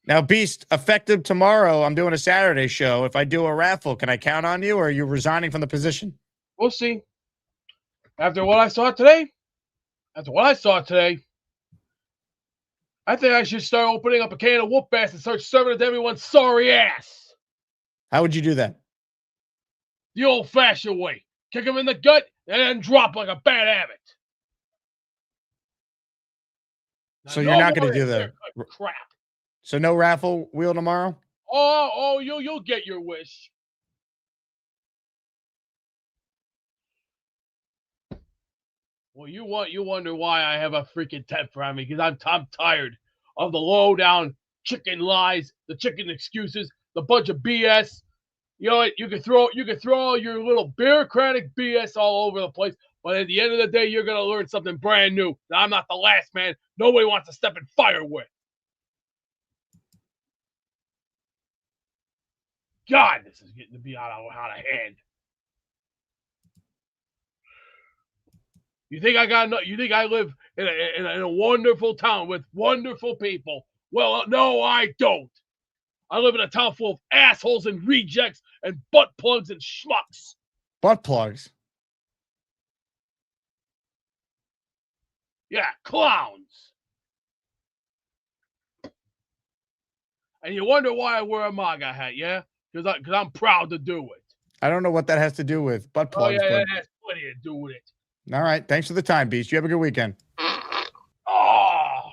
Now, Beast, effective tomorrow, I'm doing a Saturday show. If I do a raffle, can I count on you, or are you resigning from the position? We'll see. After what I saw today, I think I should start opening up a can of whoop ass and start serving it to everyone's sorry ass. How would you do that? The old-fashioned way. Kick him in the gut and then drop like a bad habit. So you're not going to do that? Crap. So no raffle wheel tomorrow? Oh, you'll get your wish. Well, you wonder why I have a freaking temper on me, because I'm tired of the low down chicken lies, the chicken excuses, the bunch of BS. You know what? You can throw all your little bureaucratic BS all over the place, but at the end of the day, you're gonna learn something brand new. That I'm not the last man nobody wants to step in fire with. God, this is getting to be out of hand. You think I live in a wonderful town with wonderful people? Well, no, I don't. I live in a town full of assholes and rejects and butt plugs and schmucks. Butt plugs. Yeah, clowns. And you wonder why I wear a MAGA hat, yeah? Because I'm proud to do it. I don't know what that has to do with butt plugs. Oh, yeah, but... that has plenty to do with it. All right. Thanks for the time, Beast. You have a good weekend. Oh.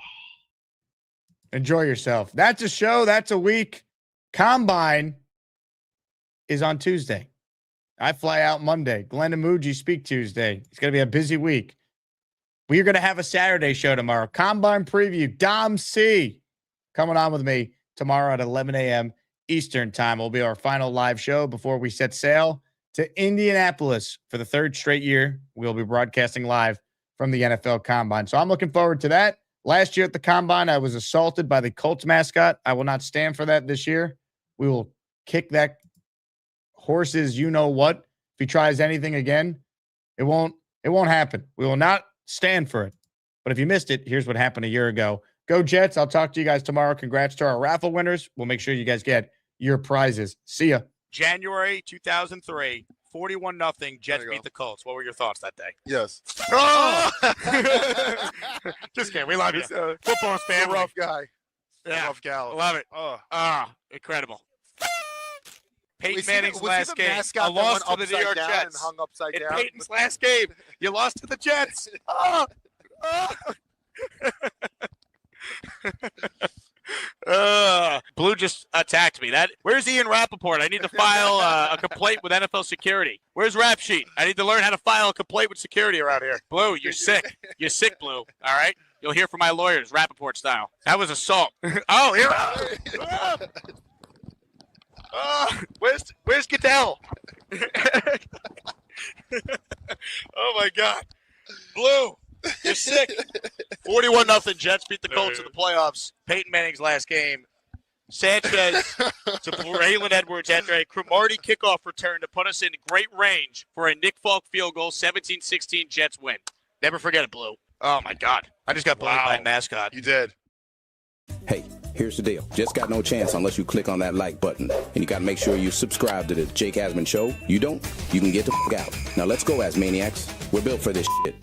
Enjoy yourself. That's a show. That's a week. Combine is on Tuesday. I fly out Monday. Glenn and Muji speak Tuesday. It's going to be a busy week. We are going to have a Saturday show tomorrow. Combine preview. Dom C coming on with me tomorrow at 11 a.m. Eastern time. Will be our final live show before we set sail to Indianapolis for the third straight year. We'll be broadcasting live from the NFL Combine. So I'm looking forward to that. Last year at the Combine, I was assaulted by the Colts mascot. I will not stand for that this year. We will kick that horse's you-know-what. If he tries anything again, it won't happen. We will not stand for it. But if you missed it, here's what happened a year ago. Go Jets. I'll talk to you guys tomorrow. Congrats to our raffle winners. We'll make sure you guys get your prizes. See ya. January 2003, 41-0. Jets beat the Colts. What were your thoughts that day? Yes. Oh! Just kidding. We love you. Football's family. Rough guy. Yeah. Rough gal. Love it. Incredible. Peyton Manning's last game. A loss to the New York Jets. And hung upside down. Peyton's last game. You lost to the Jets. Blue just attacked me. Where's Ian Rappaport? I need to file a complaint with NFL security. Where's Rap Sheet? I need to learn how to file a complaint with security around here. Blue, you're sick. You're sick, Blue. All right? You'll hear from my lawyers, Rappaport style. That was assault. Oh, here. Where's Goodell? Oh, my God. Blue. You're sick. 41-0. Jets beat the Colts in the playoffs. Peyton Manning's last game. Sanchez to Braylon Edwards after a Cromartie kickoff return to put us in great range for a Nick Falk field goal. 17-16 Jets win. Never forget it, Blue. Oh, my God. I just got bullied by a mascot. You did. Hey, here's the deal. Just got no chance unless you click on that like button. And you got to make sure you subscribe to the Jake Asman Show. You don't, you can get the f*** out. Now let's go, Asmaniacs. We're built for this shit.